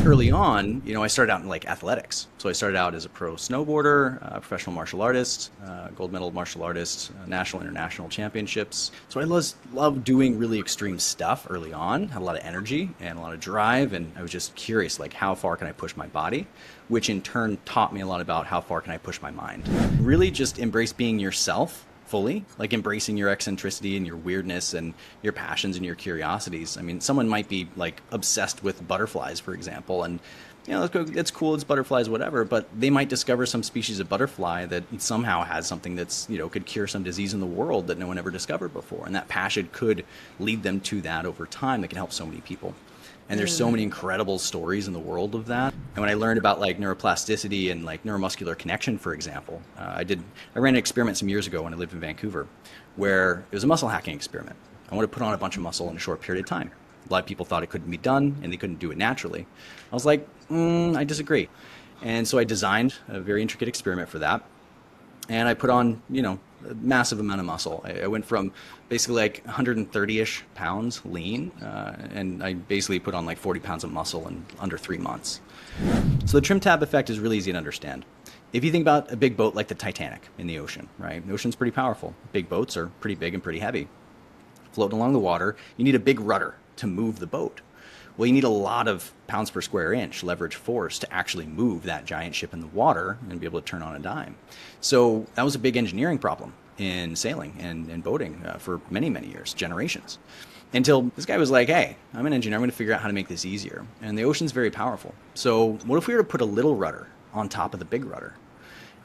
early on, I started out in like athletics. So I started out as a pro snowboarder, professional martial artist, gold medal martial artist, national, international championships. So I loved doing really extreme stuff early on, had a lot of energy and a lot of drive. And I was just curious, like, how far can I push my body? Which in turn taught me a lot about how far can I push my mind. Really just embrace being yourself fully, like embracing your eccentricity and your weirdness and your passions and your curiosities. I mean, someone might be like obsessed with butterflies, for example, and it's cool, it's butterflies, whatever, but they might discover some species of butterfly that somehow has something that's, could cure some disease in the world that no one ever discovered before. And that passion could lead them to that over time that can help so many people. And there's so many incredible stories in the world of that. And when I learned about like neuroplasticity and like neuromuscular connection, for example, I ran an experiment some years ago when I lived in Vancouver, where it was a muscle hacking experiment. I wanted to put on a bunch of muscle in a short period of time. A lot of people thought it couldn't be done and they couldn't do it naturally. I was like, I disagree. And so I designed a very intricate experiment for that. And I put on, a massive amount of muscle. I went from basically like 130-ish pounds lean, and I basically put on like 40 pounds of muscle in under 3 months. So the trim tab effect is really easy to understand. If you think about a big boat like the Titanic in the ocean, right? The ocean's pretty powerful. Big boats are pretty big and pretty heavy. Floating along the water, you need a big rudder to move the boat. Well, you need a lot of pounds per square inch leverage force to actually move that giant ship in the water and be able to turn on a dime. So that was a big engineering problem in sailing and boating for many, many years, generations. Until this guy was like, hey, I'm an engineer, I'm going to figure out how to make this easier. And the ocean's very powerful. So what if we were to put a little rudder on top of the big rudder?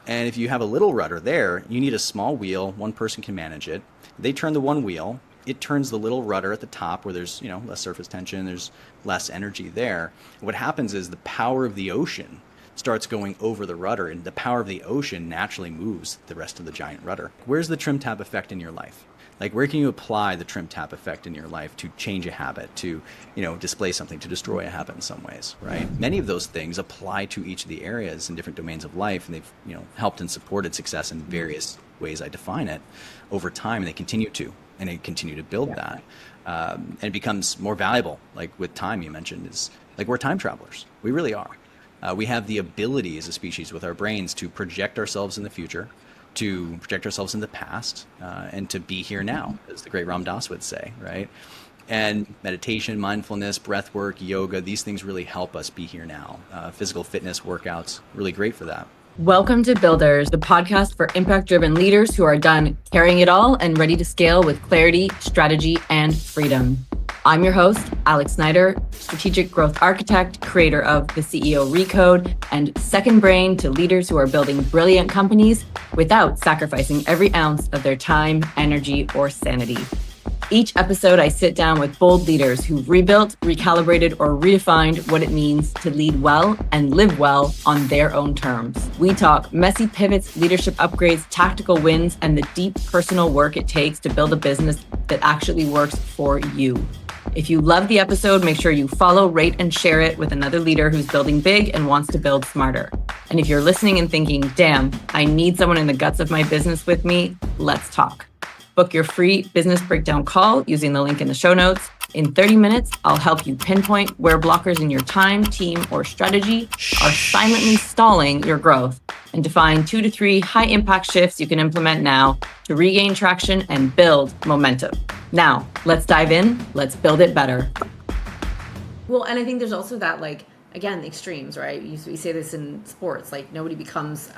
And if you have a little rudder there, you need a small wheel, one person can manage it. They turn the one wheel, it turns the little rudder at the top where there's, less surface tension, there's less energy there. What happens is the power of the ocean starts going over the rudder, and the power of the ocean naturally moves the rest of the giant rudder. Where's the trim tab effect in your life? Like, where can you apply the trim tab effect in your life to change a habit, to, display something, to destroy a habit in some ways, right? Many of those things apply to each of the areas in different domains of life, and they've, helped and supported success in various ways I define it over time, and they continue to. And they continue to build that. And it becomes more valuable, like with time you mentioned, is like we're time travelers. We really are. We have the ability as a species with our brains to project ourselves in the future, to project ourselves in the past, and to be here now, as the great Ram Dass would say, right? And meditation, mindfulness, breath work, yoga, these things really help us be here now. Physical fitness, workouts, really great for that. Welcome to Builders, the podcast for impact-driven leaders who are done carrying it all and ready to scale with clarity, strategy, and freedom. I'm your host, Alex Snider, strategic growth architect, creator of the CEO Recode, and second brain to leaders who are building brilliant companies without sacrificing every ounce of their time, energy, or sanity. Each episode, I sit down with bold leaders who've rebuilt, recalibrated, or redefined what it means to lead well and live well on their own terms. We talk messy pivots, leadership upgrades, tactical wins, and the deep personal work it takes to build a business that actually works for you. If you love the episode, make sure you follow, rate, and share it with another leader who's building big and wants to build smarter. And if you're listening and thinking, damn, I need someone in the guts of my business with me, let's talk. Book your free business breakdown call using the link in the show notes. In 30 minutes, I'll help you pinpoint where blockers in your time, team, or strategy are silently stalling your growth and define 2 to 3 high-impact shifts you can implement now to regain traction and build momentum. Now, let's dive in. Let's build it better. Well, and I think there's also that, like, again, the extremes, right? We say this in sports, like nobody becomes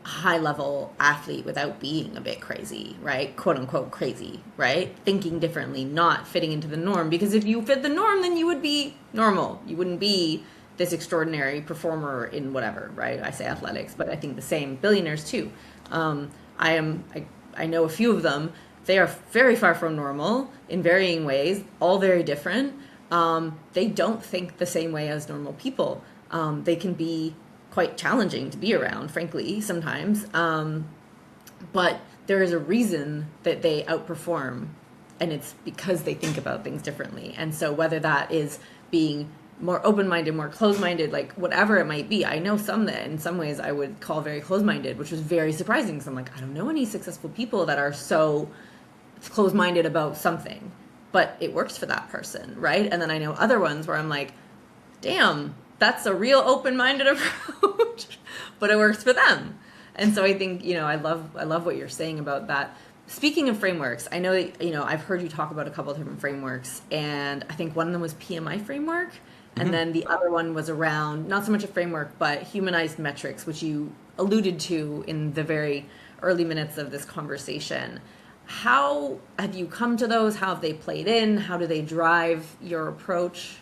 high-level athlete without being a bit crazy, right? Quote unquote crazy, right? Thinking differently, not fitting into the norm. Because if you fit the norm, then you would be normal. You wouldn't be this extraordinary performer in whatever, right? I say athletics, but I think the same billionaires too. I know a few of them. They are very far from normal in varying ways, all very different. They don't think the same way as normal people. They can be quite challenging to be around, frankly, sometimes. But there is a reason that they outperform, and it's because they think about things differently. And so whether that is being more open-minded, more closed-minded, like whatever it might be, I know some that in some ways I would call very closed-minded, which was very surprising because I'm like, I don't know any successful people that are so closed-minded about something, but it works for that person, right? And then I know other ones where I'm like, damn, that's a real open-minded approach, but it works for them. And so I think, I love what you're saying about that. Speaking of frameworks, I know that, I've heard you talk about a couple of different frameworks, and I think one of them was PMI framework, and then the other one was around not so much a framework, but humanized metrics, which you alluded to in the very early minutes of this conversation. How have you come to those? How have they played in? How do they drive your approach?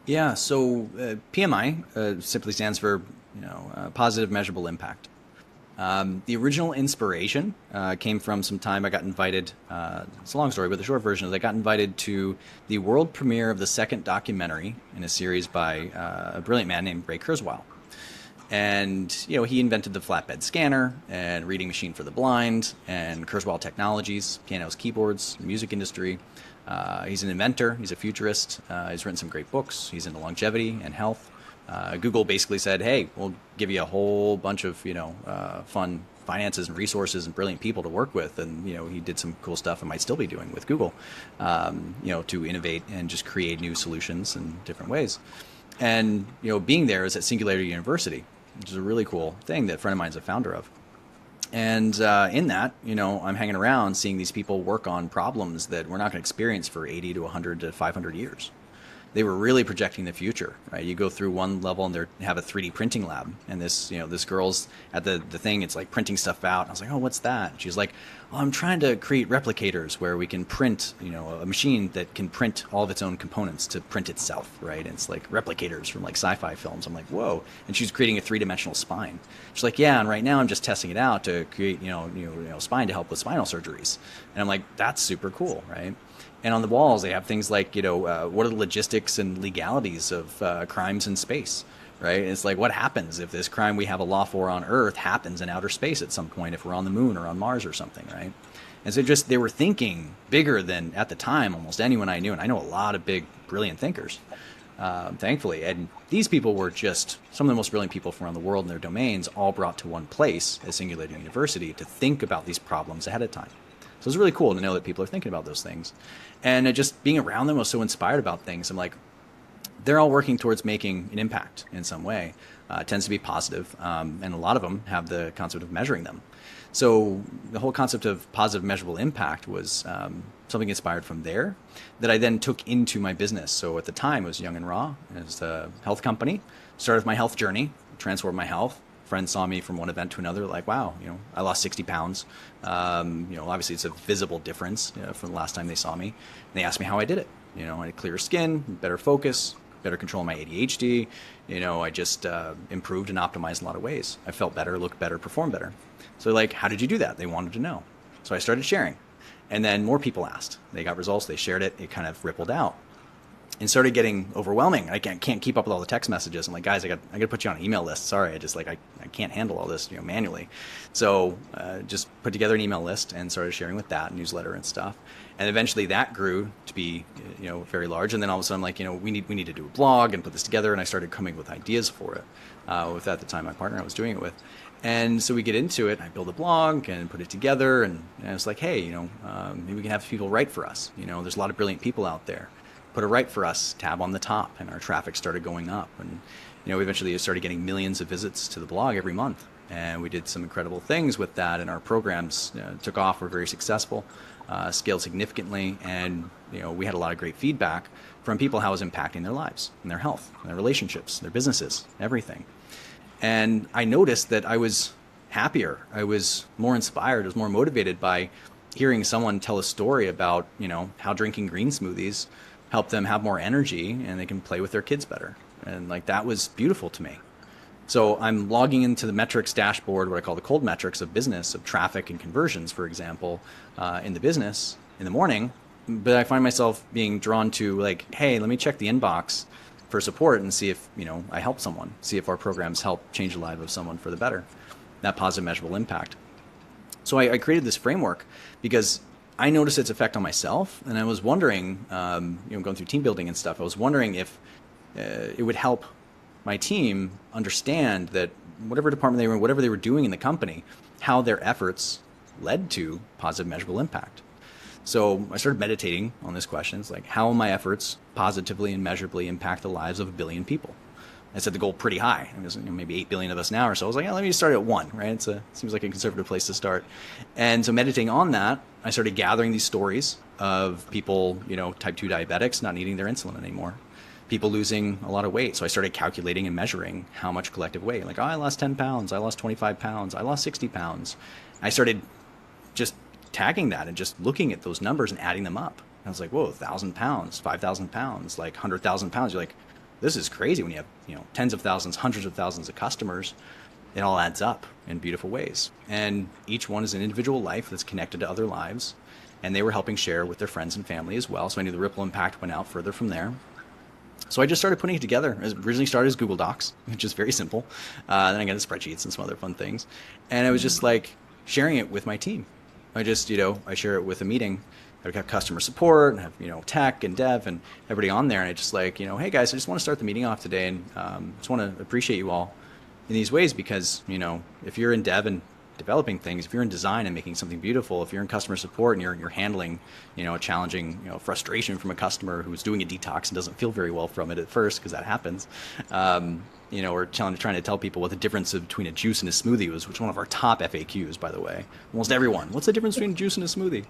Yeah, so PMI simply stands for positive measurable impact. The original inspiration came from some time I got invited. It's a long story, but the short version is I got invited to the world premiere of the second documentary in a series by a brilliant man named Ray Kurzweil. And, he invented the flatbed scanner and reading machine for the blind and Kurzweil Technologies, pianos, keyboards, the music industry. He's an inventor. He's a futurist. He's written some great books. He's into longevity and health. Google basically said, hey, we'll give you a whole bunch of, fun finances and resources and brilliant people to work with. And, he did some cool stuff and might still be doing with Google, to innovate and just create new solutions in different ways. And, being there is at Singularity University, which is a really cool thing that a friend of mine is a founder of. And in that, I'm hanging around seeing these people work on problems that we're not going to experience for 80 to 100 to 500 years. They were really projecting the future, right? You go through one level and they have a 3D printing lab, and this girl's at the thing. It's like printing stuff out. I was like, oh, what's that? And she's like, oh, I'm trying to create replicators where we can print, a machine that can print all of its own components to print itself, right? And it's like replicators from like sci-fi films. I'm like, whoa! And she's creating a 3-dimensional spine. She's like, yeah, and right now I'm just testing it out to create, spine to help with spinal surgeries. And I'm like, that's super cool, right? And on the walls, they have things like, what are the logistics and legalities of crimes in space, right? And it's like, what happens if this crime we have a law for on Earth happens in outer space at some point, if we're on the moon or on Mars or something, right? And so they were thinking bigger than, at the time, almost anyone I knew. And I know a lot of big, brilliant thinkers, thankfully. And these people were just some of the most brilliant people from around the world in their domains, all brought to one place at Singularity University to think about these problems ahead of time. So it's really cool to know that people are thinking about those things. And just being around them, I was so inspired about things. I'm like, they're all working towards making an impact in some way. It tends to be positive, and a lot of them have the concept of measuring them. So the whole concept of positive measurable impact was something inspired from there that I then took into my business. So at the time, it was Young and Raw. It was a health company. Started my health journey, transformed my health. Friends saw me from one event to another, like, wow, I lost 60 pounds. Obviously it's a visible difference from the last time they saw me. And they asked me how I did it. I had clearer skin, better focus, better control of my ADHD. I just improved and optimized in a lot of ways. I felt better, looked better, performed better. So like, how did you do that? They wanted to know. So I started sharing. And then more people asked. They got results, they shared it, it kind of rippled out. And started getting overwhelming. I can't keep up with all the text messages. I'm like, guys, I got to put you on an email list. Sorry, I can't handle all this manually. So just put together an email list and started sharing with that newsletter and stuff. And eventually that grew to be very large. And then all of a sudden I'm like, we need to do a blog and put this together. And I started coming with ideas for it with at the time my partner I was doing it with. And so we get into it. I build a blog and put it together. And I was like, hey, maybe we can have people write for us. There's a lot of brilliant people out there. Put a write for us tab on the top, and our traffic started going up. And we eventually started getting millions of visits to the blog every month. And we did some incredible things with that, and our programs took off, were very successful, scaled significantly, and we had a lot of great feedback from people how it was impacting their lives and their health, and their relationships, their businesses, everything. And I noticed that I was happier, I was more inspired, I was more motivated by hearing someone tell a story about how drinking green smoothies help them have more energy and they can play with their kids better. And like, that was beautiful to me. So I'm logging into the metrics dashboard, what I call the cold metrics of business, of traffic and conversions, for example, in the business in the morning. But I find myself being drawn to like, hey, let me check the inbox for support and see if, I help someone, see if our programs help change the life of someone for the better, that positive measurable impact. So I created this framework because I noticed its effect on myself, and I was wondering, going through team building and stuff, I was wondering if it would help my team understand that whatever department they were in, whatever they were doing in the company, how their efforts led to positive measurable impact. So I started meditating on this question. It's like, how will my efforts positively and measurably impact the lives of 1 billion people? I set the goal pretty high. There's maybe 8 billion of us now or so. I was like, yeah, let me just start at 1, right? Seems like a conservative place to start. And so meditating on that, I started gathering these stories of people, type 2 diabetics not needing their insulin anymore, people losing a lot of weight. So I started calculating and measuring how much collective weight. Like, I lost 10 pounds, I lost 25 pounds, I lost 60 pounds. I started just tagging that and just looking at those numbers and adding them up. I was like, whoa, 1,000 pounds, 5,000 pounds, like 100,000 pounds. You're like, this is crazy when you have, tens of thousands, hundreds of thousands of customers. It all adds up in beautiful ways. And each one is an individual life that's connected to other lives. And they were helping share with their friends and family as well. So I knew the ripple impact went out further from there. So I just started putting it together. It originally started as Google Docs, which is very simple. Then I got into spreadsheets and some other fun things. And I was just like sharing it with my team. I just, I share it with a meeting. I have customer support and have, tech and dev and everybody on there. And I just like, hey guys, I just want to start the meeting off today. And just want to appreciate you all in these ways because, if you're in dev and developing things, if you're in design and making something beautiful, if you're in customer support and you're handling, a challenging, frustration from a customer who's doing a detox and doesn't feel very well from it at first, because that happens, or trying to tell people what the difference between a juice and a smoothie was, which is one of our top FAQs, by the way. Almost everyone, what's the difference between a juice and a smoothie?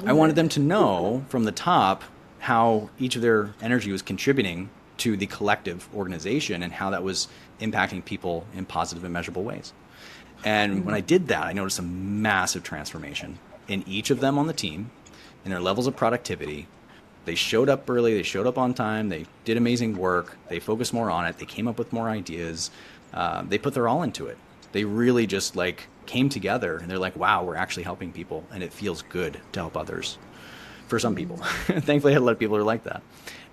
I wanted them to know from the top how each of their energy was contributing to the collective organization and how that was impacting people in positive and measurable ways. And when I did that, I noticed a massive transformation in each of them on the team, in their levels of productivity. They showed up early, they showed up on time, they did amazing work, they focused more on it, they came up with more ideas, they put their all into it. They really just came together and they're like, wow, we're actually helping people and it feels good to help others. For some people. Thankfully, I had a lot of people who are like that.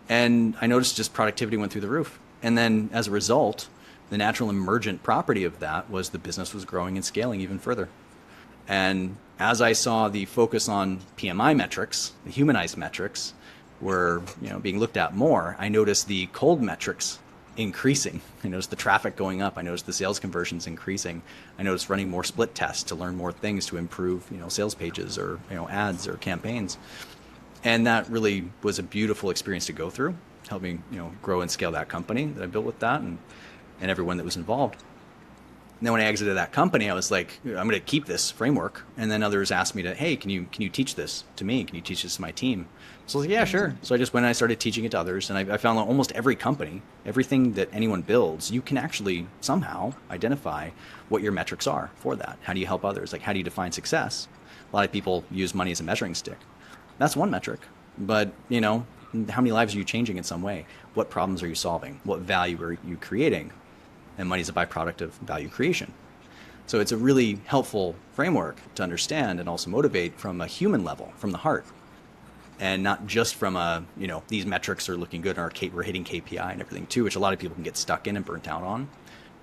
And I noticed just productivity went through the roof. And then as a result, the natural emergent property of that was the business was growing and scaling even further. And as I saw the focus on PMI metrics, the humanized metrics were being looked at more, I noticed the cold metrics increasing. I noticed the traffic going up. I noticed the sales conversions increasing. I noticed running more split tests to learn more things to improve sales pages or ads or campaigns. And that really was a beautiful experience to go through, helping grow and scale that company that I built with that and everyone that was involved. And then when I exited that company, I was like, I'm going to keep this framework. And then others asked me hey, can you teach this to me? Can you teach this to my team? So I was like, yeah, sure. So I just went and I started teaching it to others. And I found that almost every company, everything that anyone builds, you can actually somehow identify what your metrics are for that. How do you help others? How do you define success? A lot of people use money as a measuring stick. That's one metric. But, how many lives are you changing in some way? What problems are you solving? What value are you creating? And money is a byproduct of value creation. So it's a really helpful framework to understand and also motivate from a human level, from the heart. And not just from these metrics are looking good and we're hitting KPI and everything too, which a lot of people can get stuck in and burnt out on.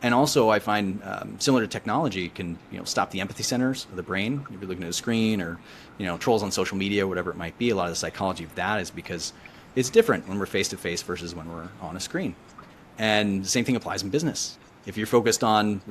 And also I find similar to technology can stop the empathy centers of the brain. If you're looking at a screen or trolls on social media, whatever it might be, a lot of the psychology of that is because it's different when we're face to face versus when we're on a screen. And the same thing applies in business. If you're focused on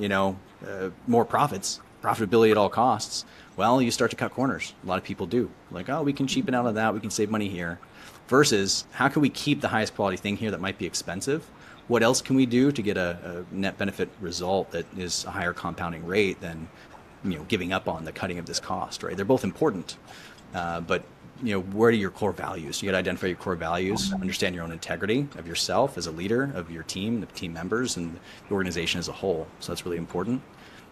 more profitability at all costs, well, you start to cut corners. A lot of people do. Oh, we can cheapen out of that, we can save money here. Versus, how can we keep the highest quality thing here that might be expensive? What else can we do to get a net benefit result that is a higher compounding rate than giving up on the cutting of this cost, right? They're both important, but what are your core values? You got to identify your core values, understand your own integrity of yourself as a leader, of your team, the team members, and the organization as a whole. So that's really important.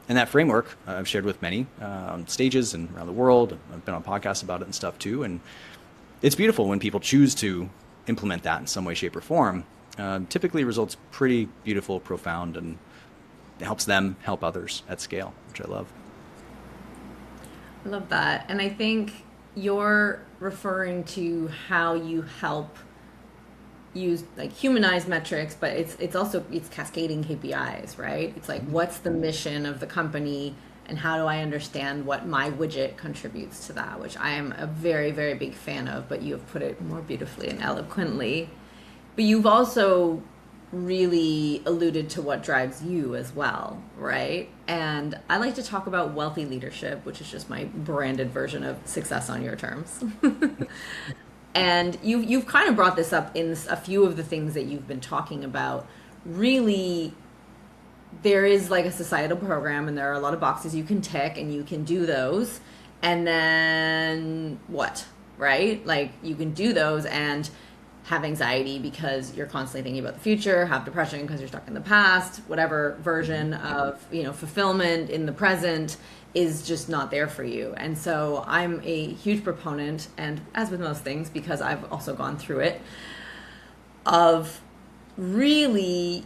And that framework I've shared with many on stages and around the world. I've been on podcasts about it and stuff too. And it's beautiful when people choose to implement that in some way, shape, or form. Typically results pretty beautiful, profound, and it helps them help others at scale, which I love. I love that. And I think you're referring to how you help use humanized metrics, but it's also cascading KPIs, right? It's what's the mission of the company and how do I understand what my widget contributes to that, which I am a very, very big fan of, but you have put it more beautifully and eloquently. But you've also really alluded to what drives you as well, right? And I like to talk about wealthy leadership, which is just my branded version of success on your terms. And you've kind of brought this up in a few of the things that you've been talking about. Really, there is like a societal program, and there are a lot of boxes you can tick, and you can do those. And then what, right? Like you can do those and have anxiety because you're constantly thinking about the future, have depression because you're stuck in the past, whatever version of, fulfillment in the present is just not there for you. And so I'm a huge proponent, and as with most things, because I've also gone through it, of really,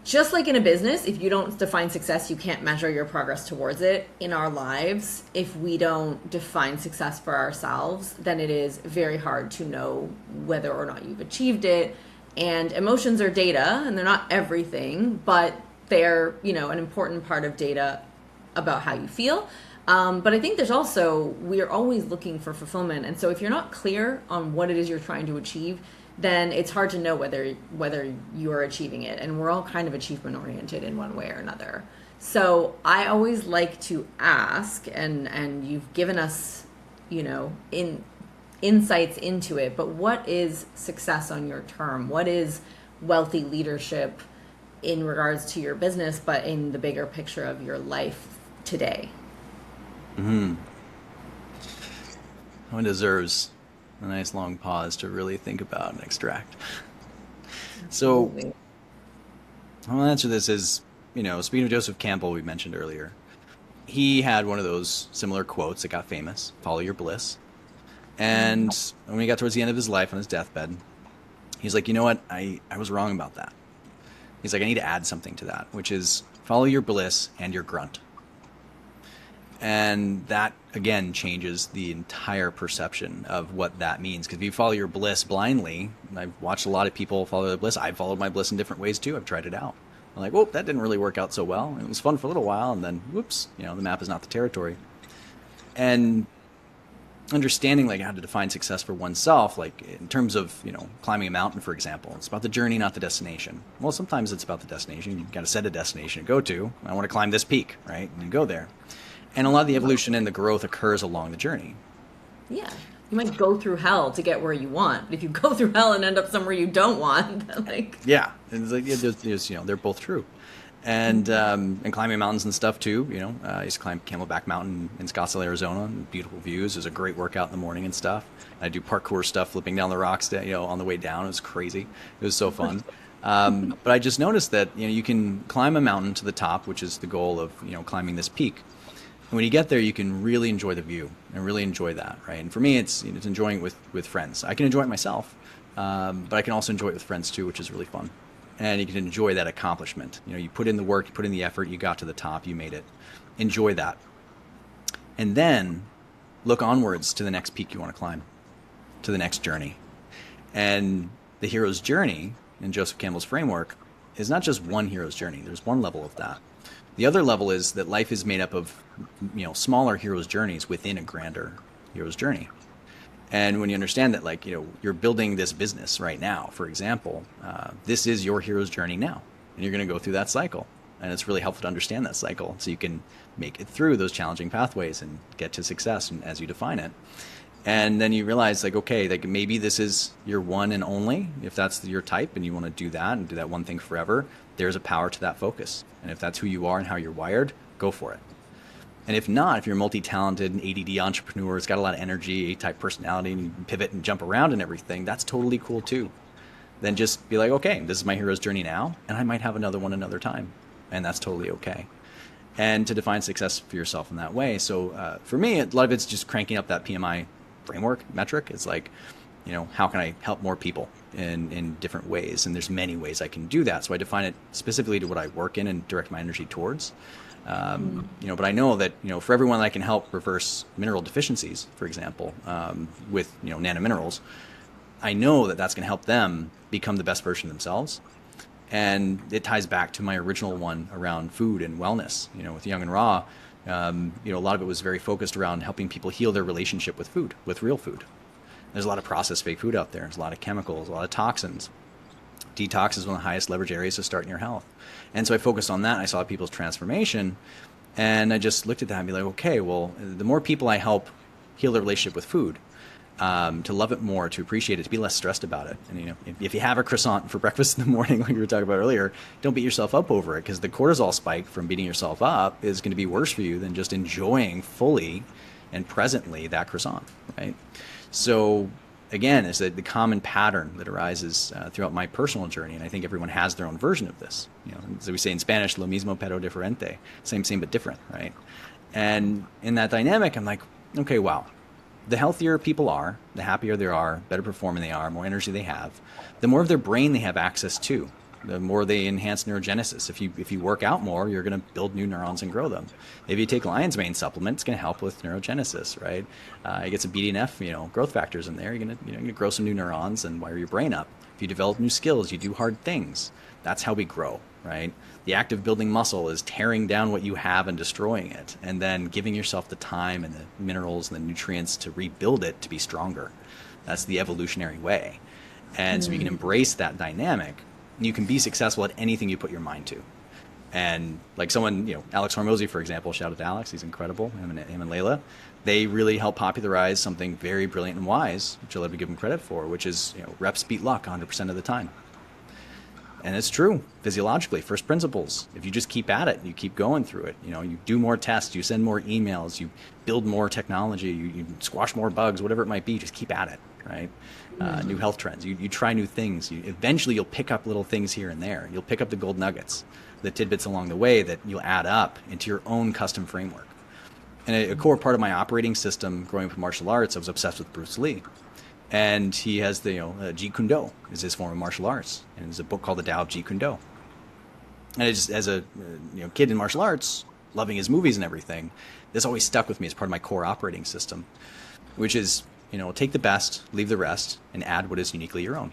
just like in a business, if you don't define success, you can't measure your progress towards it. In our lives, if we don't define success for ourselves, then it is very hard to know whether or not you've achieved it. And emotions are data, and they're not everything, but they're an important part of data about how you feel. But I think there's also, we're always looking for fulfillment, and so if you're not clear on what it is you're trying to achieve, then it's hard to know whether you're achieving it. And we're all kind of achievement oriented in one way or another. So I always like to ask, and you've given us, insights into it, but what is success on your term? What is wealthy leadership in regards to your business, but in the bigger picture of your life today? One deserves a nice long pause to really think about and extract. So, I'll answer this as, speaking of Joseph Campbell, we mentioned earlier, he had one of those similar quotes that got famous, follow your bliss. And when he got towards the end of his life on his deathbed, he's like, you know what, I was wrong about that. He's like, I need to add something to that, which is follow your bliss and your grunt. And that, again, changes the entire perception of what that means. Because if you follow your bliss blindly, I've watched a lot of people follow their bliss. I've followed my bliss in different ways, too. I've tried it out. I'm like, whoop, that didn't really work out so well. It was fun for a little while, and then, whoops, the map is not the territory. And understanding, like, how to define success for oneself, like, in terms of, climbing a mountain, for example. It's about the journey, not the destination. Well, sometimes it's about the destination. You've got to set a destination to go to. I want to climb this peak, right? And you go there. And a lot of the evolution and the growth occurs along the journey. Yeah. You might go through hell to get where you want. But if you go through hell and end up somewhere you don't want, then like... Yeah. It's like, they're both true. And climbing mountains and stuff too, I used to climb Camelback Mountain in Scottsdale, Arizona. Beautiful views. It was a great workout in the morning and stuff. I do parkour stuff, flipping down the rocks, on the way down. It was crazy. It was so fun. But I just noticed that, you can climb a mountain to the top, which is the goal of, climbing this peak. And when you get there, you can really enjoy the view and really enjoy that, right? And for me, it's enjoying it with friends. I can enjoy it myself, but I can also enjoy it with friends too, which is really fun. And you can enjoy that accomplishment. You put in the work, you put in the effort, you got to the top, you made it. Enjoy that. And then look onwards to the next peak you want to climb, to the next journey. And the hero's journey in Joseph Campbell's framework is not just one hero's journey. There's one level of that. The other level is that life is made up of, smaller hero's journeys within a grander hero's journey. And when you understand that, like, you're building this business right now, for example, this is your hero's journey now, and you're going to go through that cycle. And it's really helpful to understand that cycle so you can make it through those challenging pathways and get to success as you define it. And then you realize, like, okay, like maybe this is your one and only. If that's your type and you want to do that and do that one thing forever, there's a power to that focus. And if that's who you are and how you're wired, go for it. And if not, if you're a multi-talented and ADD entrepreneur, it's got a lot of energy, A-type personality, and you can pivot and jump around and everything, that's totally cool too. Then just be like, okay, this is my hero's journey now, and I might have another one another time. And that's totally okay. And to define success for yourself in that way. So for me, a lot of it's just cranking up that PMI framework metric. It's like, how can I help more people in different ways? And there's many ways I can do that. So I define it specifically to what I work in and direct my energy towards. But I know that, for everyone I can help reverse mineral deficiencies, for example, with, nanominerals, I know that that's going to help them become the best version of themselves. And it ties back to my original one around food and wellness, with Young and Raw. A lot of it was very focused around helping people heal their relationship with food, with real food. There's a lot of processed fake food out there. There's a lot of chemicals, a lot of toxins. Detox is one of the highest leverage areas to start in your health. And so I focused on that. And I saw people's transformation. And I just looked at that and be like, okay, well, the more people I help heal their relationship with food, to love it more, to appreciate it, to be less stressed about it. And, if you have a croissant for breakfast in the morning, like we were talking about earlier, don't beat yourself up over it, because the cortisol spike from beating yourself up is going to be worse for you than just enjoying fully and presently that croissant, right? So again, it's the common pattern that arises throughout my personal journey, and I think everyone has their own version of this. As we say in Spanish, lo mismo pero diferente, same but different, right? And in that dynamic, I'm like, okay, wow. The healthier people are, the happier they are, better performing they are, more energy they have, the more of their brain they have access to, the more they enhance neurogenesis. If you work out more, you're going to build new neurons and grow them. If you take lion's mane supplement, it's going to help with neurogenesis, right? You get some BDNF, growth factors in there. You're going to grow some new neurons and wire your brain up. If you develop new skills, you do hard things. That's how we grow, right? The act of building muscle is tearing down what you have and destroying it, and then giving yourself the time and the minerals and the nutrients to rebuild it to be stronger. That's the evolutionary way. And so you can embrace that dynamic, you can be successful at anything you put your mind to. And like someone, Alex Hormozy, for example, shout out to Alex, he's incredible, him and Layla, they really help popularize something very brilliant and wise, which I love to give them credit for, which is, reps beat luck 100% of the time. And it's true, physiologically, first principles. If you just keep at it, you keep going through it, you do more tests, you send more emails, you build more technology, you squash more bugs, whatever it might be, just keep at it, right? New health trends, you try new things. Eventually you'll pick up little things here and there. You'll pick up the gold nuggets, the tidbits along the way that you'll add up into your own custom framework. And a core part of my operating system growing up in martial arts, I was obsessed with Bruce Lee. And he has the, Jeet Kune Do is his form of martial arts. And there's a book called The Tao of Jeet Kune Do. And I just, as a kid in martial arts, loving his movies and everything, this always stuck with me as part of my core operating system, which is, take the best, leave the rest, and add what is uniquely your own.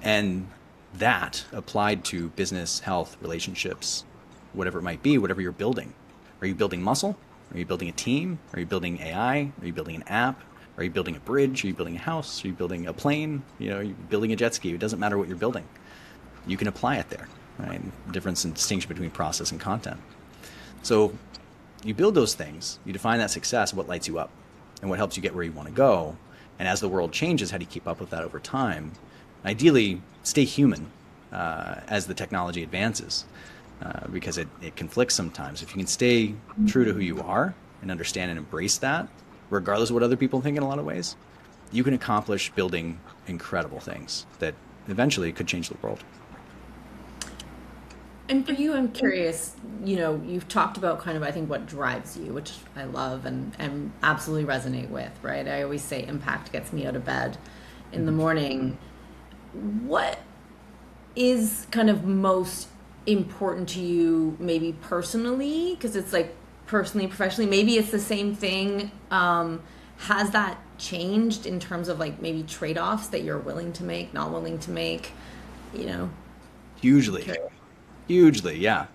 And that applied to business, health, relationships, whatever it might be, whatever you're building. Are you building muscle? Are you building a team? Are you building AI? Are you building an app? Are you building a bridge? Are you building a house? Are you building a plane? Are you building a jet ski? It doesn't matter what you're building. You can apply it there, right? The difference and distinction between process and content. So you build those things, you define that success, what lights you up and what helps you get where you want to go. And as the world changes, how do you keep up with that over time? Ideally, stay human as the technology advances, because it conflicts sometimes. If you can stay true to who you are and understand and embrace that, regardless of what other people think in a lot of ways, you can accomplish building incredible things that eventually could change the world. And for you, I'm curious, you've talked about kind of, I think, what drives you, which I love and absolutely resonate with, right? I always say impact gets me out of bed in the morning. What is kind of most important to you, maybe personally? Because it's like personally, professionally, maybe it's the same thing. Has that changed in terms of like maybe trade-offs that you're willing to make, not willing to make, Hugely. Hugely, yeah.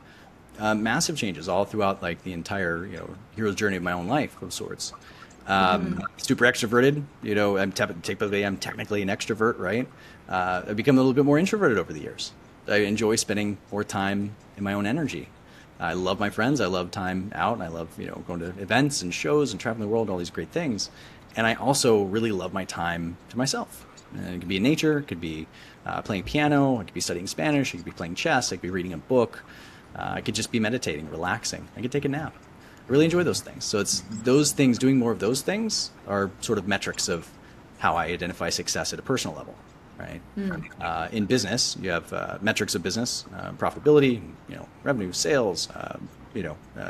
Massive changes all throughout like the entire, hero's journey of my own life of sorts. Super extroverted, I'm technically an extrovert, right? I've become a little bit more introverted over the years. I enjoy spending more time in my own energy. I love my friends. I love time out. I love, going to events and shows and traveling the world, all these great things. And I also really love my time to myself. And it could be in nature, it could be playing piano, I could be studying Spanish, I could be playing chess, I could be reading a book, I could just be meditating, relaxing, I could take a nap. I really enjoy those things. So it's those things, doing more of those things are sort of metrics of how I identify success at a personal level, right? In business, you have metrics of business, profitability, revenue, sales,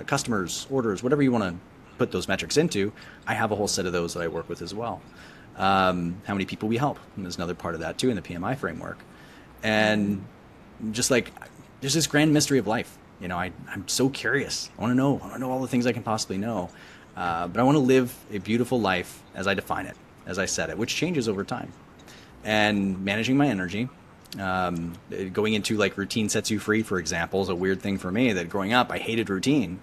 customers, orders, whatever you want to put those metrics into. I have a whole set of those that I work with as well. How many people we help, and there's another part of that too in the PMI framework. And just like there's this grand mystery of life. I'm so curious. I want to know all the things I can possibly know. But I want to live a beautiful life as I define it, as I said it, which changes over time. And managing my energy, going into like routine sets you free, for example, is a weird thing for me. That growing up, I hated routine.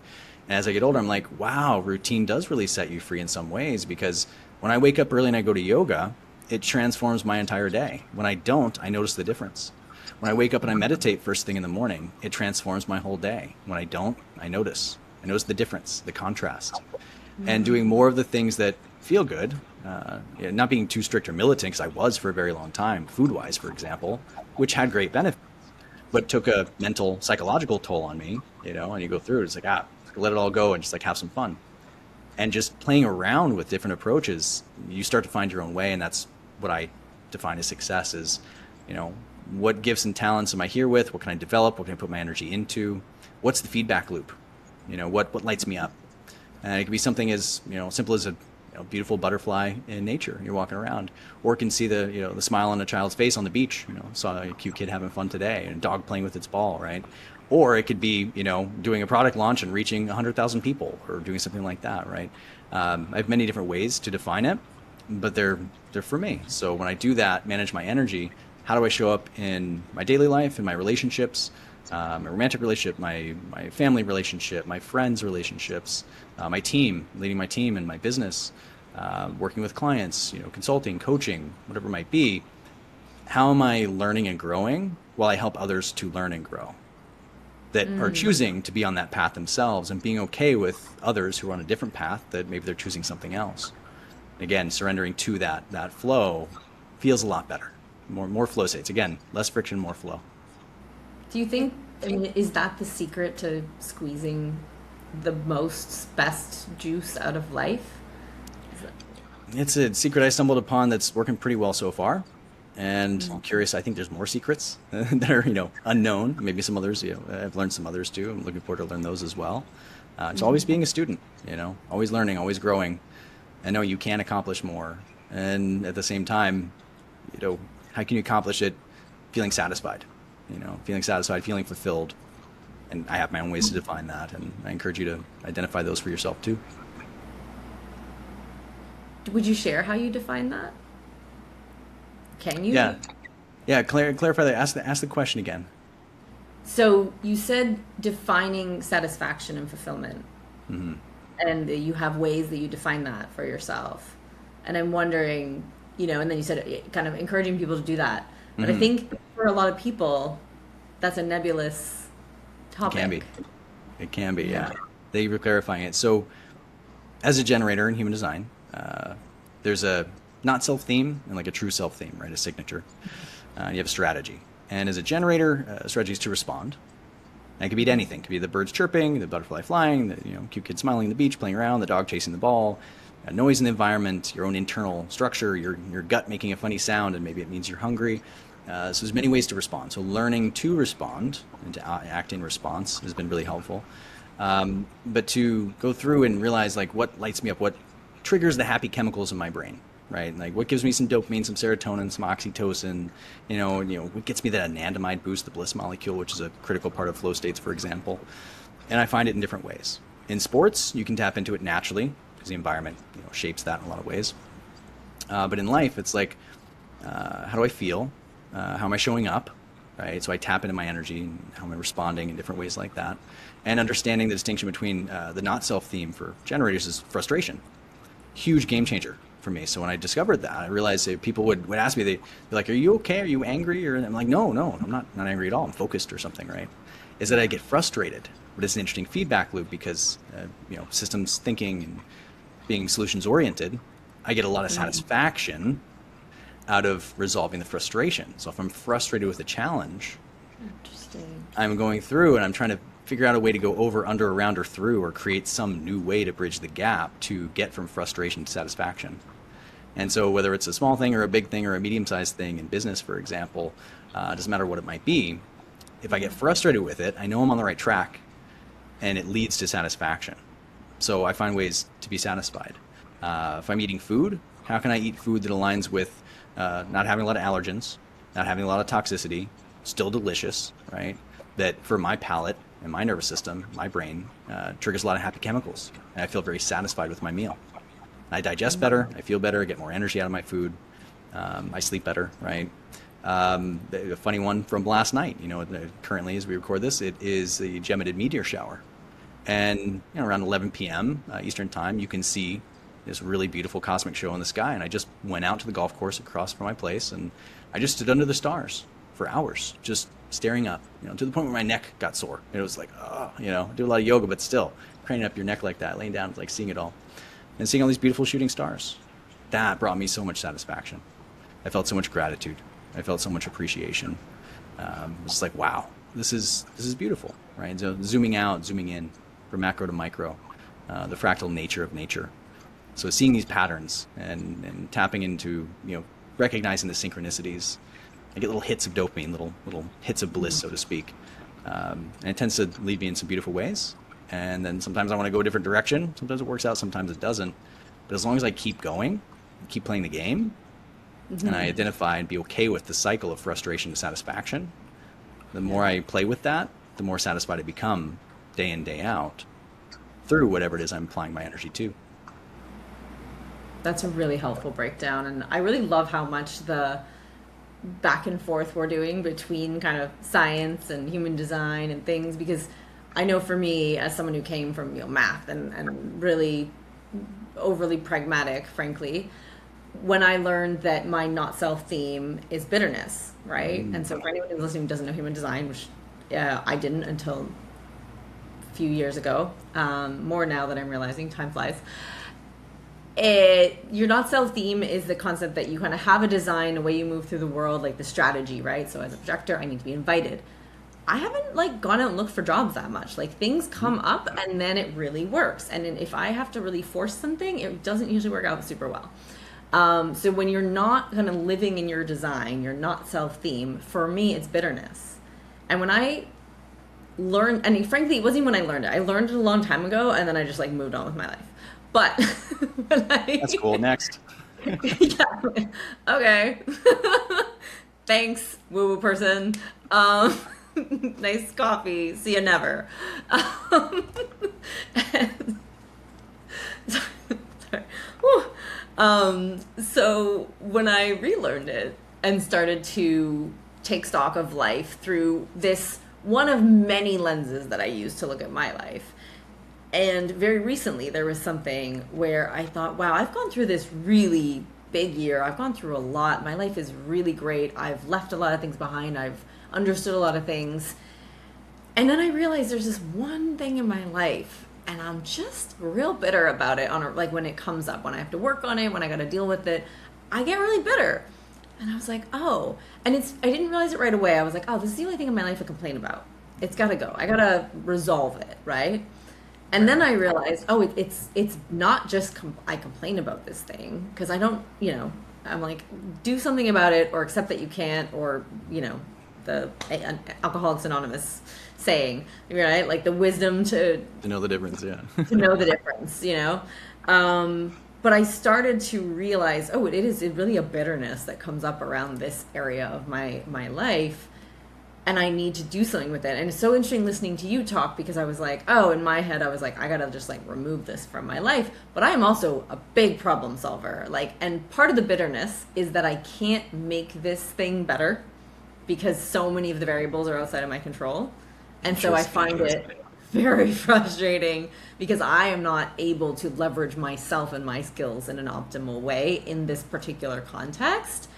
And as I get older, I'm like, wow, routine does really set you free in some ways, because when I wake up early and I go to yoga, it transforms my entire day. When I don't, I notice the difference. When I wake up and I meditate first thing in the morning, it transforms my whole day. When I don't, I notice. I notice the difference, the contrast. And doing more of the things that feel good, not being too strict or militant, because I was for a very long time, food-wise, for example, which had great benefits, but took a mental, psychological toll on me, and you go through it. It's like, let it all go and just like have some fun. And just playing around with different approaches, you start to find your own way. And that's what I define as success is, what gifts and talents am I here with? What can I develop? What can I put my energy into? What's the feedback loop? What lights me up? And it can be something as, simple as a beautiful butterfly in nature. You're walking around, or it can see the smile on a child's face on the beach. Saw a cute kid having fun today, and a dog playing with its ball, right? Or it could be, doing a product launch and reaching 100,000 people, or doing something like that, right? I have many different ways to define it, but they're for me. So when I do that, manage my energy, how do I show up in my daily life, in my relationships, my romantic relationship, my family relationship, my friends' relationships, my team, leading my team and my business, working with clients, consulting, coaching, whatever it might be. How am I learning and growing while I help others to learn and grow that are choosing to be on that path themselves, and being okay with others who are on a different path that maybe they're choosing something else. Again, surrendering to that flow feels a lot better. More flow states. Again, less friction, more flow. Do you think, is that the secret to squeezing the best juice out of life? It's a secret I stumbled upon that's working pretty well so far. And I'm curious, I think there's more secrets that are, unknown. Maybe some others, I've learned some others too. I'm looking forward to learn those as well. It's always being a student, always learning, always growing. I know you can accomplish more. And at the same time, how can you accomplish it feeling satisfied? Feeling fulfilled. And I have my own ways to define that. And I encourage you to identify those for yourself too. Would you share how you define that? Can you? Yeah. Clarify that. Ask the question again. So you said defining satisfaction and fulfillment, and you have ways that you define that for yourself. And I'm wondering, and then you said kind of encouraging people to do that. But I think for a lot of people, that's a nebulous topic. It can be. Yeah. Thank you for clarifying it. So, as a generator in human design, there's a not self theme and like a true self theme, right? A signature. You have a strategy. And as a generator, strategy is to respond. And it could be to anything. It could be the birds chirping, the butterfly flying, the cute kid smiling on the beach, playing around, the dog chasing the ball, noise in the environment, your own internal structure, your gut making a funny sound, and maybe it means you're hungry. So there's many ways to respond. So learning to respond and to act in response has been really helpful. But to go through and realize like what lights me up, what triggers the happy chemicals in my brain, right? Like what gives me some dopamine, some serotonin, some oxytocin, what gets me that anandamide boost, the bliss molecule, which is a critical part of flow states, for example. And I find it in different ways. In sports, you can tap into it naturally because the environment, shapes that in a lot of ways. But in life, it's like, how do I feel? How am I showing up? Right? So I tap into my energy and how am I responding in different ways like that. And understanding the distinction between the not self theme for generators is frustration. Huge game changer for me. So when I discovered that, I realized that people would ask me, they'd be like, are you okay? Are you angry? Or I'm like, no, I'm not angry at all. I'm focused or something, right? Is that I get frustrated. But it's an interesting feedback loop because, systems thinking and being solutions oriented, I get a lot of satisfaction out of resolving the frustration. So if I'm frustrated with a challenge, I'm going through and I'm trying to figure out a way to go over, under, around, or through, or create some new way to bridge the gap to get from frustration to satisfaction. And so whether it's a small thing or a big thing or a medium-sized thing in business, for example, doesn't matter what it might be, if I get frustrated with it, I know I'm on the right track and it leads to satisfaction. So I find ways to be satisfied. If I'm eating food, how can I eat food that aligns with not having a lot of allergens, not having a lot of toxicity, still delicious, right? That for my palate and my nervous system, my brain, triggers a lot of happy chemicals. And I feel very satisfied with my meal. I digest better, I feel better, I get more energy out of my food, I sleep better, right? A funny one from last night, currently as we record this, it is the Geminid meteor shower. And around 11 p.m. Eastern time, you can see this really beautiful cosmic show in the sky. And I just went out to the golf course across from my place and I just stood under the stars for hours, just staring up, to the point where my neck got sore. It was like, oh, do a lot of yoga, but still craning up your neck like that, laying down, like seeing it all and seeing all these beautiful shooting stars. That brought me so much satisfaction. I felt so much gratitude. I felt so much appreciation. It's like, wow, this is beautiful, right? So zooming out, zooming in, from macro to micro, the fractal nature of nature. So seeing these patterns and tapping into, recognizing the synchronicities, I get little hits of dopamine, little hits of bliss, so to speak. And it tends to lead me in some beautiful ways. And then sometimes I want to go a different direction. Sometimes it works out, sometimes it doesn't. But as long as I keep going, keep playing the game, and I identify and be okay with the cycle of frustration to satisfaction, the more I play with that, the more satisfied I become day in, day out through whatever it is I'm applying my energy to. That's a really helpful breakdown. And I really love how much the back and forth we're doing between kind of science and human design and things, because I know for me, as someone who came from math and really overly pragmatic, frankly, when I learned that my not self theme is bitterness, right? And so for anyone who's listening who doesn't know human design, which I didn't until a few years ago, more now that I'm realizing time flies. Your not self theme is the concept that you kind of have a design, a way you move through the world, like the strategy, right? So as a projector, I need to be invited. I haven't gone out and looked for jobs that much. Things come up and then it really works. And then if I have to really force something, it doesn't usually work out super well. So when you're not kind of living in your design, you're not self-theme, for me, it's bitterness. And when I learned, and frankly, it wasn't even when I learned it. I learned it a long time ago, and then I just moved on with my life. But That's cool. Next. Yeah. Okay. Thanks, woo-woo person. Nice coffee. See you never. Sorry. So when I relearned it and started to take stock of life through this one of many lenses that I use to look at my life, and very recently there was something where I thought, wow, I've gone through this really big year. I've gone through a lot. My life is really great. I've left a lot of things behind. I've understood a lot of things. And then I realized there's this one thing in my life, and I'm just real bitter about it when it comes up, when I have to work on it, when I got to deal with it, I get really bitter. And I was like, oh, and I didn't realize it right away. I was like, oh, this is the only thing in my life I complain about. It's got to go. I got to resolve it, right? And then I realized, oh, it's not just I complain about this thing, because I don't, I'm like, do something about it, or accept that you can't, or, the Alcoholics Anonymous saying, right? The wisdom to know the difference, yeah. to know the difference, But I started to realize, oh, it is really a bitterness that comes up around this area of my life, and I need to do something with it. And it's so interesting listening to you talk, because I was like, oh, in my head, I was like, I gotta just remove this from my life. But I am also a big problem solver. And part of the bitterness is that I can't make this thing better because so many of the variables are outside of my control. And so I find it very frustrating because I am not able to leverage myself and my skills in an optimal way in this particular context,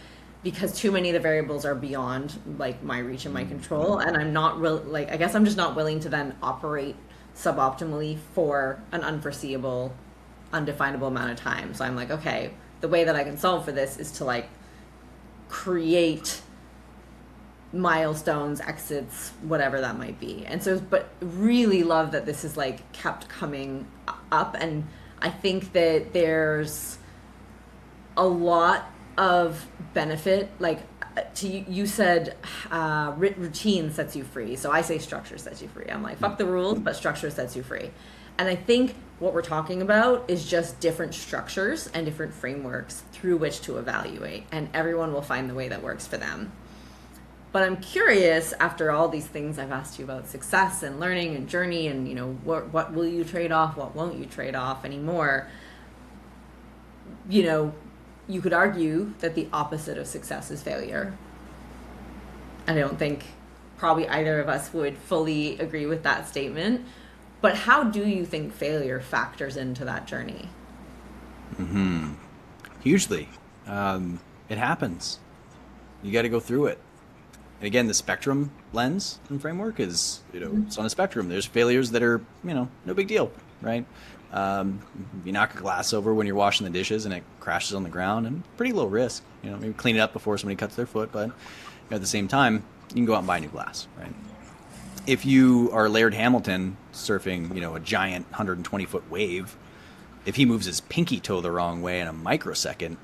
because too many of the variables are beyond my reach and my control. And I'm not really, I guess I'm just not willing to then operate suboptimally for an unforeseeable, undefinable amount of time. So I'm like, okay, the way that I can solve for this is to create milestones, exits, whatever that might be. And so, but really love that this is kept coming up. And I think that there's a lot of benefit, you said routine sets you free. So I say structure sets you free. I'm like, fuck the rules, but structure sets you free. And I think what we're talking about is just different structures and different frameworks through which to evaluate, and everyone will find the way that works for them. But I'm curious, after all these things I've asked you about success and learning and journey and, what will you trade off, what won't you trade off anymore? You could argue that the opposite of success is failure. I don't think probably either of us would fully agree with that statement. But how do you think failure factors into that journey? Hugely. It happens. You got to go through it. And again, the spectrum lens and framework is, it's on a spectrum. There's failures that are, no big deal, right? You knock a glass over when you're washing the dishes and it crashes on the ground, and pretty low risk. Maybe clean it up before somebody cuts their foot, but at the same time, you can go out and buy new glass, right? If you are Laird Hamilton surfing, a giant 120-foot wave, if he moves his pinky toe the wrong way in a microsecond,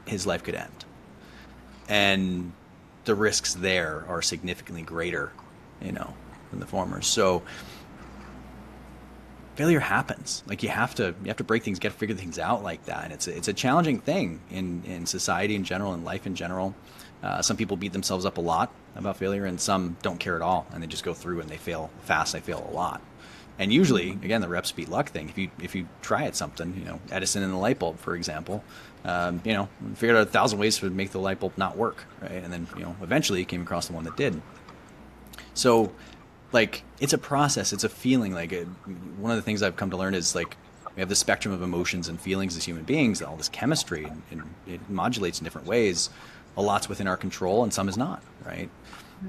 his life could end. And the risks there are significantly greater, than the former. So failure happens. Like you have to break things, figure things out like that. And it's a challenging thing in society in general, in life in general. Some people beat themselves up a lot about failure, and some don't care at all, and they just go through and they fail fast. They fail a lot. And usually, again, the reps beat luck thing. If you try at something, Edison and the light bulb, for example, figured out 1,000 ways to make the light bulb not work, right? And then eventually came across the one that did. So, like, it's a process. It's a feeling. Like, one of the things I've come to learn is like we have the spectrum of emotions and feelings as human beings, all this chemistry, and it modulates in different ways. A lot's within our control, and some is not, right?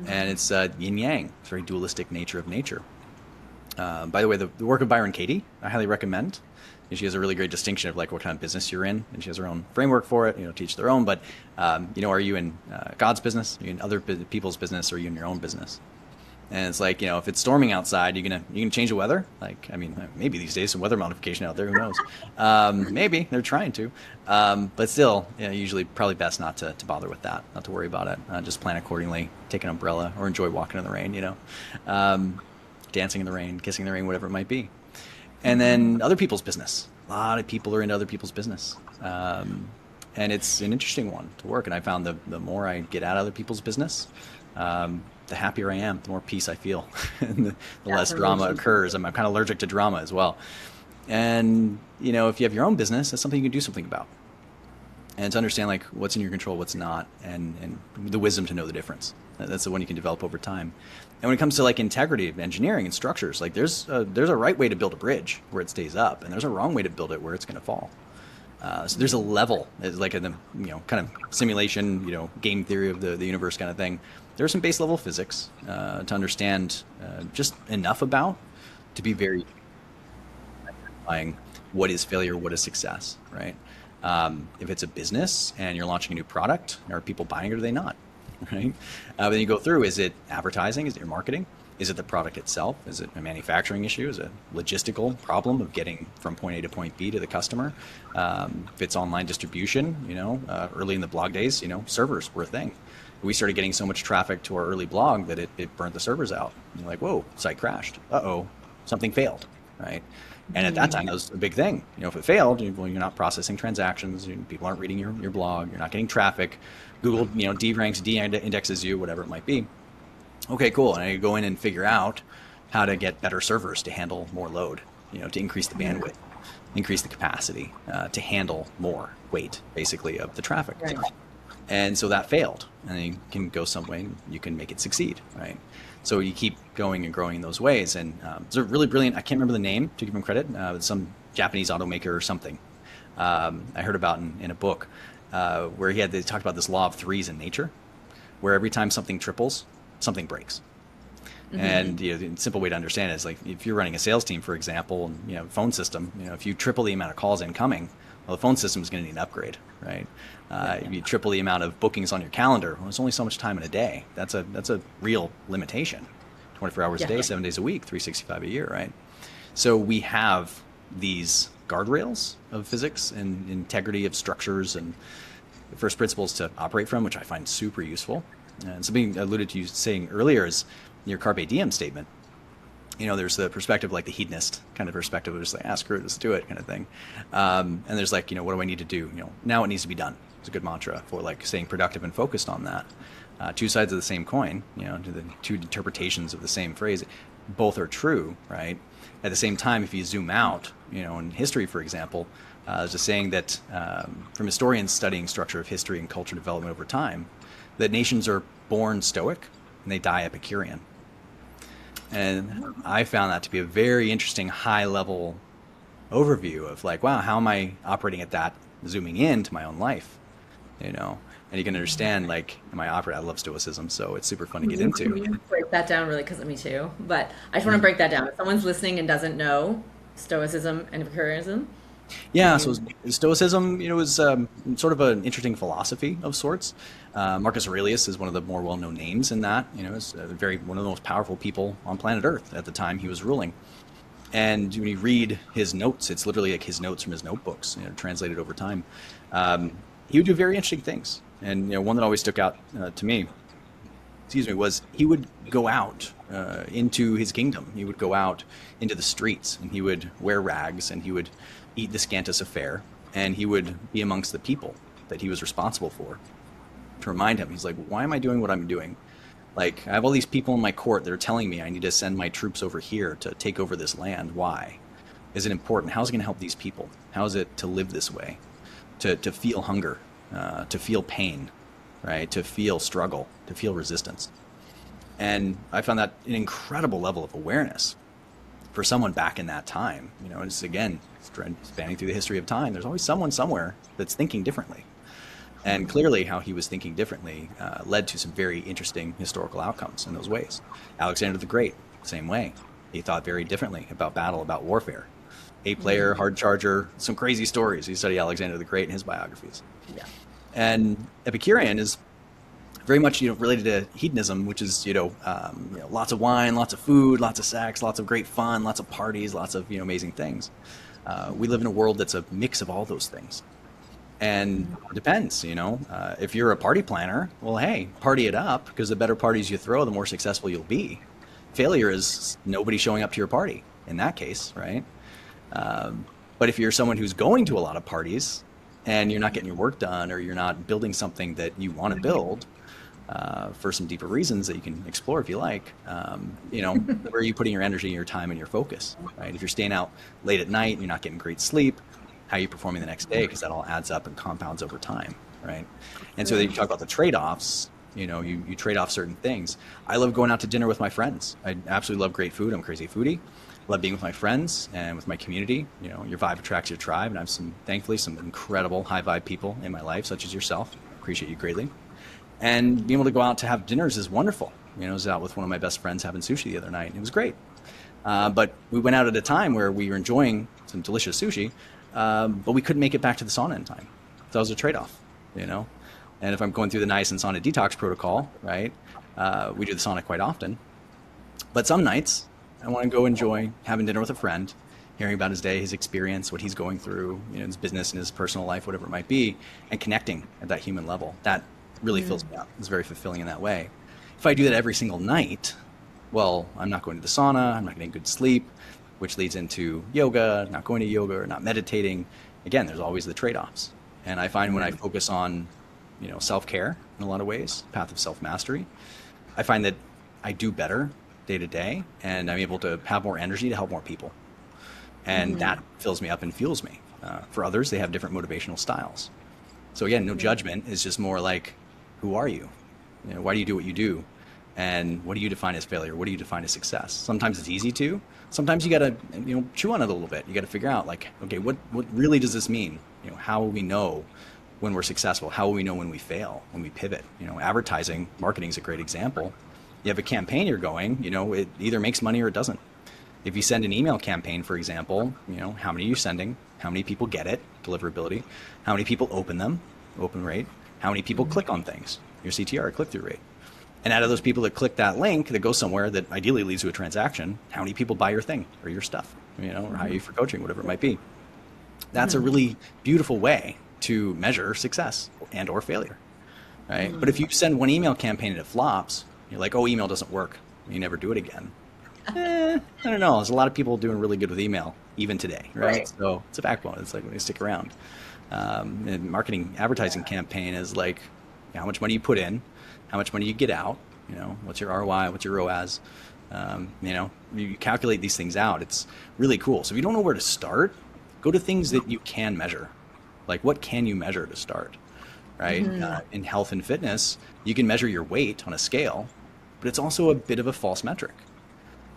And it's yin yang. It's a very dualistic nature of nature. By the way, the work of Byron Katie, I highly recommend. She has a really great distinction of like what kind of business you're in, and she has her own framework for it. Teach their own. But are you in God's business? Are you in other people's business? Or are you in your own business? And it's like, you know, if it's storming outside, you gonna change the weather? Like, I mean, maybe these days some weather modification out there, who knows? Maybe they're trying to, but still, usually probably best not to bother with that, not to worry about it. Just plan accordingly, take an umbrella, or enjoy walking in the rain. Dancing in the rain, kissing in the rain, whatever it might be. And then other people's business. A lot of people are into other people's business. And it's an interesting one to work. And I found the more I get out of other people's business, the happier I am, the more peace I feel, and the less drama occurs. I'm kind of allergic to drama as well. And, if you have your own business, that's something you can do something about. And to understand like what's in your control, what's not, and the wisdom to know the difference. That's the one you can develop over time. And when it comes to like integrity of engineering and structures, like there's a right way to build a bridge where it stays up, and there's a wrong way to build it where it's going to fall. So there's a level, it's like in the kind of simulation, game theory of the universe kind of thing. There's some base level physics to understand just enough about to be very identifying what is failure, what is success, right? If it's a business and you're launching a new product, are people buying it or are they not, right? Then you go through, is it advertising? Is it your marketing? Is it the product itself? Is it a manufacturing issue? Is it a logistical problem of getting from point A to point B to the customer? If it's online distribution, early in the blog days, servers were a thing. We started getting so much traffic to our early blog that it burnt the servers out. You're like, whoa, site crashed. Uh-oh, something failed, right? And at that time, that was a big thing. If it failed, you're not processing transactions, people aren't reading your blog, you're not getting traffic, Google, de-ranks, de-indexes you, whatever it might be. Okay, cool. And I go in and figure out how to get better servers to handle more load, to increase the bandwidth, increase the capacity, to handle more weight, basically, of the traffic. Right. And so that failed, and then you can go some way and you can make it succeed, right? So you keep going and growing in those ways. And it's a really brilliant, I can't remember the name to give him credit, some Japanese automaker or something I heard about in a book where they talked about this law of threes in nature, where every time something triples, something breaks. Mm-hmm. And the simple way to understand it is like if you're running a sales team, for example, and phone system, if you triple the amount of calls incoming, well, the phone system is going to need an upgrade, right? If you triple the amount of bookings on your calendar, well, there's only so much time in a day. That's a real limitation. 24 hours a day, 7 days a week, 365 a year, right? So we have these guardrails of physics and integrity of structures and first principles to operate from, which I find super useful. And something alluded to you saying earlier is your carpe diem statement. There's the perspective like the hedonist kind of perspective of just like, screw it, let's do it kind of thing. And there's like, what do I need to do? Now it needs to be done. It's a good mantra for like staying productive and focused on that. Two sides of the same coin, to the two interpretations of the same phrase. Both are true, right? At the same time, if you zoom out, in history, for example, there's a saying that from historians studying structure of history and culture development over time, that nations are born Stoic and they die Epicurean. And I found that to be a very interesting high-level overview of like, wow, how am I operating at that, zooming in to my own life? and you can understand, like, in my opera, I love stoicism, so it's super fun to get Can into. you break that down really? Because me too. But I just want to break that down. If someone's listening and doesn't know Stoicism and Epicureanism, could Yeah, so you? Stoicism, is sort of an interesting philosophy of sorts. Marcus Aurelius is one of the more well-known names in that. Is very one of the most powerful people on planet Earth at the time he was ruling. And when you read his notes, it's literally like his notes from his notebooks, translated over time. He would do very interesting things, and one that always stuck out to me, excuse me, was he would go out into his kingdom. He would go out into the streets, and he would wear rags, and he would eat the scantest of fare, and he would be amongst the people that he was responsible for. To remind him, he's like, why am I doing what I'm doing? Like, I have all these people in my court that are telling me I need to send my troops over here to take over this land. Why? Is it important? How's it going to help these people? How is it to live this way? To feel hunger, to feel pain, right? To feel struggle, to feel resistance. And I found that an incredible level of awareness for someone back in that time. And it's, again, spanning through the history of time, there's always someone somewhere that's thinking differently. And clearly, how he was thinking differently led to some very interesting historical outcomes in those ways. Alexander the Great, same way. He thought very differently about battle, about warfare. A-player, hard charger, some crazy stories. You study Alexander the Great in his biographies. Yeah. And Epicurean is very much related to hedonism, which is lots of wine, lots of food, lots of sex, lots of great fun, lots of parties, lots of amazing things. We live in a world that's a mix of all those things. And it depends, if you're a party planner, well, hey, party it up, because the better parties you throw, the more successful you'll be. Failure is nobody showing up to your party in that case, right? But if you're someone who's going to a lot of parties and you're not getting your work done, or you're not building something that you want to build for some deeper reasons that you can explore if you like, where are you putting your energy, your time, and your focus, right? If you're staying out late at night and you're not getting great sleep, how are you performing the next day? Because that all adds up and compounds over time, right? And so then you talk about the trade-offs. You trade off certain things. I love going out to dinner with my friends. I absolutely love great food. I'm a crazy foodie. Love being with my friends and with my community. Your vibe attracts your tribe, and I have thankfully, some incredible high vibe people in my life, such as yourself. Appreciate you greatly. And being able to go out to have dinners is wonderful. I was out with one of my best friends having sushi the other night, and it was great. But we went out at a time where we were enjoying some delicious sushi, but we couldn't make it back to the sauna in time. So that was a trade-off, And if I'm going through the nice and sauna detox protocol, right, we do the sauna quite often. But some nights, I want to go enjoy having dinner with a friend, hearing about his day, his experience, what he's going through, his business and his personal life, whatever it might be, and connecting at that human level. That really fills me up. It's very fulfilling in that way. If I do that every single night, well, I'm not going to the sauna, I'm not getting good sleep, which leads into yoga, not going to yoga, or not meditating. Again, there's always the trade-offs. And I find when I focus on, self-care in a lot of ways, path of self-mastery, I find that I do better day to day, and I'm able to have more energy to help more people. And that fills me up and fuels me. For others, they have different motivational styles. So again, no judgment. It's just more like, who are you? Why do you do what you do? And what do you define as failure? What do you define as success? Sometimes it's easy to. Sometimes you got to, chew on it a little bit. You got to figure out, like, okay, what really does this mean? How will we know when we're successful? How will we know when we fail, when we pivot? Advertising, marketing is a great example. You have a campaign you're going, it either makes money or it doesn't. If you send an email campaign, for example, how many are you sending? How many people get it? Deliverability. How many people open them? Open rate. How many people click on things? Your CTR, click-through rate. And out of those people that click that link that goes somewhere that ideally leads to a transaction, how many people buy your thing or your stuff, or hire you for coaching, whatever it might be? That's a really beautiful way to measure success and or failure, right? But if you send one email campaign and it flops, you're like, oh, email doesn't work. You never do it again. I don't know. There's a lot of people doing really good with email even today, right? So it's a backbone. It's like when you stick around. And marketing, advertising campaign is like how much money you put in, how much money you get out, what's your ROI, what's your ROAS, you calculate these things out. It's really cool. So if you don't know where to start, go to things that you can measure. Like, what can you measure to start, right? In health and fitness, you can measure your weight on a scale, but it's also a bit of a false metric.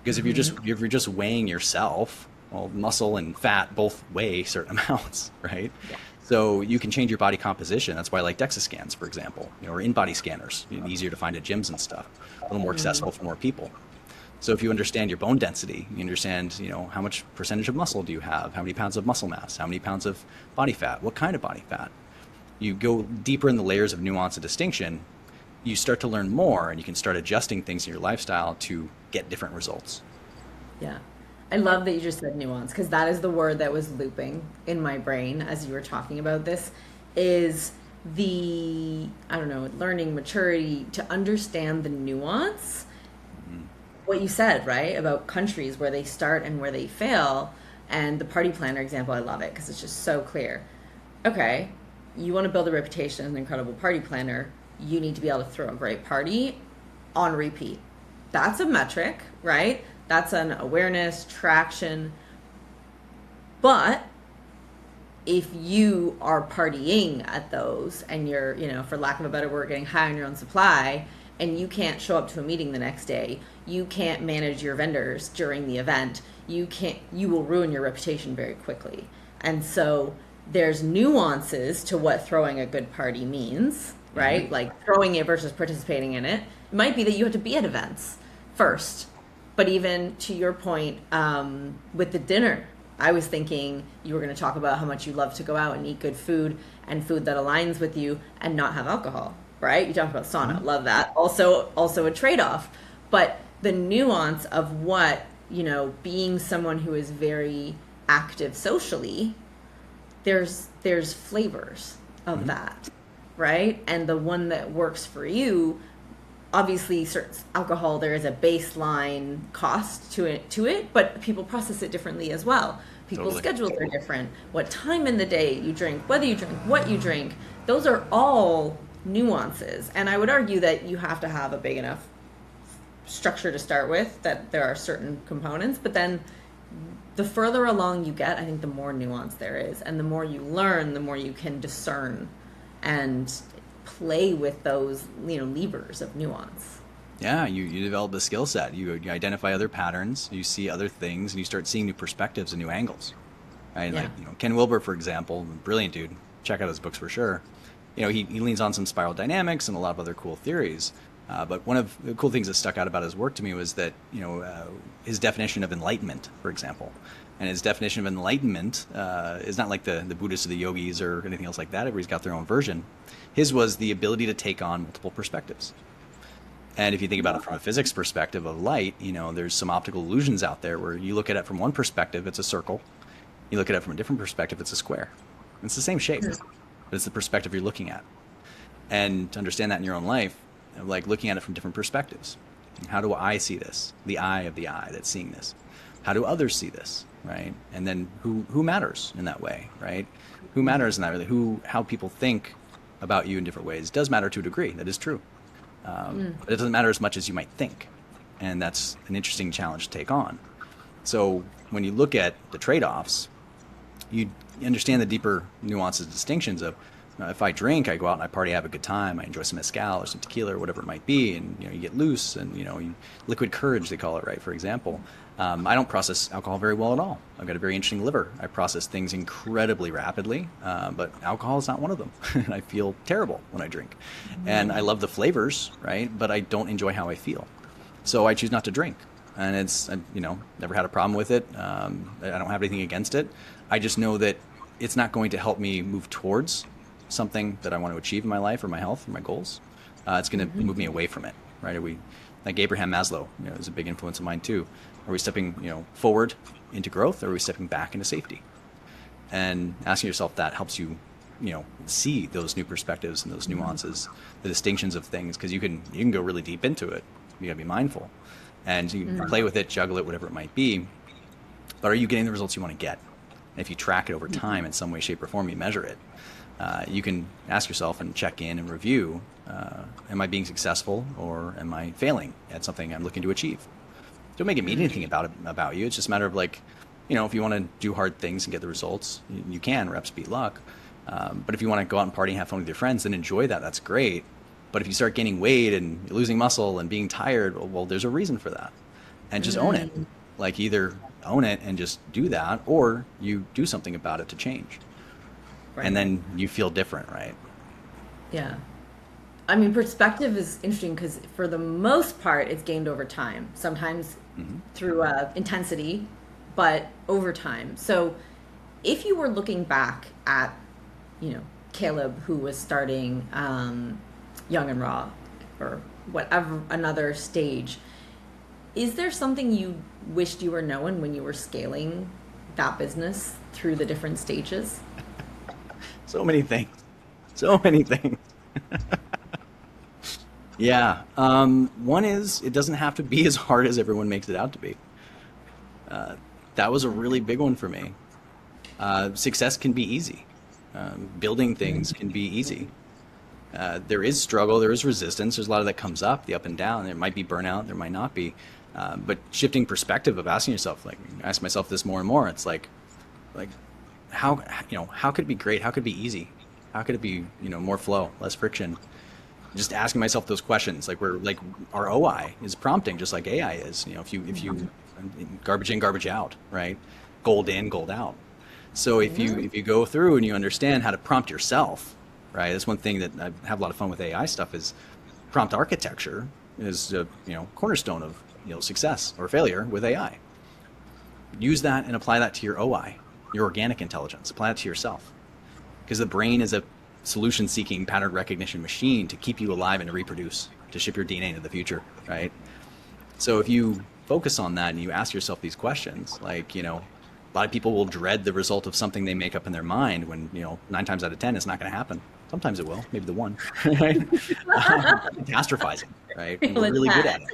Because if you're just weighing yourself, well, muscle and fat both weigh certain amounts, right? So you can change your body composition. That's why I like DEXA scans, for example, or in-body scanners, easier to find at gyms and stuff, a little more accessible for more people. So if you understand your bone density, you understand, how much percentage of muscle do you have, how many pounds of muscle mass, how many pounds of body fat, what kind of body fat. You go deeper in the layers of nuance and distinction, you start to learn more, and you can start adjusting things in your lifestyle to get different results. Yeah. I love that you just said nuance, because that is the word that was looping in my brain as you were talking about this, is the, I don't know, learning maturity to understand the nuance. What you said, right, about countries where they start and where they fail. And the party planner example, I love it because it's just so clear. Okay, you want to build a reputation as an incredible party planner, you need to be able to throw a great party on repeat. That's a metric, right? That's an awareness, traction. But if you are partying at those and you're, for lack of a better word, getting high on your own supply, and you can't show up to a meeting the next day, you can't manage your vendors during the event, you will ruin your reputation very quickly. And so there's nuances to what throwing a good party means, right? Like throwing it versus participating in it. It might be that you have to be at events first. But even to your point, with the dinner, I was thinking you were going to talk about how much you love to go out and eat good food and food that aligns with you and not have alcohol, right? You talked about sauna, love that. Also a trade-off. But the nuance of what, being someone who is very active socially, there's flavors of that, right? And the one that works for you, obviously alcohol, there is a baseline cost to it, but people process it differently as well. People's schedules are different. What time in the day you drink, whether you drink, what you drink, those are all nuances. And I would argue that you have to have a big enough structure to start with, that there are certain components, but then the further along you get, I think the more nuance there is, and the more you learn, the more you can discern and play with those, levers of nuance. Yeah, you develop a skill set. You identify other patterns, you see other things, and you start seeing new perspectives and new angles. Right? Yeah. Like, Ken Wilber, for example, brilliant dude. Check out his books for sure. He leans on some spiral dynamics and a lot of other cool theories. But one of the cool things that stuck out about his work to me was that, his definition of enlightenment, for example. And his definition of enlightenment is not like the Buddhists or the yogis or anything else like that. Everybody's got their own version. His was the ability to take on multiple perspectives. And if you think about it from a physics perspective of light, there's some optical illusions out there where you look at it from one perspective, it's a circle. You look at it from a different perspective, it's a square. It's the same shape, but it's the perspective you're looking at. And to understand that in your own life, like looking at it from different perspectives. How do I see this? The eye of the eye that's seeing this. How do others see this, right? And then who matters in that way, right? Who matters in that way? How people think about you in different ways does matter to a degree. That is true. But it doesn't matter as much as you might think. And that's an interesting challenge to take on. So when you look at the trade-offs, you understand the deeper nuances and distinctions of, if I drink, I go out and I party, have a good time, I enjoy some mezcal or some tequila or whatever it might be, and you get loose, and liquid courage, they call it, right? For example, I don't process alcohol very well at all. I've got a very interesting liver. I process things incredibly rapidly, but alcohol is not one of them. I feel terrible when I drink, and I love the flavors, right? But I don't enjoy how I feel, so I choose not to drink. And it's never had a problem with it. I don't have anything against it. I just know that it's not going to help me move towards something that I want to achieve in my life or my health or my goals. It's going to move me away from it, right? Are we, like Abraham Maslow, is a big influence of mine too. Are we stepping, forward into growth, or are we stepping back into safety? And asking yourself that helps you, see those new perspectives and those nuances, the distinctions of things, because you can go really deep into it. You got to be mindful, and you can play with it, juggle it, whatever it might be. But are you getting the results you want to get? And if you track it over time in some way, shape, or form, you measure it. You can ask yourself and check in and review, am I being successful, or am I failing at something I'm looking to achieve? Don't make it mean anything about you. It's just a matter of if you want to do hard things and get the results, you can. Reps beat luck. But if you want to go out and party and have fun with your friends, then enjoy that. That's great. But if you start gaining weight and losing muscle and being tired, well, there's a reason for that. And just own it. Either own it and just do that, or you do something about it to change. Right. And then you feel different, right? Yeah. I mean, perspective is interesting because for the most part, it's gained over time, sometimes Hmm. through intensity, but over time. So if you were looking back at, you know, Caleb, who was starting Young and Raw or whatever, another stage, is there something you wished you were knowing when you were scaling that business through the different stages? So many things. So many things. Yeah. One is it doesn't have to be as hard as everyone makes it out to be. Uh, that was a really big one for me. Success can be easy. Building things can be easy. There is struggle, there is resistance. There's a lot of that comes up, the up and down. There might be burnout, there might not be. But shifting perspective of asking yourself, like, I ask myself this more and more. It's like, how, how could it be great? How could it be easy? How could it be, more flow, less friction? Just asking myself those questions, like our OI is prompting, just like AI is. If you garbage in, garbage out, right? Gold in, gold out. So if you go through and you understand how to prompt yourself, right? That's one thing that I have a lot of fun with AI stuff is prompt architecture is cornerstone of success or failure with AI. Use that and apply that to your OI, your organic intelligence. Apply it to yourself because the brain is a solution-seeking pattern recognition machine to keep you alive and to reproduce, to ship your DNA into the future, right? So if you focus on that and you ask yourself these questions, like, a lot of people will dread the result of something they make up in their mind when, 9 times out of 10, it's not going to happen. Sometimes it will, maybe the one, right? Catastrophizing, right? And we're Feel really good at attacked.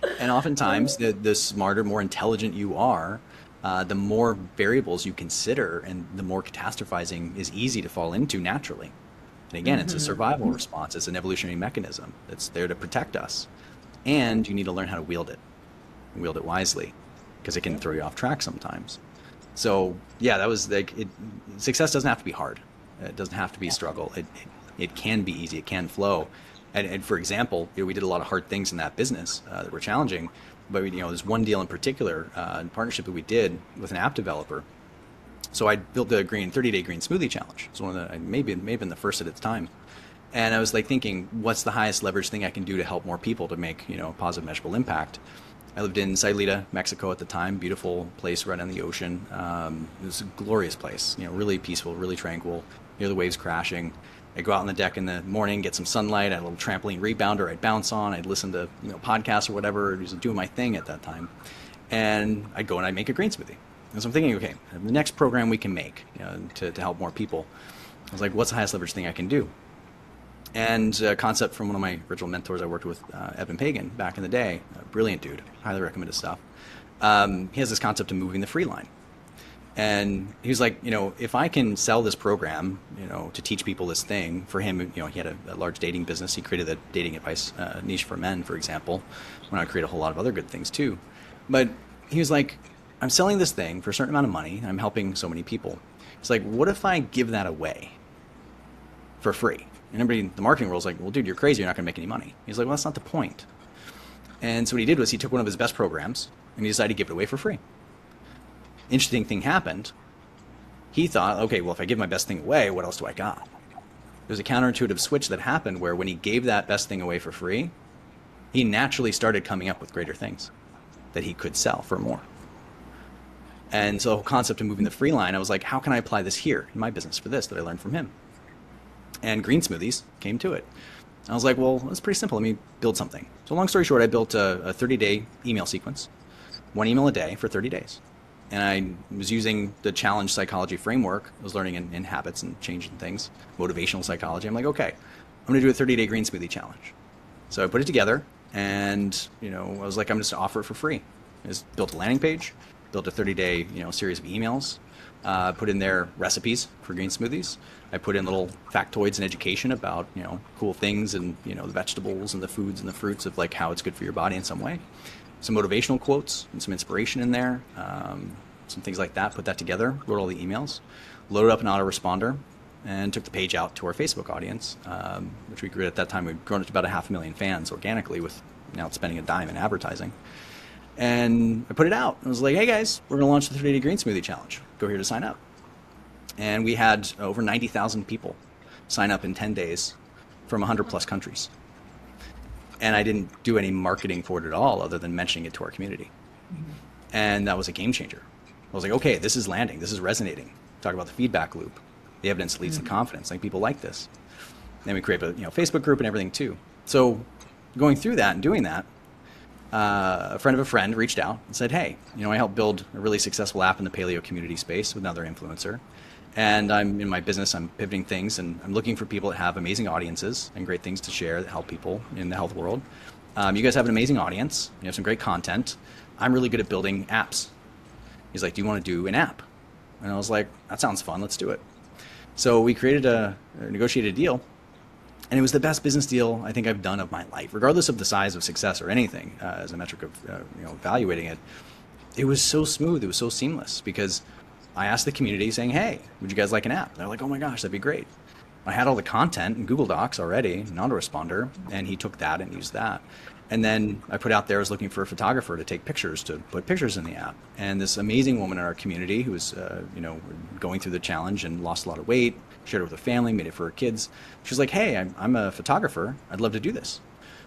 it. And oftentimes, the smarter, more intelligent you are, the more variables you consider and the more catastrophizing is easy to fall into naturally. And again, it's a survival response. It's an evolutionary mechanism that's there to protect us. And you need to learn how to wield it wisely because it can throw you off track sometimes. So yeah, that was like it. Success doesn't have to be hard. It doesn't have to be a struggle. It can be easy. It can flow. And for example, we did a lot of hard things in that business that were challenging. But there's one deal in particular, in partnership that we did with an app developer. So I built the 30-day green smoothie challenge. It's one of the maybe been the first at its time. And I was like thinking, what's the highest leverage thing I can do to help more people to make a positive measurable impact? I lived in Saylita, Mexico at the time, beautiful place right on the ocean. It was a glorious place, really peaceful, really tranquil, hear the waves crashing. I'd go out on the deck in the morning, get some sunlight, I had a little trampoline rebounder I'd bounce on, I'd listen to podcasts or whatever, I was doing my thing at that time. And I'd go and I'd make a green smoothie. And so I'm thinking, okay, the next program we can make to help more people. I was like, what's the highest leverage thing I can do? And a concept from one of my original mentors I worked with, Evan Pagan, back in the day, a brilliant dude, highly recommend his stuff. He has this concept of moving the free line. And he was like, if I can sell this program, to teach people this thing, for him, he had a large dating business. He created a dating advice niche for men, for example. Went on to create a whole lot of other good things too. But he was like, I'm selling this thing for a certain amount of money, and I'm helping so many people. It's like, what if I give that away for free? And everybody in the marketing world was like, well, dude, you're crazy. You're not going to make any money. He's like, well, that's not the point. And so what he did was he took one of his best programs and he decided to give it away for free. Interesting thing happened. He thought, okay, well, if I give my best thing away, what else do I got? There's a counterintuitive switch that happened where when he gave that best thing away for free, he naturally started coming up with greater things that he could sell for more. And so the whole concept of moving the free line, I was like, how can I apply this here in my business for this that I learned from him? And green smoothies came to it. I was like, well, it's pretty simple. Let me build something. So long story short, I built a 30-day email sequence, one email a day for 30 days. And I was using the challenge psychology framework. I was learning in habits and changing things, motivational psychology. I'm like, okay, I'm going to do a 30-day green smoothie challenge. So I put it together and, I was like, I'm just going to offer it for free. I just built a landing page, built a 30-day, series of emails, put in there recipes for green smoothies. I put in little factoids and education about, cool things and, the vegetables and the foods and the fruits of like how it's good for your body in some way. Some motivational quotes and some inspiration in there, some things like that. Put that together, wrote all the emails, loaded up an autoresponder, and took the page out to our Facebook audience, which we grew at that time. We'd grown it to about 500,000 fans organically without spending a dime in advertising. And I put it out. I was like, hey guys, we're going to launch the 30-day green smoothie challenge. Go here to sign up. And we had over 90,000 people sign up in 10 days from 100 plus countries. And I didn't do any marketing for it at all other than mentioning it to our community. And that was a game changer. I was like, okay, this is landing. This is resonating. Talk about the feedback loop. The evidence leads to confidence. Like, people like this. Then we create a Facebook group and everything too. So going through that and doing that, a friend of a friend reached out and said, hey, I helped build a really successful app in the paleo community space with another influencer. And I'm in my business, I'm pivoting things, and I'm looking for people that have amazing audiences and great things to share that help people in the health world. You guys have an amazing audience. You have some great content. I'm really good at building apps. He's like, do you want to do an app? And I was like, that sounds fun. Let's do it. So we created negotiated a deal. And it was the best business deal I think I've done of my life, regardless of the size of success or anything as a metric of evaluating it. It was so smooth. It was so seamless because I asked the community saying, hey, would you guys like an app? They're like, oh my gosh, that'd be great. I had all the content in Google Docs already, an autoresponder, and he took that and used that. And then I put out there, I was looking for a photographer to take pictures, to put pictures in the app. And this amazing woman in our community who was, going through the challenge and lost a lot of weight, shared it with her family, made it for her kids. She was like, hey, I'm a photographer. I'd love to do this.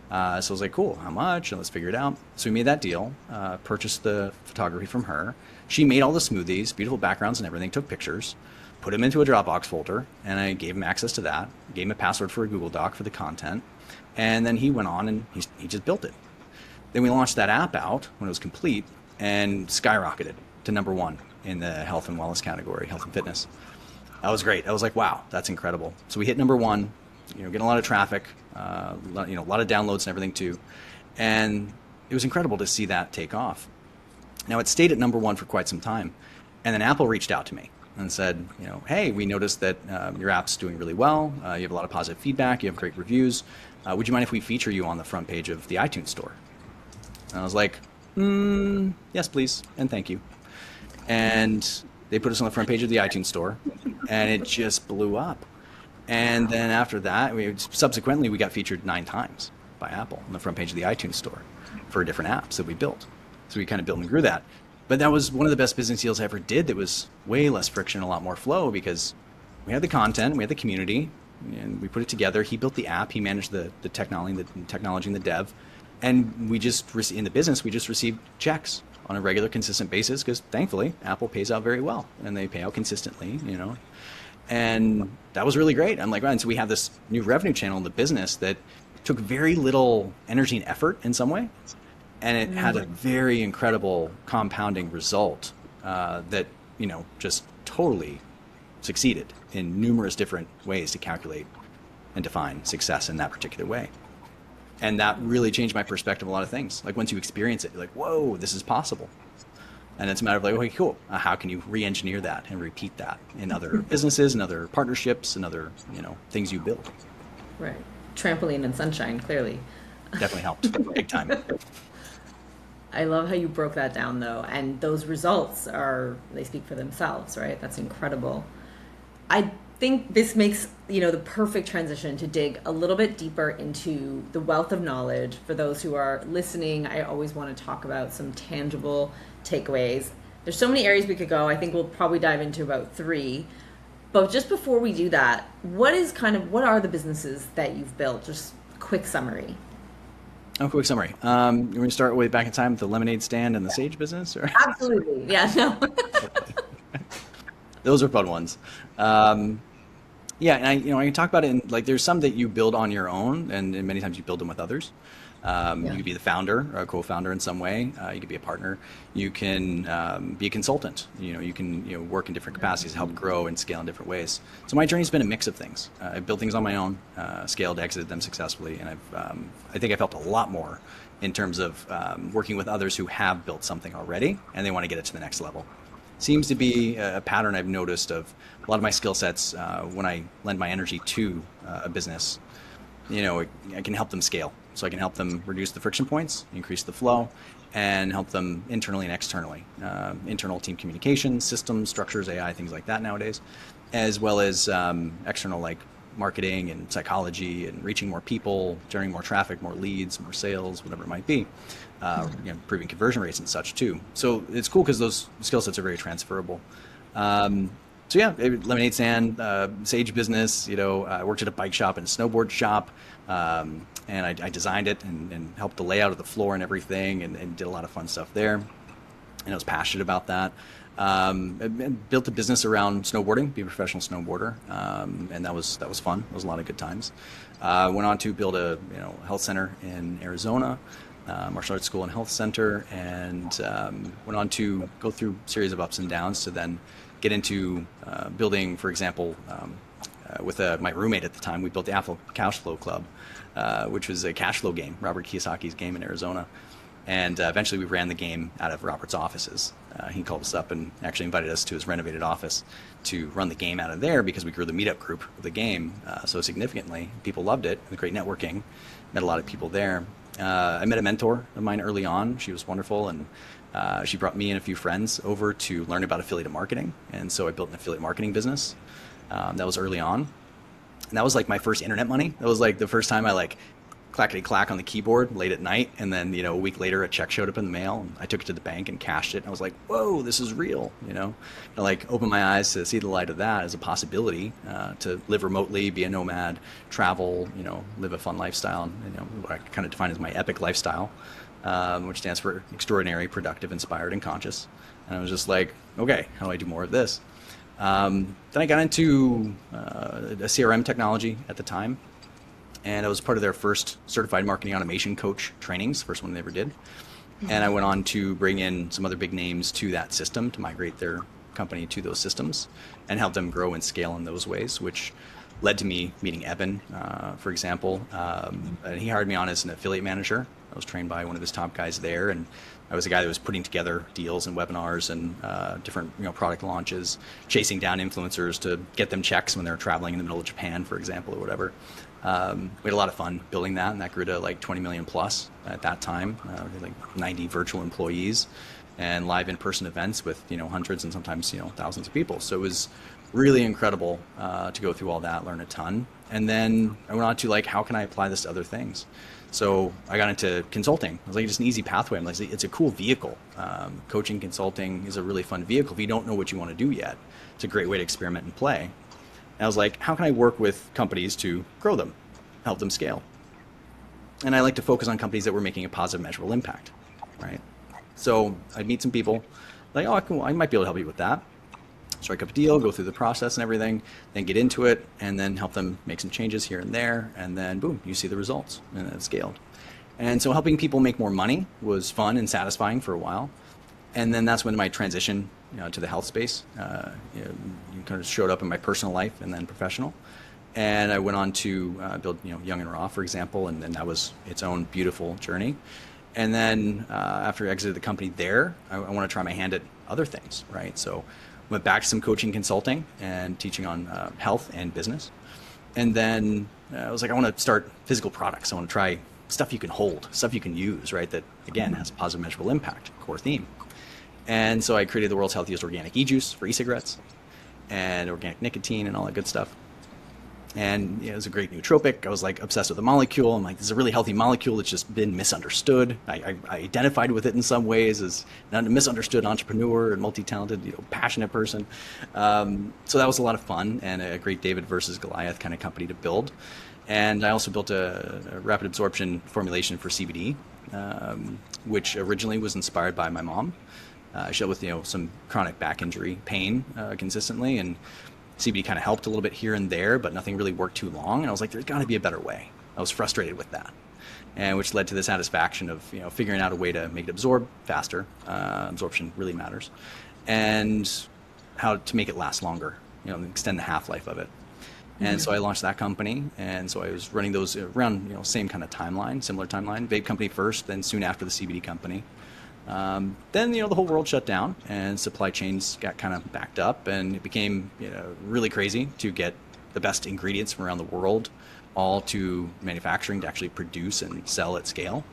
So I was like, cool, how much? And let's figure it out. So we made that deal, purchased the photography from her. She made all the smoothies, beautiful backgrounds and everything, took pictures, put them into a Dropbox folder, and I gave him access to that, gave him a password for a Google Doc for the content, and then he went on and he just built it. Then we launched that app out when it was complete and skyrocketed to #1 in the health and wellness category, health and fitness. That was great. I was like, wow, that's incredible. So we hit #1, getting a lot of traffic, a lot of downloads and everything too. And it was incredible to see that take off. Now, it stayed at #1 for quite some time. And then Apple reached out to me and said, hey, we noticed that your app's doing really well. You have a lot of positive feedback. You have great reviews. Would you mind if we feature you on the front page of the iTunes store? And I was like, yes, please. And thank you. And they put us on the front page of the iTunes store, and it just blew up. And then after that, subsequently, we got featured 9 times by Apple on the front page of the iTunes store for different apps that we built. So we kind of built and grew that. But that was one of the best business deals I ever did. That was way less friction, a lot more flow, because we had the content, we had the community, and we put it together. He built the app, he managed the technology and the dev. And we just, in the business, we just received checks on a regular, consistent basis, because thankfully, Apple pays out very well, and they pay out consistently, And that was really great. I'm like, right, and so we have this new revenue channel in the business that took very little energy and effort in some way, and it had a very incredible compounding result that, just totally succeeded in numerous different ways to calculate and define success in that particular way. And that really changed my perspective on a lot of things. Like, once you experience it, you're like, whoa, this is possible. And it's a matter of like, okay, cool. How can you re-engineer that and repeat that in other businesses and other partnerships and other, things you build? Right. Trampoline and sunshine, clearly. Definitely helped, big time. I love how you broke that down, though. And those results they speak for themselves, right? That's incredible. I think this makes, the perfect transition to dig a little bit deeper into the wealth of knowledge. For those who are listening, I always want to talk about some tangible takeaways. There's so many areas we could go. I think we'll probably dive into about 3. But just before we do that, what are the businesses that you've built? Just quick summary. Oh, quick summary. You want to start way back in time with the lemonade stand and the sage business? Or? Absolutely. Yeah, no. Those are fun ones. Yeah, and I can talk about it in, like, there's some that you build on your own, and many times you build them with others. You could be the founder or a co-founder in some way. You could be a partner. You can be a consultant. You can work in different capacities, help grow and scale in different ways. So my journey's been a mix of things. I've built things on my own, scaled, exited them successfully, and I think I've helped a lot more in terms of working with others who have built something already and they want to get it to the next level. Seems to be a pattern I've noticed of a lot of my skill sets when I lend my energy to a business. I can help them scale. So I can help them reduce the friction points, increase the flow, and help them internally and externally. Internal team communication, systems, structures, AI, things like that nowadays, as well as external, like marketing and psychology and reaching more people, generating more traffic, more leads, more sales, whatever it might be. Improving conversion rates and such too. So it's cool because those skill sets are very transferable. So So yeah, lemonade stand, sage business. I worked at a bike shop and a snowboard shop, and I designed it and helped the layout of the floor and everything, and did a lot of fun stuff there. And I was passionate about that. And built a business around snowboarding, be a professional snowboarder, and that was fun. It was a lot of good times. Went on to build a health center in Arizona, martial arts school and health center, and went on to go through a series of ups and downs to then get into building, for example, with my roommate at the time, we built the Apple Cash Flow Club, which was a cash flow game, Robert Kiyosaki's game in Arizona. And eventually we ran the game out of Robert's offices. He called us up and actually invited us to his renovated office to run the game out of there because we grew the meetup group of the game so significantly. People loved it. Great networking. Met a lot of people there. I met a mentor of mine early on. She was wonderful, and she brought me and a few friends over to learn about affiliate marketing. And so I built an affiliate marketing business. That was early on. And that was like my first internet money. That was like the first time I clackety clack on the keyboard late at night, and then a week later a check showed up in the mail, and I took it to the bank and cashed it, and I was like, whoa, this is real. I opened my eyes to see the light of that as a possibility, to live remotely, be a nomad, travel, live a fun lifestyle, and what I kind of define as my epic lifestyle, which stands for extraordinary, productive, inspired, and conscious. And I was just like, okay, how do I do more of this? Then I got into a CRM technology at the time, and I was part of their first certified marketing automation coach trainings, first one they ever did. And I went on to bring in some other big names to that system to migrate their company to those systems and help them grow and scale in those ways, which led to me meeting Evan, for example. And he hired me on as an affiliate manager. I was trained by one of his top guys there, and I was the guy that was putting together deals and webinars and different product launches, chasing down influencers to get them checks when they were traveling in the middle of Japan, for example, or whatever. We had a lot of fun building that, and that grew to like 20 million plus at that time. We had like 90 virtual employees and live in-person events with hundreds and sometimes thousands of people. So it was really incredible to go through all that, learn a ton. And then I went on to how can I apply this to other things? So I got into consulting. It was like just an easy pathway. I'm like, it's a cool vehicle. Coaching, consulting is a really fun vehicle. If you don't know what you want to do yet, it's a great way to experiment and play. And I was like, how can I work with companies to grow them, help them scale? And I like to focus on companies that were making a positive, measurable impact, right? So I'd meet some people, like, oh, I might be able to help you with that. Strike up a deal, go through the process and everything, then get into it, and then help them make some changes here and there, and then boom, you see the results, and it scaled. And so helping people make more money was fun and satisfying for a while. And then that's when my transition to the health space kind of showed up in my personal life and then professional. And I went on to build Young and Raw, for example, and then that was its own beautiful journey. And then after I exited the company there, I want to try my hand at other things, right? So went back to some coaching, consulting, and teaching on health and business. And then I was like, I want to start physical products. I want to try stuff you can hold, stuff you can use, right? That, again, has a positive, measurable impact, core theme. And so I created the world's healthiest organic e-juice for e-cigarettes and organic nicotine and all that good stuff. And it was a great nootropic. I was like obsessed with the molecule. I'm like, this is a really healthy molecule that's just been misunderstood. I identified with it in some ways as a misunderstood entrepreneur and multi-talented, passionate person. So that was a lot of fun and a great David versus Goliath kind of company to build. And I also built a rapid absorption formulation for CBD, which originally was inspired by my mom. She dealt with some chronic back injury pain consistently, and CBD kind of helped a little bit here and there, but nothing really worked too long. And I was like, there's got to be a better way. I was frustrated with that, and which led to the satisfaction of figuring out a way to make it absorb faster. Absorption really matters, and how to make it last longer. Extend the half-life of it. And so I launched that company, and so I was running those around same kind of timeline, similar timeline. Vape company first, then soon after the CBD company. Then the whole world shut down and supply chains got kind of backed up, and it became really crazy to get the best ingredients from around the world all to manufacturing to actually produce and sell at scale.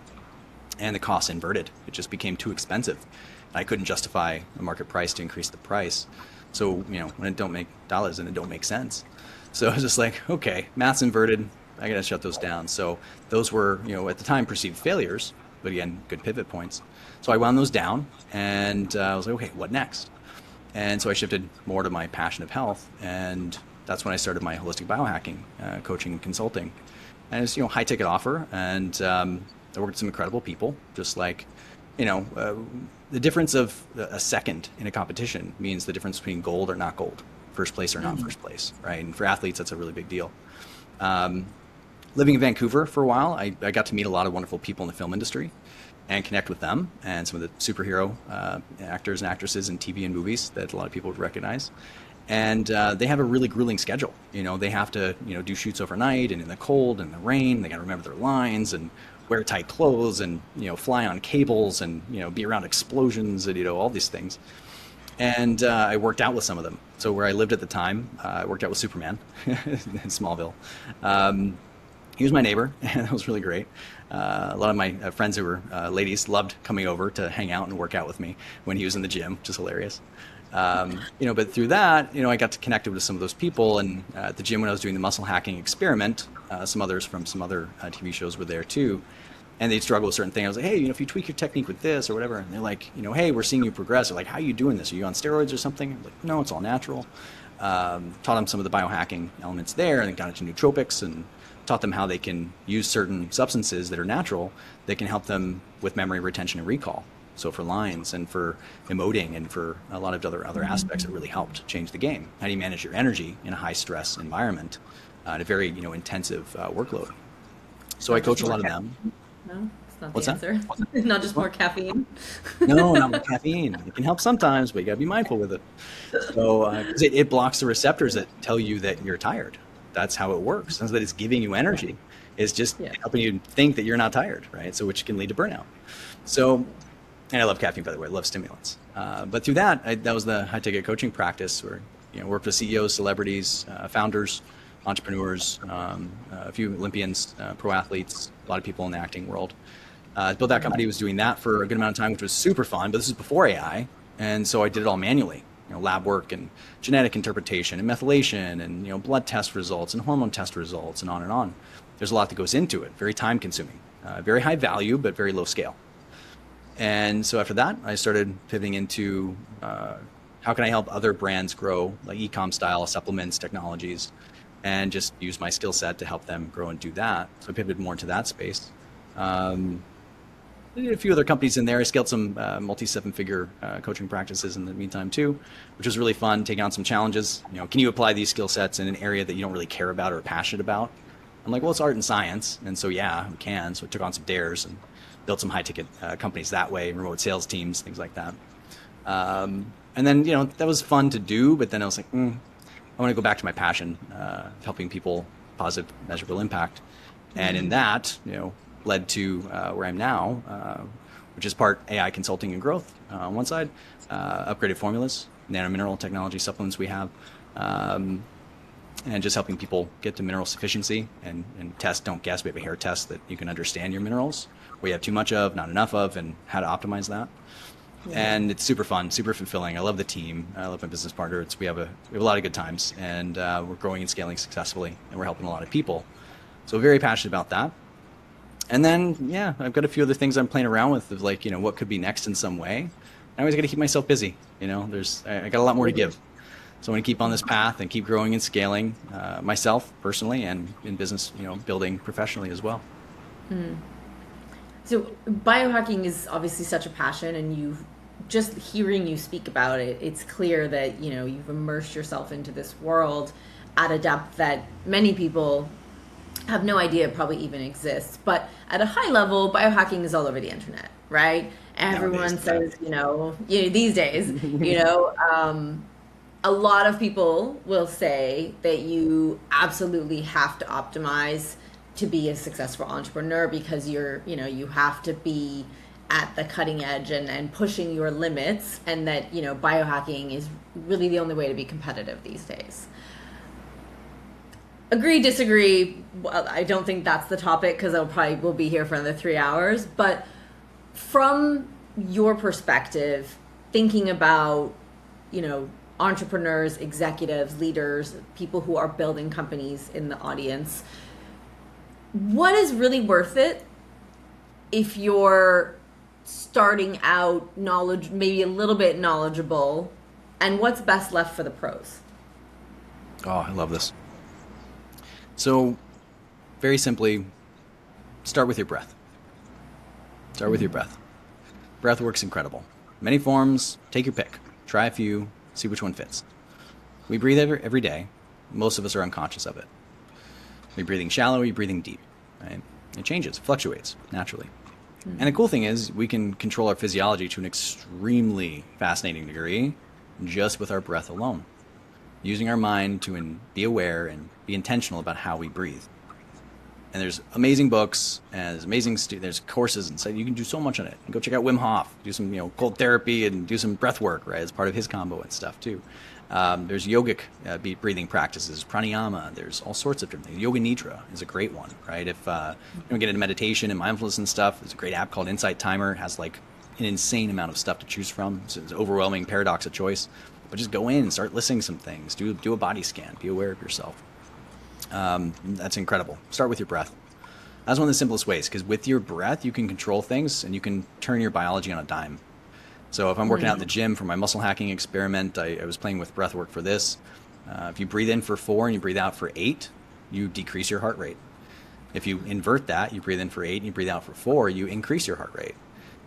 And the costs inverted. It just became too expensive. I couldn't justify a market price to increase the price. So when it don't make dollars, then it don't make sense. So I was just like, okay, math's inverted. I gotta shut those down. So those were at the time perceived failures, but again, good pivot points. So I wound those down, and I was like, okay, what next? And so I shifted more to my passion of health, and that's when I started my holistic biohacking coaching and consulting. And it's high ticket offer, and I worked with some incredible people, just like you know uh, the difference of a second in a competition means the difference between gold or not gold, first place or not first place, right? And for athletes, that's a really big deal. Um, Living in Vancouver for a while, I got to meet a lot of wonderful people in the film industry and connect with them and some of the superhero actors and actresses in TV and movies that a lot of people would recognize. And they have a really grueling schedule. They have to do shoots overnight and in the cold and the rain. They got to remember their lines and wear tight clothes and fly on cables and be around explosions and all these things. And I worked out with some of them. So where I lived at the time, I worked out with Superman in Smallville. Um, he was my neighbor, and that was really great. A lot of my friends who were ladies loved coming over to hang out and work out with me when he was in the gym, which is hilarious. But through that, I got to connect with some of those people. And at the gym when I was doing the muscle hacking experiment, some others from some other TV shows were there too. And they'd struggle with certain things. I was like, hey, if you tweak your technique with this or whatever, and they're like, hey, we're seeing you progress. They're like, how are you doing this? Are you on steroids or something? I'm like, no, it's all natural. Taught them some of the biohacking elements there, and then got into nootropics and taught them how they can use certain substances that are natural that can help them with memory retention and recall. So for lines and for emoting and for a lot of other aspects, it really helped change the game. How do you manage your energy in a high stress environment, in a very intensive workload? So I coach a lot of them. No, it's not What's the that? answer. Not just more caffeine. No, not with caffeine. It can help sometimes, but you got to be mindful with it. So 'cause it blocks the receptors that tell you that you're tired. That's how it works. And that it's giving you energy. It's just helping you think that you're not tired, right? So which can lead to burnout. So, and I love caffeine, by the way. I love stimulants. But through that was the high ticket coaching practice where worked with CEOs, celebrities, founders, entrepreneurs, a few Olympians, pro athletes, a lot of people in the acting world. Built that company, was doing that for a good amount of time, which was super fun, but this is before AI. And so I did it all manually, lab work and genetic interpretation and methylation and, blood test results and hormone test results and on and on. There's a lot that goes into it, very time consuming, very high value, but very low scale. And so after that, I started pivoting into how can I help other brands grow, like e-com style supplements, technologies, and just use my skill set to help them grow and do that. So I pivoted more into that space. I did a few other companies in there. I scaled some multi-seven-figure coaching practices in the meantime too, which was really fun, taking on some challenges. Can you apply these skill sets in an area that you don't really care about or are passionate about? I'm like, well, it's art and science. And so, yeah, we can. So I took on some dares and built some high-ticket companies that way, remote sales teams, things like that. And then, that was fun to do, but then I was like, I want to go back to my passion, helping people, positive, measurable impact. And in that, led to where I'm now, which is part AI consulting and growth on one side, upgraded formulas, nanomineral technology supplements we have, and just helping people get to mineral sufficiency and test, don't guess. We have a hair test that you can understand your minerals, where you have too much of, not enough of, and how to optimize that. And it's super fun, super fulfilling. I love the team. I love my business partner. We have a lot of good times, and we're growing and scaling successfully, and we're helping a lot of people. So very passionate about that. And then, I've got a few other things I'm playing around with, of like, what could be next in some way. I always got to keep myself busy. I got a lot more to give. So I'm going to keep on this path and keep growing and scaling myself personally and in business, building professionally as well. So biohacking is obviously such a passion, and just hearing you speak about it, it's clear that, you've immersed yourself into this world at a depth that many people have no idea probably even exists. But at a high level, biohacking is all over the internet, right? Everyone says, these days, a lot of people will say that you absolutely have to optimize to be a successful entrepreneur, because you have to be at the cutting edge and pushing your limits, and that, biohacking is really the only way to be competitive these days. Agree, disagree. Well, I don't think that's the topic, because we'll be here for another 3 hours. But from your perspective, thinking about, entrepreneurs, executives, leaders, people who are building companies in the audience, what is really worth it if you're starting out maybe a little bit knowledgeable, And what's best left for the pros? Oh, I love this. So, very simply, start with your breath. Start with your breath. Breath work's incredible. Many forms, take your pick. Try a few, see which one fits. We breathe every day. Most of us are unconscious of it. Are you breathing shallow? Are you breathing deep? Right? It changes, fluctuates naturally. And the cool thing is we can control our physiology to an extremely fascinating degree just with our breath alone, using our mind to be aware and be intentional about how we breathe. And there's amazing books and there's there's courses and so you can do so much on it. Go check out Wim Hof, do some cold therapy and do some breath work, right, as part of his combo and stuff too. There's yogic breathing practices, pranayama. There's all sorts of different things. Yoga Nidra is a great one, right? If you get into meditation and mindfulness and stuff, there's a great app called Insight Timer. It has like an insane amount of stuff to choose from. It's an overwhelming paradox of choice. But just go in and start listing some things. Do a body scan. Be aware of yourself. That's incredible. Start with your breath. That's one of the simplest ways, because with your breath, you can control things and you can turn your biology on a dime. So if I'm working out in the gym for my muscle hacking experiment, I was playing with breath work for this. If you breathe in for 4 and you breathe out for 8, you decrease your heart rate. If you invert that, you breathe in for 8 and you breathe out for 4, you increase your heart rate.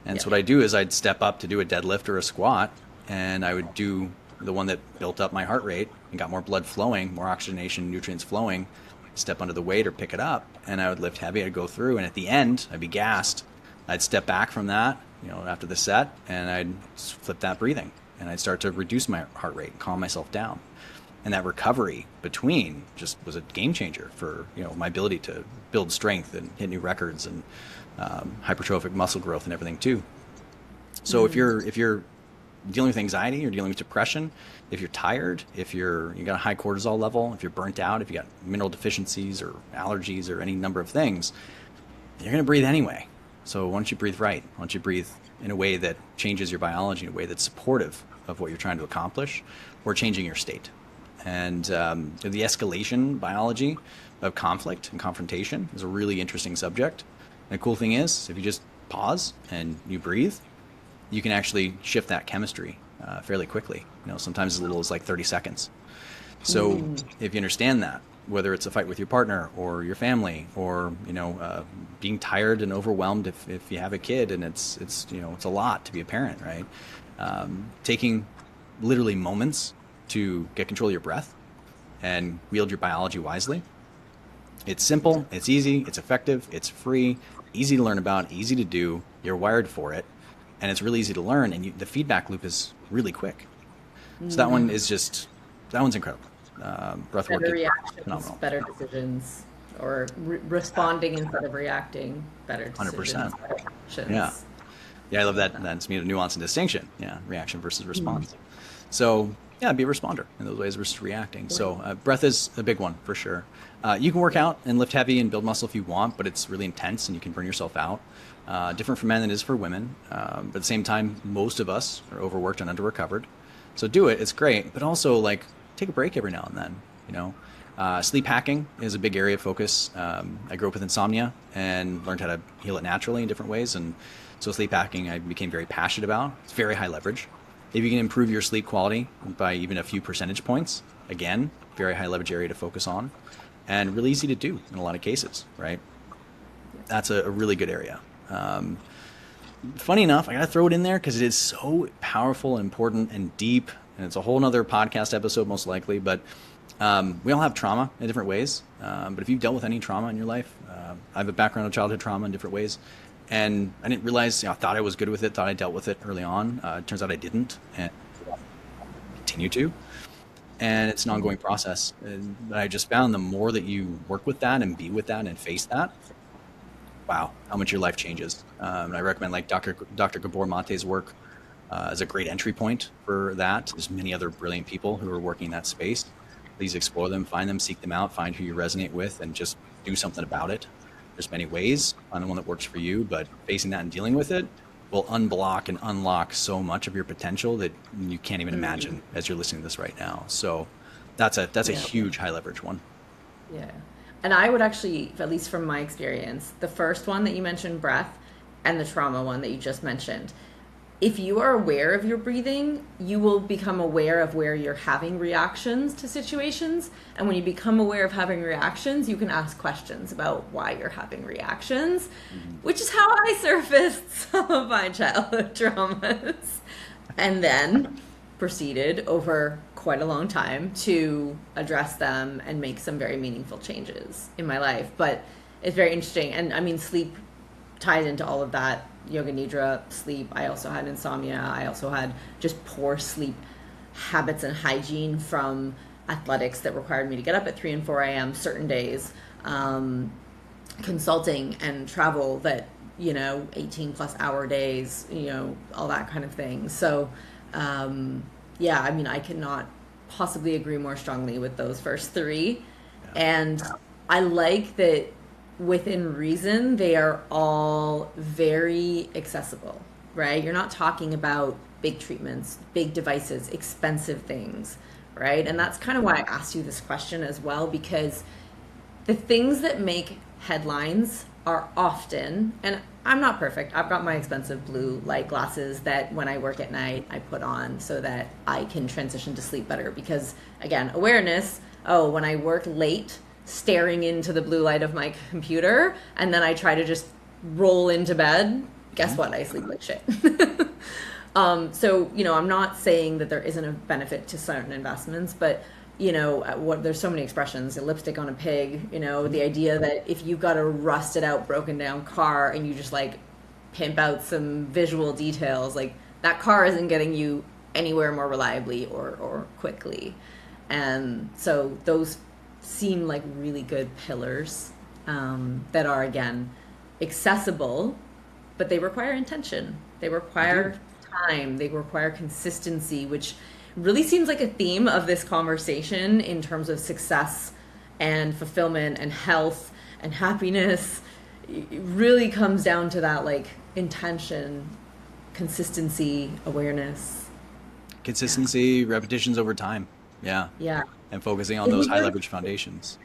And so what I do is I'd step up to do a deadlift or a squat, and I would do the one that built up my heart rate and got more blood flowing, more oxygenation, nutrients flowing, step under the weight or pick it up, and I would lift heavy. I'd go through, and at the end, I'd be gassed. I'd step back from that, after the set, and I'd flip that breathing, and I'd start to reduce my heart rate and calm myself down. And that recovery between just was a game changer for my ability to build strength and hit new records and hypertrophic muscle growth and everything too. So if you're dealing with anxiety, you're dealing with depression, if you're tired, if you got a high cortisol level, if you're burnt out, if you got mineral deficiencies or allergies or any number of things, you're going to breathe anyway. So why don't you breathe right? Why don't you breathe in a way that changes your biology, in a way that's supportive of what you're trying to accomplish, or changing your state? And the escalation biology of conflict and confrontation is a really interesting subject. And the cool thing is, if you just pause and you breathe, you can actually shift that chemistry fairly quickly. Sometimes as little as like 30 seconds. So if you understand that, whether it's a fight with your partner or your family, or being tired and overwhelmed if you have a kid, and it's a lot to be a parent, right? Taking literally moments to get control of your breath and wield your biology wisely. It's simple, it's easy, it's effective, it's free, easy to learn about, easy to do. You're wired for it, and it's really easy to learn, and the feedback loop is really quick. So that one's incredible. Breath work, better reactions, phenomenal. better decisions, or responding instead of reacting, better decisions. 100%. Yeah, I love that. That's a nuance and distinction. Yeah, reaction versus response. So be a responder in those ways versus reacting. So breath is a big one for sure. You can work out and lift heavy and build muscle if you want, but it's really intense and you can burn yourself out. Different for men than it is for women. But at the same time, most of us are overworked and under-recovered. So do it. It's great. But also, take a break every now and then. Sleep hacking is a big area of focus. I grew up with insomnia and learned how to heal it naturally in different ways. And so sleep hacking I became very passionate about. It's very high leverage. If you can improve your sleep quality by even a few percentage points, again, very high leverage area to focus on, and really easy to do in a lot of cases, right? That's a really good area. Funny enough, I gotta throw it in there because it is so powerful and important and deep, and it's a whole nother podcast episode most likely, but we all have trauma in different ways. But if you've dealt with any trauma in your life, I have a background of childhood trauma in different ways, and I didn't realize, I thought I was good with it, thought I dealt with it early on. It turns out I didn't, and continue to. And it's an ongoing process. And I just found the more that you work with that and be with that and face that, wow, how much your life changes. And I recommend Dr. Gabor Mate's work as a great entry point for that. There's many other brilliant people who are working in that space. Please explore them, find them, seek them out, find who you resonate with, and just do something about it. There's many ways, find the one that works for you, but facing that and dealing with it will unblock and unlock so much of your potential that you can't even imagine as you're listening to this right now. So that's a huge high leverage one. Yeah. And I would actually, at least from my experience, the first one that you mentioned, breath, and the trauma one that you just mentioned, if you are aware of your breathing, you will become aware of where you're having reactions to situations. And when you become aware of having reactions, you can ask questions about why you're having reactions, which is how I surfaced some of my childhood traumas. And then proceeded over quite a long time to address them and make some very meaningful changes in my life. But it's very interesting. And I mean, sleep ties into all of that. Yoga nidra, sleep. I also had insomnia. I also had just poor sleep habits and hygiene from athletics that required me to get up at 3 and 4 a.m. certain days, consulting and travel that, 18 plus hour days, all that kind of thing. So, yeah, I mean, I cannot possibly agree more strongly with those first three. And I like that within reason, they are all very accessible, right? You're not talking about big treatments, big devices, expensive things, right? And that's kind of why I asked you this question as well, because the things that make headlines are often, and I'm not perfect. I've got my expensive blue light glasses that when I work at night, I put on so that I can transition to sleep better. Because again, awareness, when I work late, staring into the blue light of my computer, and then I try to just roll into bed, guess what? I sleep like shit. So, I'm not saying that there isn't a benefit to certain investments, but there's so many expressions, a lipstick on a pig, the idea that if you've got a rusted out, broken down car and you just like pimp out some visual details, like that car isn't getting you anywhere more reliably or quickly. And so those seem like really good pillars that are, again, accessible, but they require intention. They require time. They require consistency, which really seems like a theme of this conversation in terms of success and fulfillment and health and happiness. It really comes down to that, like, intention, consistency, awareness. Consistency, repetitions over time. Yeah. And focusing on those high leverage foundations.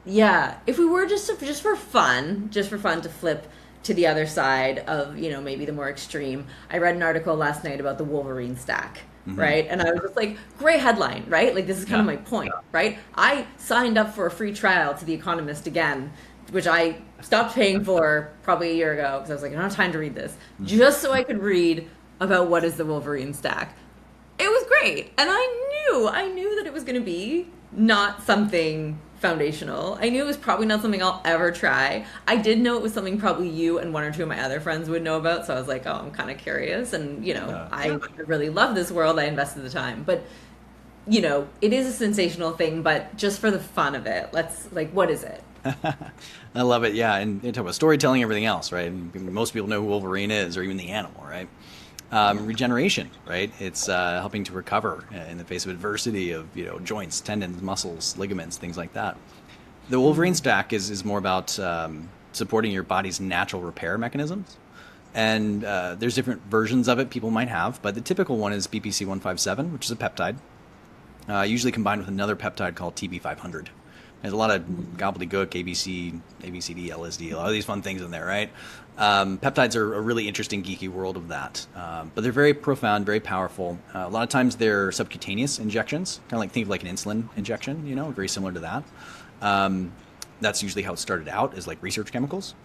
Yeah. If we were just for fun to flip to the other side of, maybe the more extreme, I read an article last night about the Wolverine stack, right? And I was just like, great headline, right? Like, this is kind of my point, right? I signed up for a free trial to The Economist again, which I stopped paying for probably a year ago because I was like, I don't have time to read this, just so I could read about what is the Wolverine stack. It was great. And I knew that it was going to be not something foundational. I knew it was probably not something I'll ever try. I did know it was something probably you and one or two of my other friends would know about. So I was like, I'm kind of curious. And, I really love this world. I invested the time. But, it is a sensational thing, but just for the fun of it, what is it? I love it. Yeah. And you talk about storytelling, everything else, right? And most people know who Wolverine is, or even the animal, right? Regeneration, right? It's helping to recover in the face of adversity of, joints, tendons, muscles, ligaments, things like that. The Wolverine stack is more about supporting your body's natural repair mechanisms. And there's different versions of it people might have, but the typical one is BPC 157, which is a peptide, usually combined with another peptide called TB500. There's a lot of gobbledygook, ABC, ABCD, LSD, a lot of these fun things in there, right? Peptides are a really interesting, geeky world of that. But they're very profound, very powerful. A lot of times they're subcutaneous injections, kind of think of like an insulin injection, very similar to that. That's usually how it started out, is like research chemicals.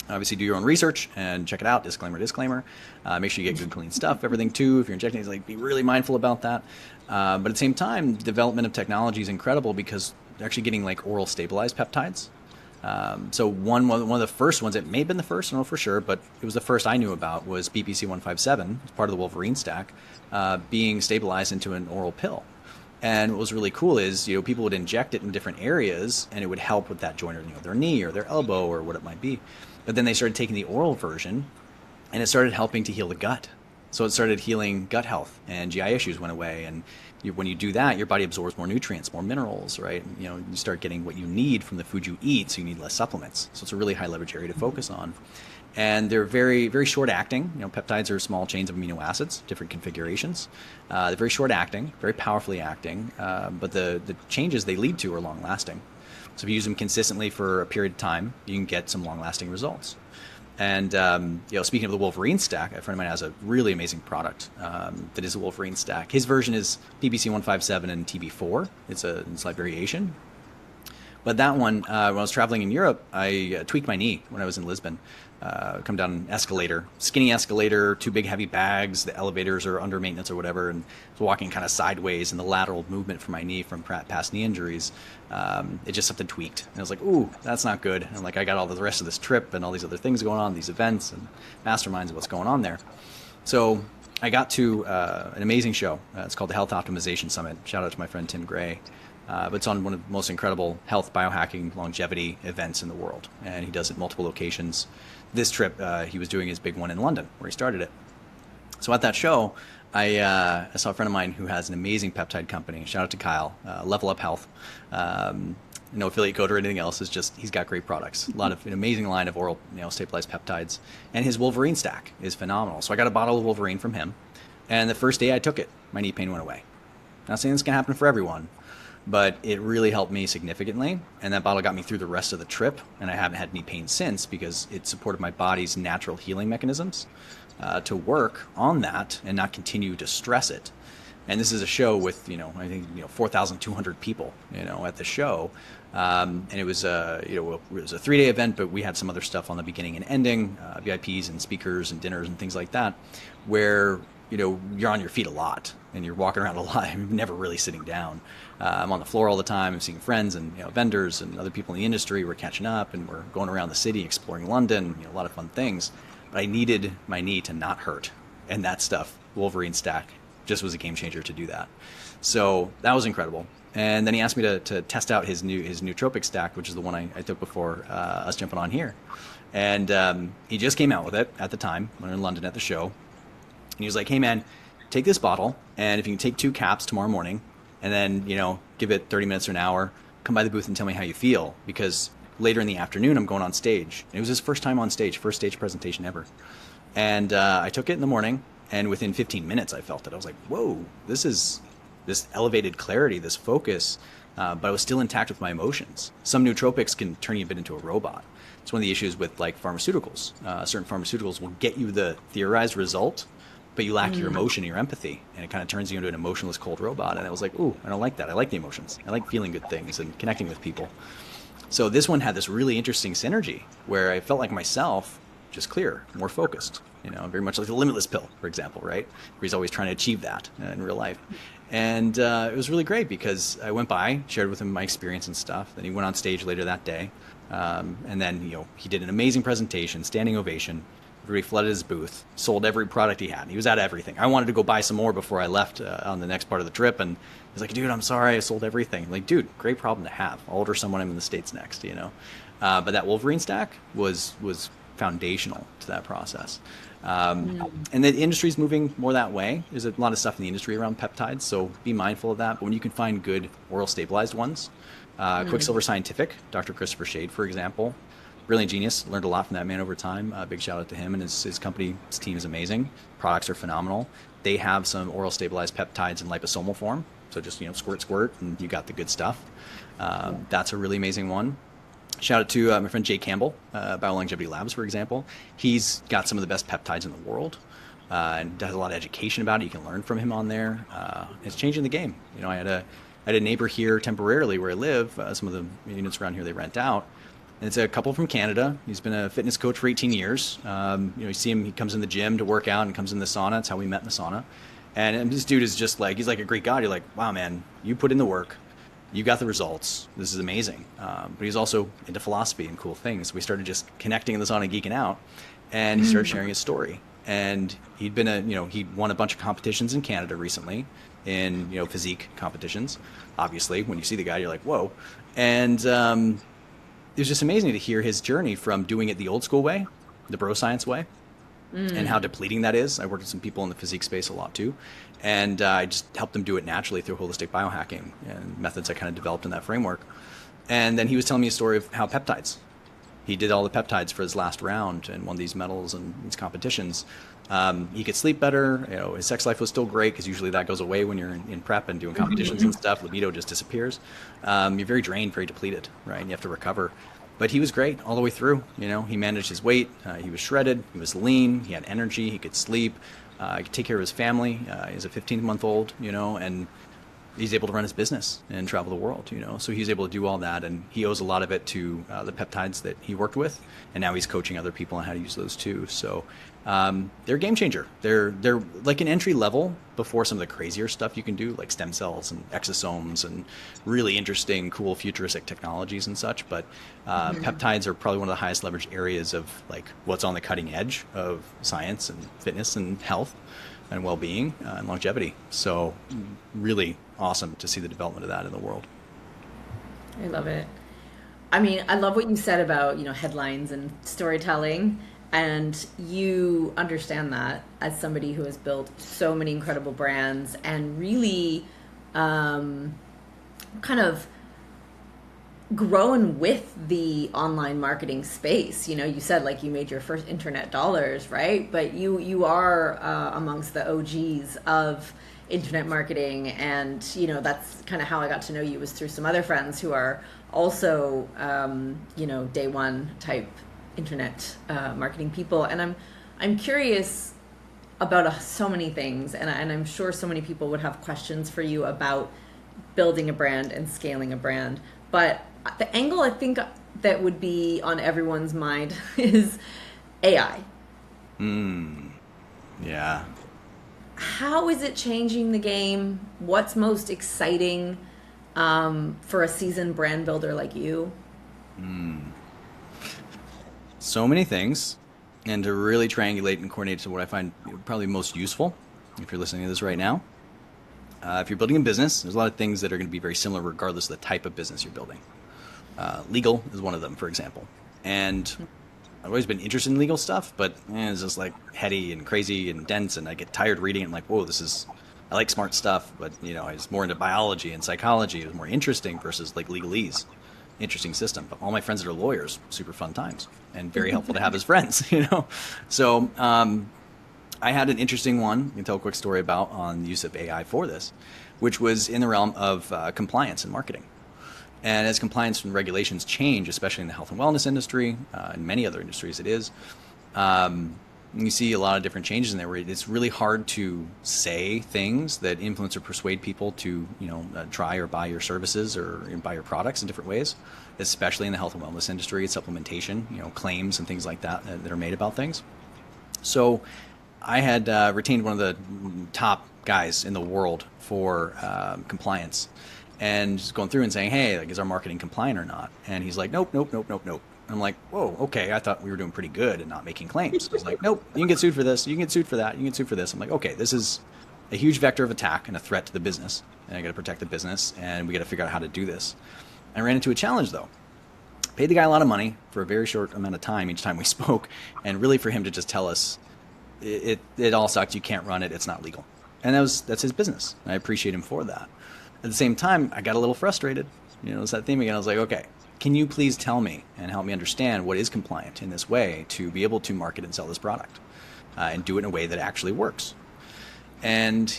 Obviously, do your own research and check it out. Disclaimer. Make sure you get good, clean stuff. Everything, too. If you're injecting it, be really mindful about that. But at the same time, development of technology is incredible because they're actually getting oral stabilized peptides. So one of the first ones, it may have been the first, I don't know for sure, but it was the first I knew about, was BPC 157, as part of the Wolverine stack, being stabilized into an oral pill. And what was really cool is, people would inject it in different areas and it would help with that joint, or their knee or their elbow or what it might be. But then they started taking the oral version and it started helping to heal the gut. So it started healing gut health and GI issues went away. And when you do that, your body absorbs more nutrients, more minerals, right? You start getting what you need from the food you eat, so you need less supplements. So it's a really high leverage area to focus on. And they're very, very short acting. Peptides are small chains of amino acids, different configurations. They're very short acting, very powerfully acting, but the changes they lead to are long lasting. So if you use them consistently for a period of time, you can get some long lasting results. And speaking of the Wolverine stack, a friend of mine has a really amazing product that is a Wolverine stack. His version is PBC 157 and TB4. It's a slight variation. But that one, when I was traveling in Europe, I tweaked my knee when I was in Lisbon. Come down an escalator, skinny escalator, two big heavy bags. The elevators are under maintenance or whatever, and I was walking kind of sideways, and the lateral movement for my knee from past knee injuries, it just something tweaked. And I was like, ooh, that's not good. And like I got all the rest of this trip and all these other things going on, these events and masterminds of what's going on there. So I got to an amazing show. It's called the Health Optimization Summit. Shout out to my friend Tim Gray. But it's on one of the most incredible health, biohacking, longevity events in the world. And he does it multiple locations. This trip, he was doing his big one in London, where he started it. So at that show, I saw a friend of mine who has an amazing peptide company. Shout out to Kyle, Level Up Health. No affiliate code or anything else. It's just he's got great products. A lot of an amazing line of oral, stabilized peptides. And his Wolverine stack is phenomenal. So I got a bottle of Wolverine from him. And the first day I took it, my knee pain went away. Not saying this can happen for everyone, but it really helped me significantly. And that bottle got me through the rest of the trip. And I haven't had any pain since because it supported my body's natural healing mechanisms to work on that and not continue to stress it. And this is a show with, I think, 4,200 people, at the show. And it was, it was a 3-day event, but we had some other stuff on the beginning and ending, VIPs and speakers and dinners and things like that, where, you're on your feet a lot and you're walking around a lot. You're never really sitting down. I'm on the floor all the time. I'm seeing friends and vendors and other people in the industry. We're catching up and we're going around the city, exploring London, a lot of fun things. But I needed my knee to not hurt. And that stuff, Wolverine stack, just was a game changer to do that. So that was incredible. And then he asked me to test out his nootropic stack, which is the one I took before us jumping on here. And he just came out with it at the time when we were in London at the show. And he was like, hey, man, take this bottle, and if you can take 2 caps tomorrow morning, and then, give it 30 minutes or an hour, come by the booth and tell me how you feel, because later in the afternoon, I'm going on stage. And it was his first time on stage, first stage presentation ever. And I took it in the morning, and within 15 minutes, I felt it. I was like, whoa, this is this elevated clarity, this focus, but I was still intact with my emotions. Some nootropics can turn you a bit into a robot. It's one of the issues with like pharmaceuticals. Certain pharmaceuticals will get you the theorized result, but you lack your emotion, your empathy, and it kind of turns you into an emotionless, cold robot. And I was like, ooh, I don't like that. I like the emotions. I like feeling good things and connecting with people. So this one had this really interesting synergy where I felt like myself, just clearer, more focused, very much like the Limitless pill, for example, right? Where he's always trying to achieve that in real life. And it was really great because I went by, shared with him my experience and stuff. Then he went on stage later that day. And then, he did an amazing presentation, standing ovation. Everybody flooded his booth, sold every product he had. He was out of everything. I wanted to go buy some more before I left on the next part of the trip. And he's like, dude, I'm sorry, I sold everything. I'm like, dude, great problem to have. I'll order someone in the States next, But that Wolverine stack was foundational to that process. And the industry's moving more that way. There's a lot of stuff in the industry around peptides, so be mindful of that. But when you can find good oral stabilized ones, Quicksilver Scientific, Dr. Christopher Shade, for example, brilliant genius. Learned a lot from that man over time. Big shout out to him, and his company, his team is amazing. Products are phenomenal. They have some oral stabilized peptides in liposomal form. So just, squirt, and you got the good stuff. That's a really amazing one. Shout out to my friend Jay Campbell, BioLongevity Labs, for example. He's got some of the best peptides in the world and does a lot of education about it. You can learn from him on there. It's changing the game. I had a neighbor here temporarily where I live. Some of the units around here, they rent out. And it's a couple from Canada. He's been a fitness coach for 18 years. You see him, he comes in the gym to work out and comes in the sauna. That's how we met in the sauna. And this dude is just like, he's like a Greek god. You're like, wow, man, you put in the work. You got the results. This is amazing. But he's also into philosophy and cool things. We started just connecting in the sauna, geeking out. And he started sharing his story. And he'd been he won a bunch of competitions in Canada recently in, physique competitions. Obviously, when you see the guy, you're like, whoa. And, it was just amazing to hear his journey from doing it the old school way, the bro science way, and how depleting that is. I worked with some people in the physique space a lot too. And I just helped them do it naturally through holistic biohacking and methods I kind of developed in that framework. And then he was telling me a story of how peptides. He did all the peptides for his last round and won these medals and these competitions. He could sleep better. His sex life was still great because usually that goes away when you're in prep and doing competitions and stuff. Libido just disappears. You're very drained, very depleted, right? And you have to recover. But he was great all the way through. He managed his weight. He was shredded. He was lean. He had energy. He could sleep. He could take care of his family. He's a 15-month-old, and he's able to run his business and travel the world, So he's able to do all that, and he owes a lot of it to the peptides that he worked with, and now he's coaching other people on how to use those too. So they're a game changer. They're like an entry level before some of the crazier stuff you can do, like stem cells and exosomes and really interesting, cool, futuristic technologies and such. But peptides are probably one of the highest leveraged areas of like what's on the cutting edge of science and fitness and health and well-being and longevity. So really awesome to see the development of that in the world. I love it. I mean, I love what you said about, headlines and storytelling. And you understand that as somebody who has built so many incredible brands and really kind of grown with the online marketing space. You said like you made your first internet dollars, right? But you are amongst the OGs of internet marketing, and that's kind of how I got to know you, was through some other friends who are also day one type internet marketing people. And I'm curious about so many things, and I'm sure so many people would have questions for you about building a brand and scaling a brand. But the angle I think that would be on everyone's mind is AI. Yeah. How is it changing the game? What's most exciting for a seasoned brand builder like you? So many things, and to really triangulate and coordinate to what I find probably most useful, if you're listening to this right now. If you're building a business, there's a lot of things that are going to be very similar regardless of the type of business you're building. Legal is one of them, for example. And I've always been interested in legal stuff, but it's just like heady and crazy and dense, and I get tired reading it. I'm like, whoa, I like smart stuff, but I was more into biology and psychology. It was more interesting versus like legalese. Interesting system. But all my friends that are lawyers, super fun times and very helpful to have as friends, So I had an interesting one I can tell a quick story about on the use of AI for this, which was in the realm of compliance and marketing. And as compliance and regulations change, especially in the health and wellness industry, and many other industries it is, you see a lot of different changes in there where it's really hard to say things that influence or persuade people to, try or buy your services or buy your products in different ways, especially in the health and wellness industry, supplementation, claims and things like that that are made about things. So I had retained one of the top guys in the world for compliance, and just going through and saying, hey, like, is our marketing compliant or not? And he's like, nope, nope, nope, nope, nope. I'm like, whoa, okay, I thought we were doing pretty good and not making claims. He's like, nope, you can get sued for this, you can get sued for that, you can get sued for this. I'm like, okay, this is a huge vector of attack and a threat to the business, and I got to protect the business, and we got to figure out how to do this. I ran into a challenge though. Paid the guy a lot of money for a very short amount of time each time we spoke, and really for him to just tell us, it all sucks, you can't run it, it's not legal. And that's his business, and I appreciate him for that. At the same time, I got a little frustrated. It's that theme again. I was like, okay, can you please tell me and help me understand what is compliant in this way to be able to market and sell this product and do it in a way that actually works? And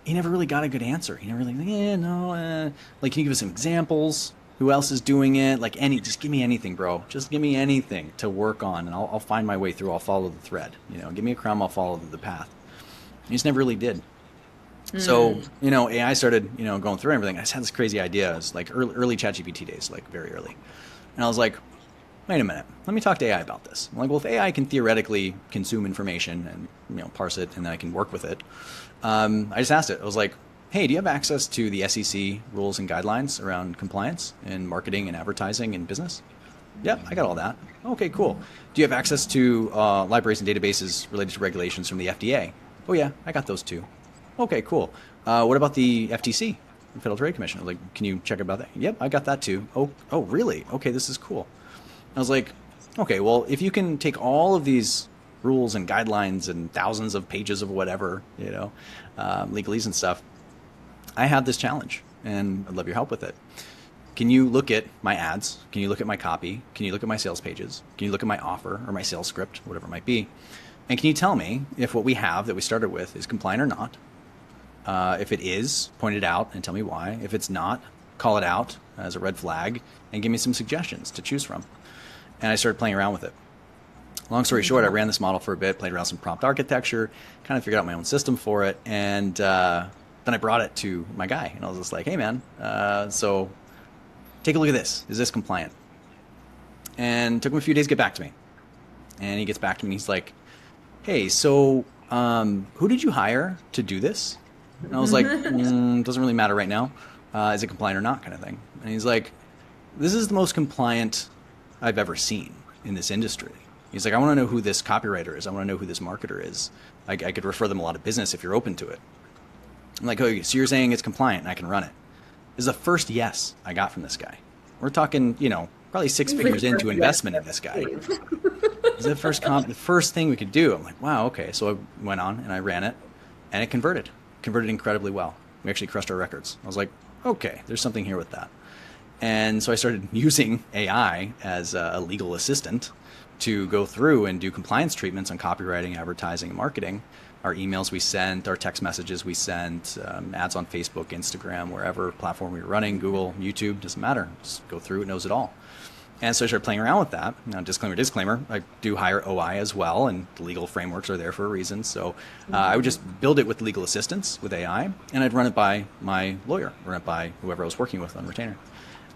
he never really got a good answer. He never really, like, can you give us some examples? Who else is doing it? Like, just give me anything, bro. Just give me anything to work on, and I'll find my way through. I'll follow the thread. Give me a crumb, I'll follow the path. He just never really did. So, AI started, going through everything. I just had this crazy idea. It was like early ChatGPT days, like very early. And I was like, wait a minute, let me talk to AI about this. I'm like, well, if AI can theoretically consume information and, parse it, and then I can work with it. I just asked it. I was like, hey, do you have access to the SEC rules and guidelines around compliance in marketing and advertising and business? Yep, I got all that. Okay, cool. Do you have access to libraries and databases related to regulations from the FDA? Oh yeah, I got those too. Okay, cool. What about the FTC, the Federal Trade Commission? I was like, can you check about that? Yep, I got that too. Oh, really? Okay, this is cool. I was like, okay, well, if you can take all of these rules and guidelines and thousands of pages of whatever, legalese and stuff, I have this challenge, and I'd love your help with it. Can you look at my ads? Can you look at my copy? Can you look at my sales pages? Can you look at my offer or my sales script, whatever it might be? And can you tell me if what we have that we started with is compliant or not? If it is, point it out and tell me why. If it's not, call it out as a red flag and give me some suggestions to choose from. And I started playing around with it. Long story short, I ran this model for a bit, played around some prompt architecture, kind of figured out my own system for it, and then I brought it to my guy, and I was just like, hey man, so take a look at this. Is this compliant? And it took him a few days to get back to me. And he gets back to me and he's like, hey, so who did you hire to do this? And I was like, doesn't really matter right now. Is it compliant or not, kind of thing. And he's like, this is the most compliant I've ever seen in this industry. He's like, I want to know who this copywriter is. I want to know who this marketer is. I could refer them a lot of business if you're open to it. I'm like, oh, so you're saying it's compliant and I can run it? This is the first yes I got from this guy. We're talking, probably 6 figures into investment in this guy. It's the first thing we could do. I'm like, wow, okay. So I went on and I ran it, and it converted incredibly well. We actually crushed our records. I was like, okay, there's something here with that. And so I started using AI as a legal assistant to go through and do compliance treatments on copywriting, advertising, and marketing. Our emails we sent, our text messages we sent, ads on Facebook, Instagram, wherever platform we were running, Google, YouTube, doesn't matter. Just go through, it knows it all. And so I started playing around with that. Now, disclaimer, I do hire OI as well, and the legal frameworks are there for a reason. So I would just build it with legal assistance, with AI, and I'd run it by my lawyer, run it by whoever I was working with on retainer.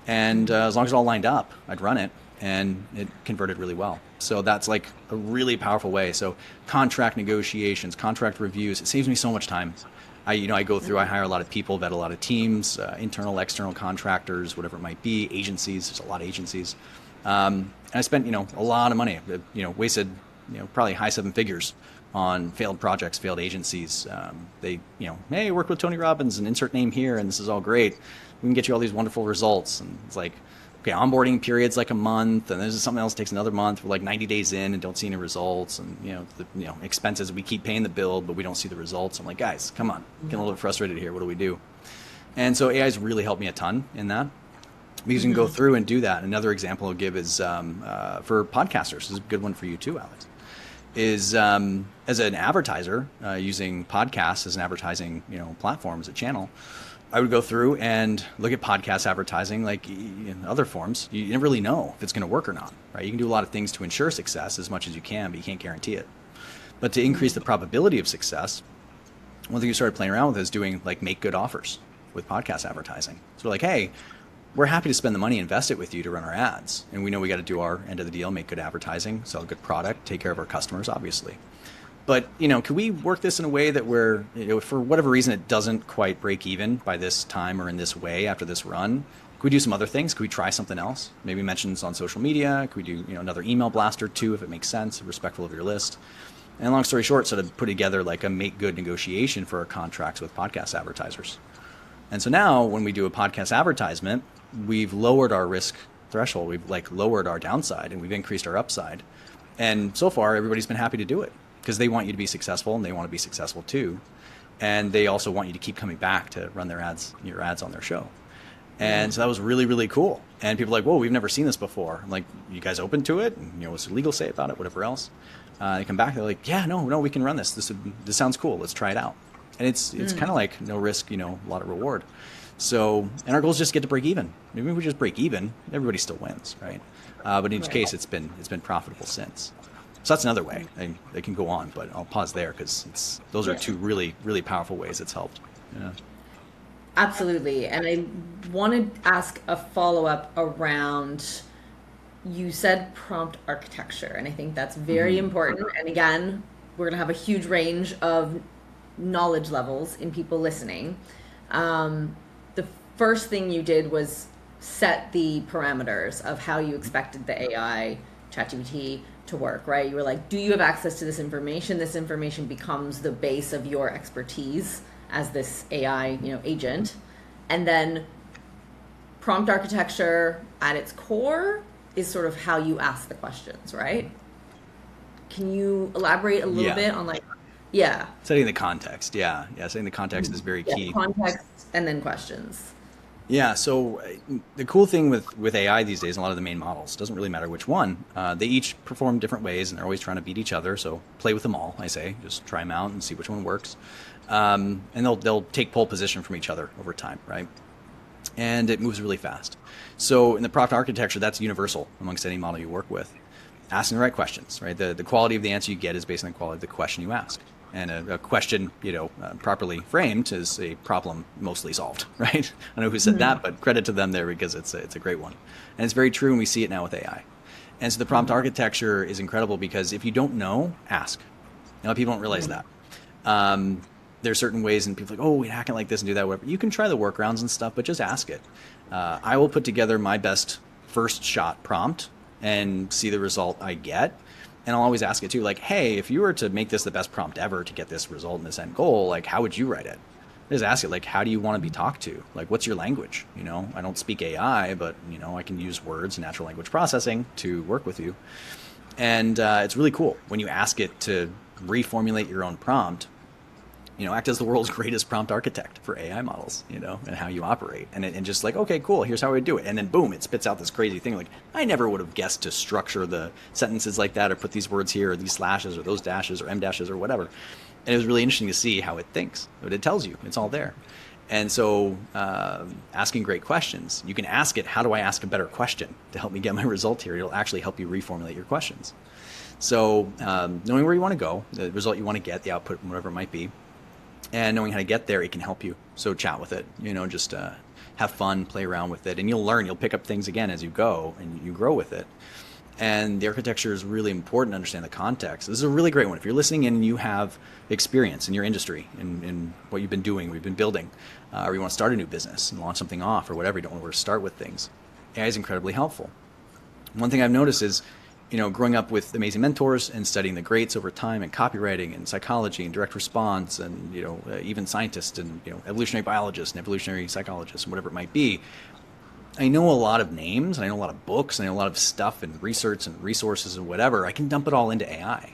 And as long as it all lined up, I'd run it, and it converted really well. So that's like a really powerful way. So contract negotiations, contract reviews, it saves me so much time. I go through, I hire a lot of people, vet a lot of teams, internal, external contractors, whatever it might be, agencies, there's a lot of agencies. And I spent, a lot of money, wasted, probably high 7 figures on failed projects, failed agencies. They, hey, work with Tony Robbins and insert name here, and this is all great. We can get you all these wonderful results. And it's like, okay, onboarding period's like a month, and there's something else that takes another month. We're like 90 days in and don't see any results, and expenses. We keep paying the bill, but we don't see the results. I'm like, guys, come on, getting a little bit frustrated here. What do we do? And so AI's really helped me a ton in that, because you can go through and do that. Another example I'll give is for podcasters. This is a good one for you too, Alex. Is as an advertiser using podcasts as an advertising platform, as a channel. I would go through and look at podcast advertising like in other forms. You never really know if it's going to work or not, right? You can do a lot of things to ensure success as much as you can, but you can't guarantee it. But to increase the probability of success, one thing you started playing around with is doing like make good offers with podcast advertising. So we're like, hey, we're happy to spend the money, invest it with you to run our ads. And we know we got to do our end of the deal, make good advertising, sell a good product, take care of our customers, obviously. But, could we work this in a way that we're, for whatever reason, it doesn't quite break even by this time or in this way after this run? Could we do some other things? Could we try something else? Maybe mentions on social media? Could we do, another email blast or two if it makes sense, respectful of your list? And long story short, sort of put together like a make good negotiation for our contracts with podcast advertisers. And so now when we do a podcast advertisement, we've lowered our risk threshold. We've like lowered our downside and we've increased our upside. And so far, everybody's been happy to do it, because they want you to be successful and they want to be successful too. And they also want you to keep coming back to run your ads on their show. And so that was really, really cool. And people are like, whoa, we've never seen this before. I'm like, you guys open to it? And, what's the legal say about it? Whatever else. They come back, they're like, yeah, no, we can run this. This sounds cool. Let's try it out. And it's kind of like no risk, a lot of reward. So, and our goal is just to get to break even. Maybe if we just break even, everybody still wins, right? But in each case, it's been profitable since. So that's another way. They can go on, but I'll pause there because those are two really, really powerful ways it's helped. Yeah. Absolutely. And I wanted to ask a follow-up around, you said prompt architecture, and I think that's very important. And again, we're going to have a huge range of knowledge levels in people listening. The first thing you did was set the parameters of how you expected the AI, ChatGPT, to work, right? You were like, do you have access to this information? This information becomes the base of your expertise as this AI, agent. And then prompt architecture at its core is sort of how you ask the questions, right? Can you elaborate a little bit on setting the context. Yeah. Setting the context is very key. Context and then questions. Yeah, so the cool thing with AI these days, and a lot of the main models, doesn't really matter which one, they each perform different ways, and they're always trying to beat each other, so play with them all, I say. Just try them out and see which one works. And they'll take pole position from each other over time, right? and it moves really fast. So in the prompt architecture, that's universal amongst any model you work with. Asking the right questions, right? The quality of the answer you get is based on the quality of the question you ask. And a question, properly framed is a problem mostly solved, right? I don't know who said that, but credit to them there because it's a great one. And it's very true, and we see it now with AI. And so the prompt architecture is incredible because if you don't know, ask. A lot of people don't realize that. There's certain ways, and people are like, oh, we hack it like this and do that, whatever. You can try the workarounds and stuff, but just ask it. I will put together my best first shot prompt and see the result I get. And I'll always ask it too, like, hey, if you were to make this the best prompt ever to get this result and this end goal, like, how would you write it? Just ask it, like, how do you want to be talked to? Like, what's your language? I don't speak AI, but, I can use words and natural language processing to work with you. And it's really cool when you ask it to reformulate your own prompt, act as the world's greatest prompt architect for AI models, and how you operate. And just like, okay, cool, here's how I would do it. And then boom, it spits out this crazy thing. Like, I never would have guessed to structure the sentences like that or put these words here or these slashes or those dashes or M dashes or whatever. And it was really interesting to see how it thinks. But it tells you, it's all there. And so asking great questions, you can ask it, how do I ask a better question to help me get my result here? It'll actually help you reformulate your questions. So knowing where you want to go, the result you want to get, the output, whatever it might be, and knowing how to get there, it can help you. So chat with it, just have fun, play around with it, and you'll learn. You'll pick up things again as you go, and you grow with it. And the architecture is really important to understand the context. This is a really great one. If you're listening in and you have experience in your industry, in what you've been doing, what you've been building, or you want to start a new business and launch something off or whatever, you don't know where to start with things, AI is incredibly helpful. One thing I've noticed is, growing up with amazing mentors and studying the greats over time in copywriting and psychology and direct response and, even scientists and, evolutionary biologists and evolutionary psychologists and whatever it might be, I know a lot of names and I know a lot of books and I know a lot of stuff and research and resources and whatever. I can dump it all into AI.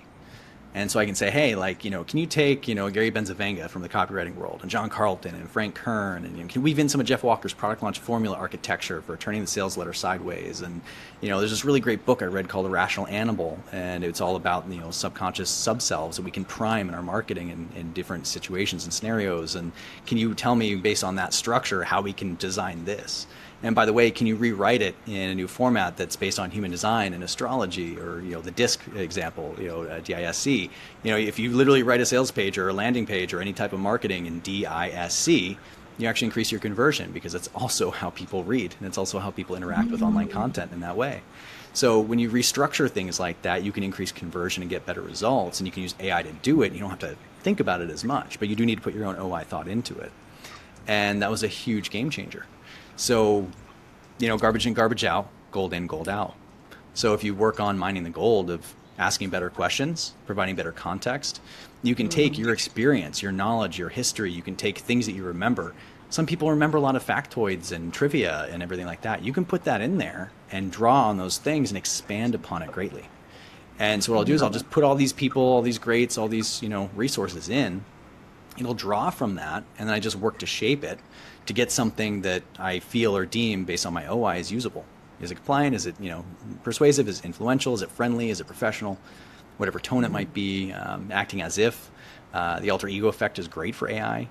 And so I can say, hey, like, can you take, Gary Benzavanga from the copywriting world and John Carlton and Frank Kern and can weave in some of Jeff Walker's product launch formula architecture for turning the sales letter sideways. And, there's this really great book I read called The Rational Animal, and it's all about, subconscious subselves that we can prime in our marketing in different situations and scenarios. And can you tell me based on that structure how we can design this? And by the way, can you rewrite it in a new format that's based on human design and astrology, or the DISC example, DISC? If you literally write a sales page or a landing page or any type of marketing in DISC, you actually increase your conversion because it's also how people read and it's also how people interact with online content in that way. So when you restructure things like that, you can increase conversion and get better results, and you can use AI to do it. You don't have to think about it as much, but you do need to put your own OI thought into it. And that was a huge game changer. So, garbage in, garbage out, gold in, gold out. So if you work on mining the gold of asking better questions, providing better context, you can take your experience, your knowledge, your history, you can take things that you remember. Some people remember a lot of factoids and trivia and everything like that. You can put that in there and draw on those things and expand upon it greatly. And so what I'll do is I'll just put all these people, all these greats, all these, resources in. It'll draw from that, and then I just work to shape it to get something that I feel or deem based on my OI is usable. Is it compliant? Is it persuasive? Is it influential? Is it friendly? Is it professional? Whatever tone it might be, acting as if. The alter ego effect is great for AI.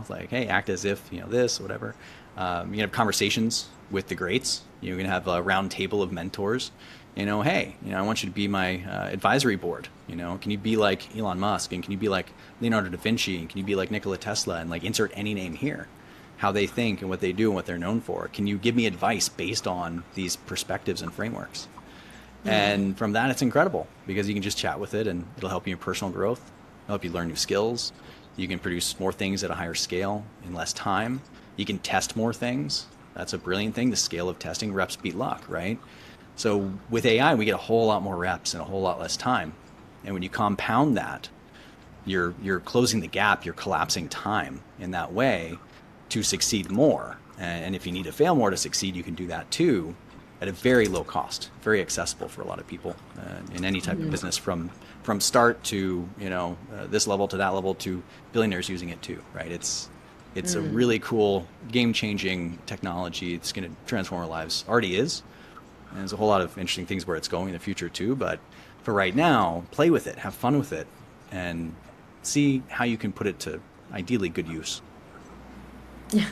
Like, hey, act as if this, whatever. You can have conversations with the greats. You can have a round table of mentors. Hey, I want you to be my advisory board. Can you be like Elon Musk, and can you be like Leonardo da Vinci, and can you be like Nikola Tesla, and like insert any name here, how they think and what they do and what they're known for. Can you give me advice based on these perspectives and frameworks? And from that, it's incredible because you can just chat with it and it'll help you in personal growth. It'll help you learn new skills. You can produce more things at a higher scale in less time. You can test more things. That's a brilliant thing. The scale of testing, reps beat luck, right? So with AI, we get a whole lot more reps in a whole lot less time. And when you compound that, you're closing the gap, you're collapsing time in that way to succeed more. And if you need to fail more to succeed, you can do that too at a very low cost, very accessible for a lot of people in any type of business from start to, this level to that level to billionaires using it too, right? It's a really cool game-changing technology. It's going to transform our lives. Already is. And there's a whole lot of interesting things where it's going in the future too. But for right now, play with it, have fun with it, and see how you can put it to ideally good use. Yeah.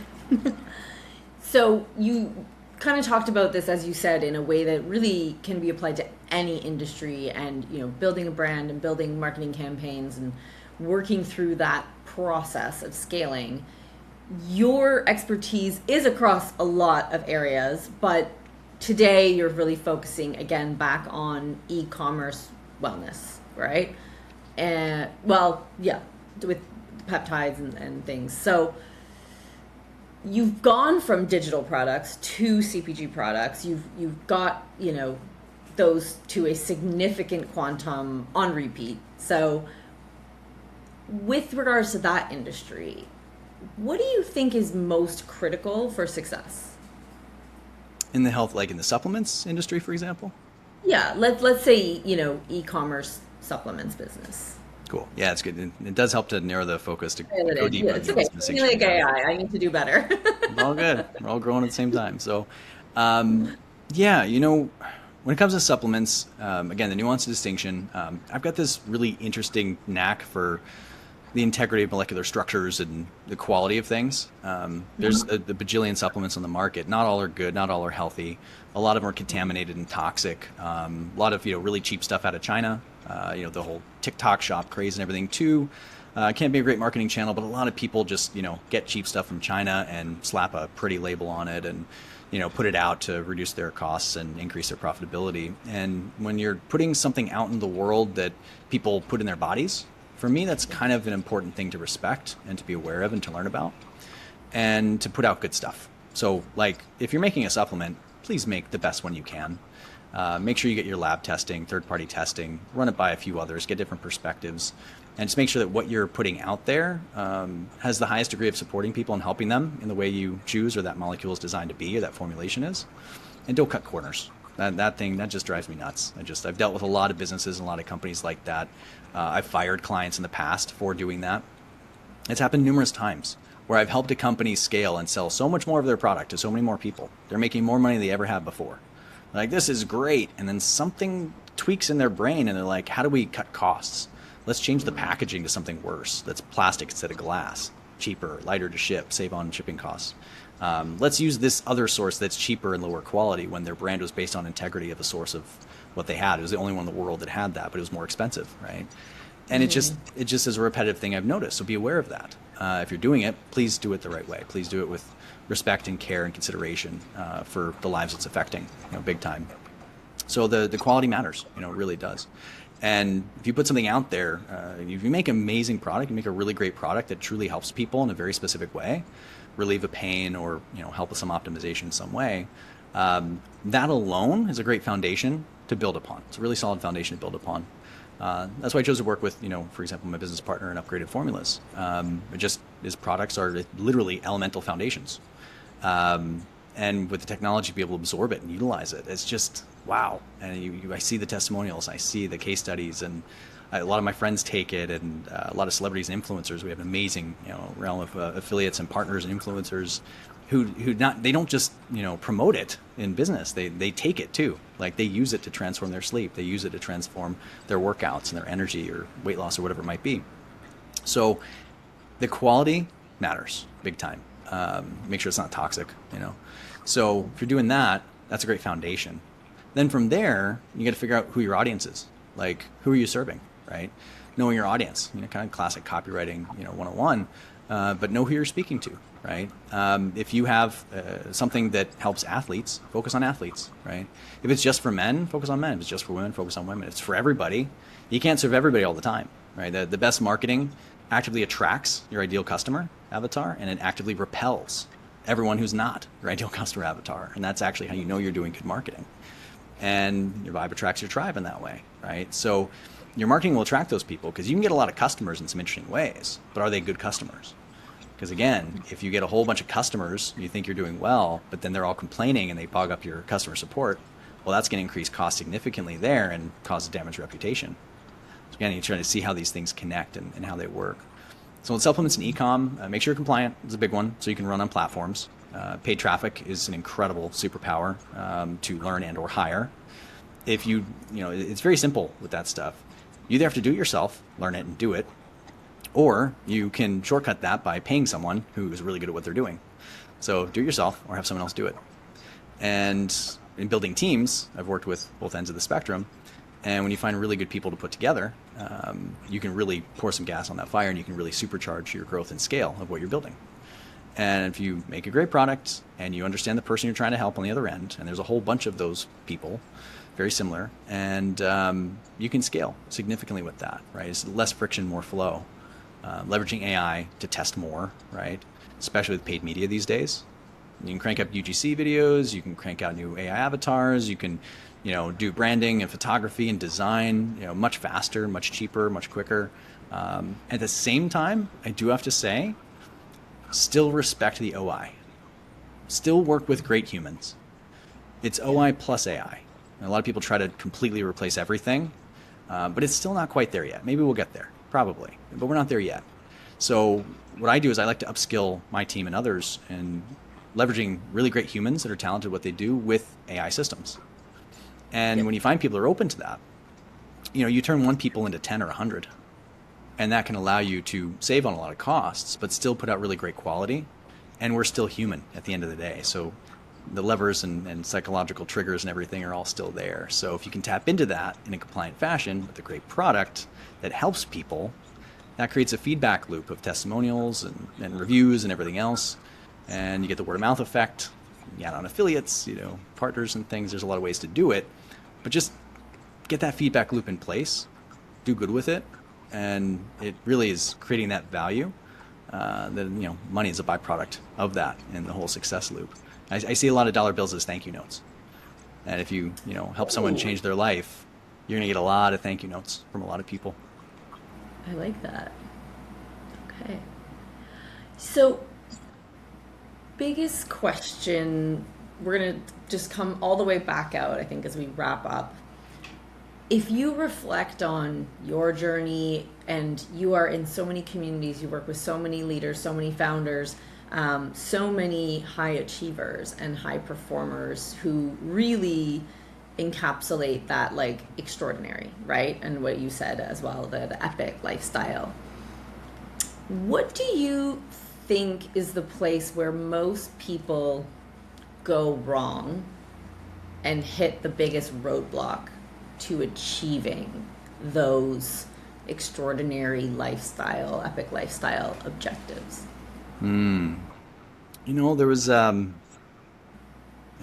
So you kind of talked about this, as you said, in a way that really can be applied to any industry, and building a brand and building marketing campaigns and working through that process of scaling. Your expertise is across a lot of areas, but today you're really focusing again back on e-commerce wellness, right? And well, yeah, with peptides and things. So you've gone from digital products to CPG products. You've got, those to a significant quantum on repeat. So with regards to that industry, what do you think is most critical for success? In the health, like in the supplements industry, for example? Yeah, let's say, e-commerce supplements business. Cool. Yeah, it's good. It does help to narrow the focus to Dial it go in. deeper Yeah, in it's okay. nuance and It's distinction. like AI. I need to do better. All good. We're all growing at the same time. So, um, yeah, when it comes to supplements, again, the nuance and distinction, I've got this really interesting knack for the integrity of molecular structures and the quality of things. There's the bajillion supplements on the market. Not all are good. Not all are healthy. A lot of them are contaminated and toxic. A lot of really cheap stuff out of China. The whole TikTok shop craze and everything too. Can be a great marketing channel, but a lot of people just get cheap stuff from China and slap a pretty label on it and put it out to reduce their costs and increase their profitability. And when you're putting something out in the world that people put in their bodies, for me, that's kind of an important thing to respect and to be aware of and to learn about and to put out good stuff. So, like, if you're making a supplement, please make the best one you can. Make sure you get your lab testing, third-party testing, run it by a few others, get different perspectives, and just make sure that what you're putting out there has the highest degree of supporting people and helping them in the way you choose or that molecule is designed to be or that formulation is. And don't cut corners. That thing, that just drives me nuts. I've dealt with a lot of businesses and a lot of companies like that. I've fired clients in the past for doing that. It's happened numerous times where I've helped a company scale and sell so much more of their product to so many more people. They're making more money than they ever have before. They're like, this is great. And then something tweaks in their brain and they're like, how do we cut costs? Let's change the packaging to something worse. That's plastic instead of glass, cheaper, lighter to ship, save on shipping costs. Let's use this other source that's cheaper and lower quality when their brand was based on integrity of the source of what they had. It was the only one in the world that had that, but it was more expensive, right? And it just is a repetitive thing I've noticed. So be aware of that. If you're doing it, please do it the right way. Please do it with respect and care and consideration for the lives it's affecting, big time. So the quality matters, it really does. And if you put something out there, if you make an amazing product, you make a really great product that truly helps people in a very specific way, relieve a pain or help with some optimization in some way, that alone is a great foundation to build upon. It's a really solid foundation to build upon. That's why I chose to work with, for example, my business partner in Upgraded Formulas. His products are literally elemental foundations. And with the technology, be able to absorb it and utilize it. It's just, wow. And I see the testimonials, I see the case studies, and a lot of my friends take it, and a lot of celebrities and influencers. We have an amazing, realm of affiliates and partners and influencers they don't just promote it in business. They take it too. Like, they use it to transform their sleep. They use it to transform their workouts and their energy or weight loss or whatever it might be. So the quality matters big time. Make sure it's not toxic. So if you're doing that, that's a great foundation. Then from there, you got to figure out who your audience is. Like, who are you serving, right? Knowing your audience, kind of classic copywriting, 101, but know who you're speaking to, right? If you have something that helps athletes, focus on athletes, right? If it's just for men, focus on men. If it's just for women, focus on women. If it's for everybody, you can't serve everybody all the time, right? The best marketing actively attracts your ideal customer avatar, and it actively repels everyone who's not your ideal customer avatar. And that's actually how you know you're doing good marketing. And your vibe attracts your tribe in that way, right? So your marketing will attract those people because you can get a lot of customers in some interesting ways, but are they good customers? Because again, if you get a whole bunch of customers, you think you're doing well, but then they're all complaining and they bog up your customer support, well, that's going to increase cost significantly there and cause damage reputation. So again, you're trying to see how these things connect and how they work. So with supplements and e-com, make sure you're compliant is a big one, so you can run on platforms. Paid traffic is an incredible superpower to learn and or hire. If it's very simple with that stuff. You either have to do it yourself, learn it and do it, or you can shortcut that by paying someone who is really good at what they're doing. So do it yourself or have someone else do it. And in building teams, I've worked with both ends of the spectrum. And when you find really good people to put together, you can really pour some gas on that fire, and you can really supercharge your growth and scale of what you're building. And if you make a great product and you understand the person you're trying to help on the other end, and there's a whole bunch of those people, very similar, and you can scale significantly with that, right? It's less friction, more flow. Leveraging AI to test more, right? Especially with paid media these days. You can crank up UGC videos, you can crank out new AI avatars, you can, do branding and photography and design, much faster, much cheaper, much quicker. At the same time, I do have to say, still respect the OI. Still work with great humans. It's OI plus AI. And a lot of people try to completely replace everything, but it's still not quite there yet. Maybe we'll get there, probably, but we're not there yet. So what I do is I like to upskill my team and others in leveraging really great humans that are talented at what they do with AI systems. And when you find people that are open to that, you turn one people into 10 or 100. And that can allow you to save on a lot of costs, but still put out really great quality. And we're still human at the end of the day. So the levers and psychological triggers and everything are all still there. So if you can tap into that in a compliant fashion with a great product that helps people, that creates a feedback loop of testimonials and reviews and everything else. And you get the word of mouth effect. You add on affiliates, partners and things. There's a lot of ways to do it, but just get that feedback loop in place, do good with it. And it really is creating that value that, money is a byproduct of that in the whole success loop. I see a lot of dollar bills as thank you notes. And if you, help someone change their life, you're going to get a lot of thank you notes from a lot of people. I like that. Okay. So, biggest question, we're going to just come all the way back out, I think, as we wrap up. If you reflect on your journey, and you are in so many communities, you work with so many leaders, so many founders, so many high achievers and high performers who really encapsulate that extraordinary, right? And what you said as well, the epic lifestyle. What do you think is the place where most people go wrong and hit the biggest roadblock to achieving those extraordinary lifestyle, epic lifestyle objectives? There was an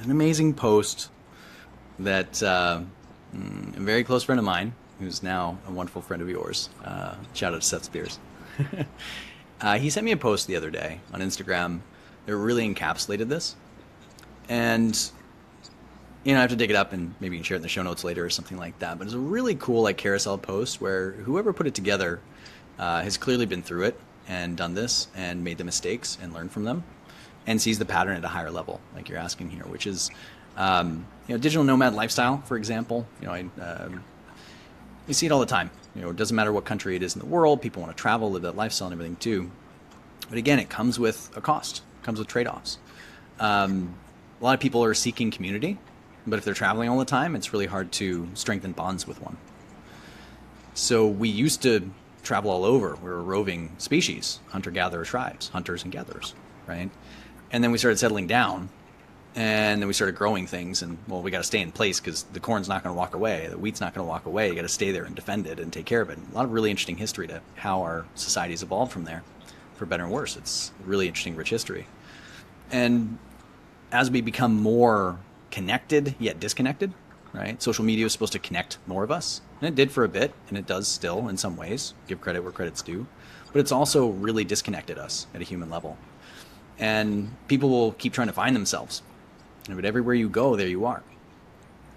amazing post that a very close friend of mine, who's now a wonderful friend of yours, shout out to Seth Spears. He sent me a post the other day on Instagram that really encapsulated this. And, I have to dig it up and maybe you can share it in the show notes later or something like that. But it's a really cool carousel post where whoever put it together has clearly been through it and done this and made the mistakes and learned from them and sees the pattern at a higher level, like you're asking here, which is, digital nomad lifestyle, for example. You see it all the time. It doesn't matter what country it is in the world. People want to travel, live that lifestyle and everything too. But again, it comes with a cost. It comes with trade-offs. A lot of people are seeking community, but if they're traveling all the time, it's really hard to strengthen bonds with one. So we used to travel all over. We were a roving species, hunter-gatherer tribes, hunters and gatherers, right? And then we started settling down, and then we started growing things, and we got to stay in place because the corn's not going to walk away, the wheat's not going to walk away. You got to stay there and defend it and take care of it. A lot of really interesting history to how our society's evolved from there, for better and worse. It's really interesting, rich history. And as we become more connected yet disconnected, right? Social media is supposed to connect more of us, and it did for a bit, and it does still in some ways. Give credit where credit's due, but it's also really disconnected us at a human level. And people will keep trying to find themselves. But everywhere you go, there you are.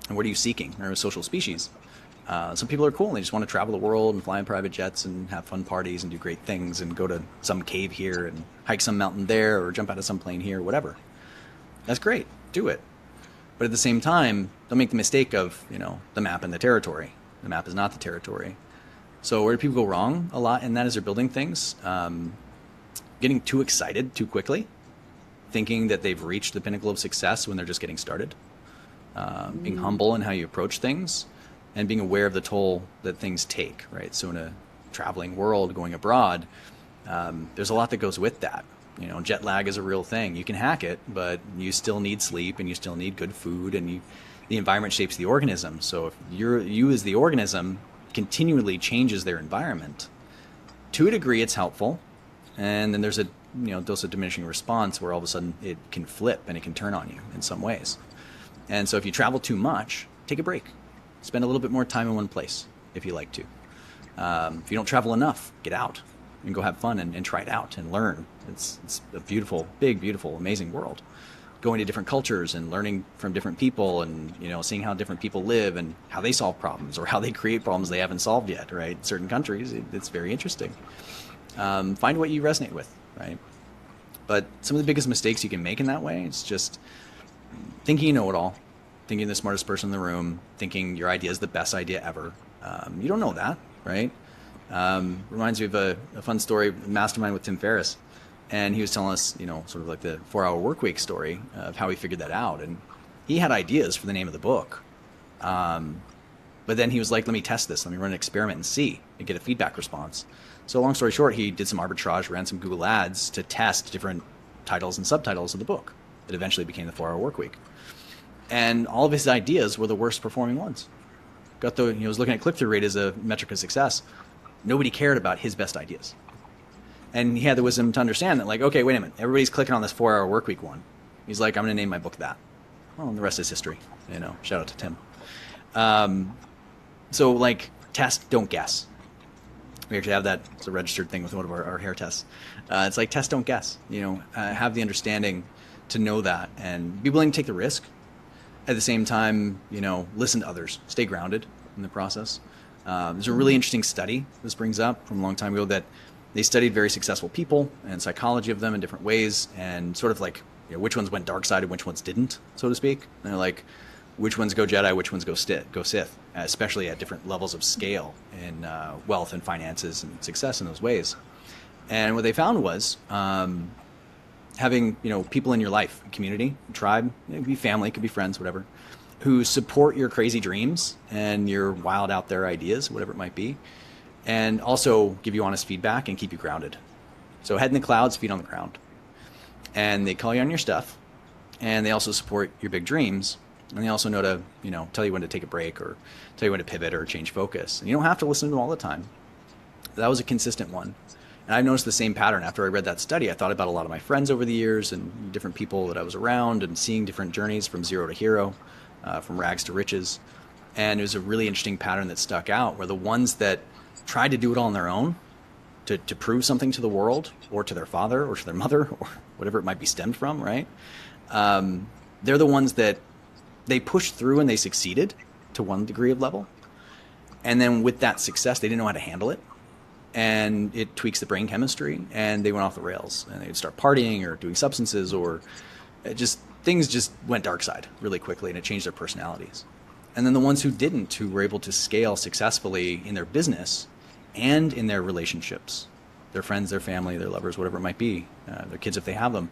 And what are you seeking? We're a social species. Some people are cool and they just want to travel the world and fly in private jets and have fun parties and do great things and go to some cave here and hike some mountain there or jump out of some plane here, whatever. That's great. Do it. But at the same time, don't make the mistake of, the map and the territory. The map is not the territory. So where do people go wrong a lot? And that is they're building things, getting too excited too quickly, thinking that they've reached the pinnacle of success when they're just getting started. Being humble in how you approach things and being aware of the toll that things take, right? So in a traveling world, going abroad, there's a lot that goes with that. Jet lag is a real thing. You can hack it, but you still need sleep and you still need good food, and the environment shapes the organism. So if you as the organism continually changes their environment, to a degree it's helpful, and then there's a dose of diminishing response where all of a sudden it can flip and it can turn on you in some ways. And so if you travel too much, take a break. Spend a little bit more time in one place if you like to. If you don't travel enough, get out and go have fun and try it out and learn. It's a beautiful, big, beautiful, amazing world. Going to different cultures and learning from different people, and seeing how different people live and how they solve problems or how they create problems they haven't solved yet, right? Certain countries, it's very interesting. Find what you resonate with, right? But some of the biggest mistakes you can make in that way is just thinking you know it all, thinking you're the smartest person in the room, thinking your idea is the best idea ever. You don't know that, right? Reminds me of a fun story, Mastermind with Tim Ferriss. And he was telling us, sort of like the 4-hour work week story of how he figured that out. And he had ideas for the name of the book. But then he was like, let me test this. Let me run an experiment and see and get a feedback response. So long story short, he did some arbitrage, ran some Google ads to test different titles and subtitles of the book that eventually became the 4-hour work week. And all of his ideas were the worst performing ones. He was looking at click-through rate as a metric of success. Nobody cared about his best ideas. And he had the wisdom to understand that, like, okay, wait a minute, everybody's clicking on this 4-hour work week one. He's like, I'm going to name my book that. Well, and the rest is history. Shout out to Tim. So, like, test, don't guess. We actually have that. It's a registered thing with one of our hair tests. It's like test, don't guess. Have the understanding to know that and be willing to take the risk. At the same time, listen to others. Stay grounded in the process. There's a really interesting study this brings up from a long time ago that they studied very successful people and psychology of them in different ways, and sort of like which ones went dark side and which ones didn't, so to speak. And they're like, which ones go Jedi, which ones go Sith, especially at different levels of scale in wealth and finances and success in those ways. And what they found was having people in your life, community, tribe, it could be family, it could be friends, whatever, who support your crazy dreams and your wild out there ideas, whatever it might be, and also give you honest feedback and keep you grounded. So head in the clouds, feet on the ground. And they call you on your stuff, and they also support your big dreams, and they also know to tell you when to take a break or tell you when to pivot or change focus. And you don't have to listen to them all the time. That was a consistent one. And I've noticed the same pattern after I read that study. I thought about a lot of my friends over the years and different people that I was around and seeing different journeys from zero to hero, from rags to riches. And it was a really interesting pattern that stuck out, where the ones that tried to do it all on their own to prove something to the world or to their father or to their mother or whatever it might be stemmed from, right? They're the ones that they pushed through and they succeeded to one degree of level. And then with that success, they didn't know how to handle it. And it tweaks the brain chemistry, and they went off the rails, and they'd start partying or doing substances, or things just went dark side really quickly, and it changed their personalities. And then the ones who didn't, who were able to scale successfully in their business and in their relationships, their friends, their family, their lovers, whatever it might be, their kids if they have them,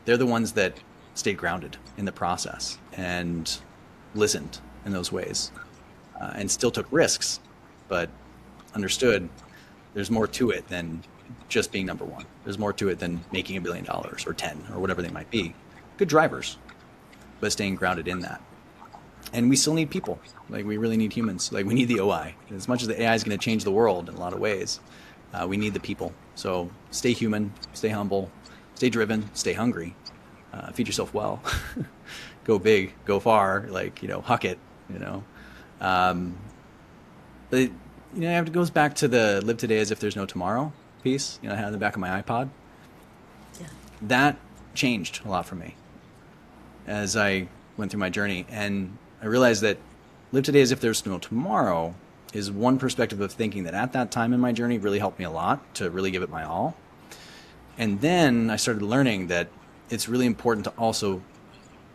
they're the ones that stayed grounded in the process and listened in those ways, and still took risks, but understood there's more to it than just being number one. There's more to it than making $1 billion or 10 or whatever they might be. Good drivers, but staying grounded in that. And we still need people. Like, we really need humans. Like, we need the OI. As much as the AI is going to change the world in a lot of ways, we need the people. So stay human, stay humble, stay driven, stay hungry, feed yourself well, go big, go far, huck it, But it goes back to the live today as if there's no tomorrow piece, I had in the back of my iPod. Yeah. That changed a lot for me as I went through my journey. And I realized that live today as if there's no tomorrow is one perspective of thinking that at that time in my journey really helped me a lot to really give it my all. And then I started learning that it's really important to also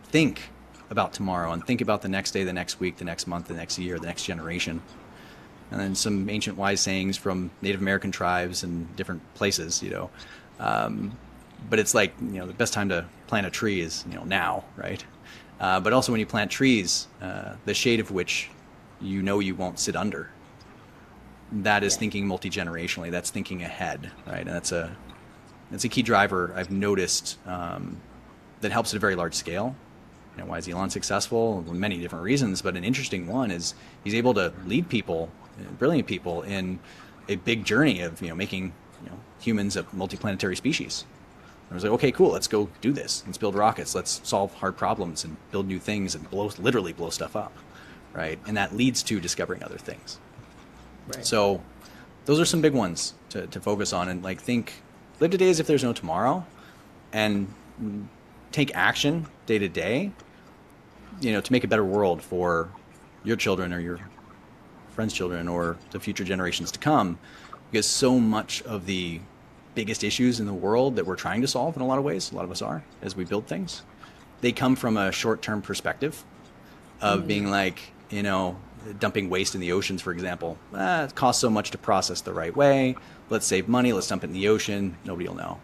think about tomorrow and think about the next day, the next week, the next month, the next year, the next generation. And then some ancient wise sayings from Native American tribes and different places, but it's like, the best time to plant a tree is, now, right? But also when you plant trees, the shade of which you won't sit under, that is thinking multi-generationally. That's thinking ahead, right? And It's a key driver I've noticed that helps at a very large scale. Why is Elon successful? Well, many different reasons, but an interesting one is he's able to lead people, brilliant people, in a big journey of making humans a multiplanetary species. I was like, okay, cool, let's go do this. Let's build rockets. Let's solve hard problems and build new things and literally blow stuff up, right? And that leads to discovering other things. Right. So those are some big ones to focus on, and live today as if there's no tomorrow, and take action day to day, to make a better world for your children or your friends' children or the future generations to come. Because so much of the biggest issues in the world that we're trying to solve in a lot of ways, a lot of us are, as we build things, they come from a short-term perspective of being dumping waste in the oceans, for example. It costs so much to process the right way. Let's save money. Let's dump it in the ocean. Nobody will know.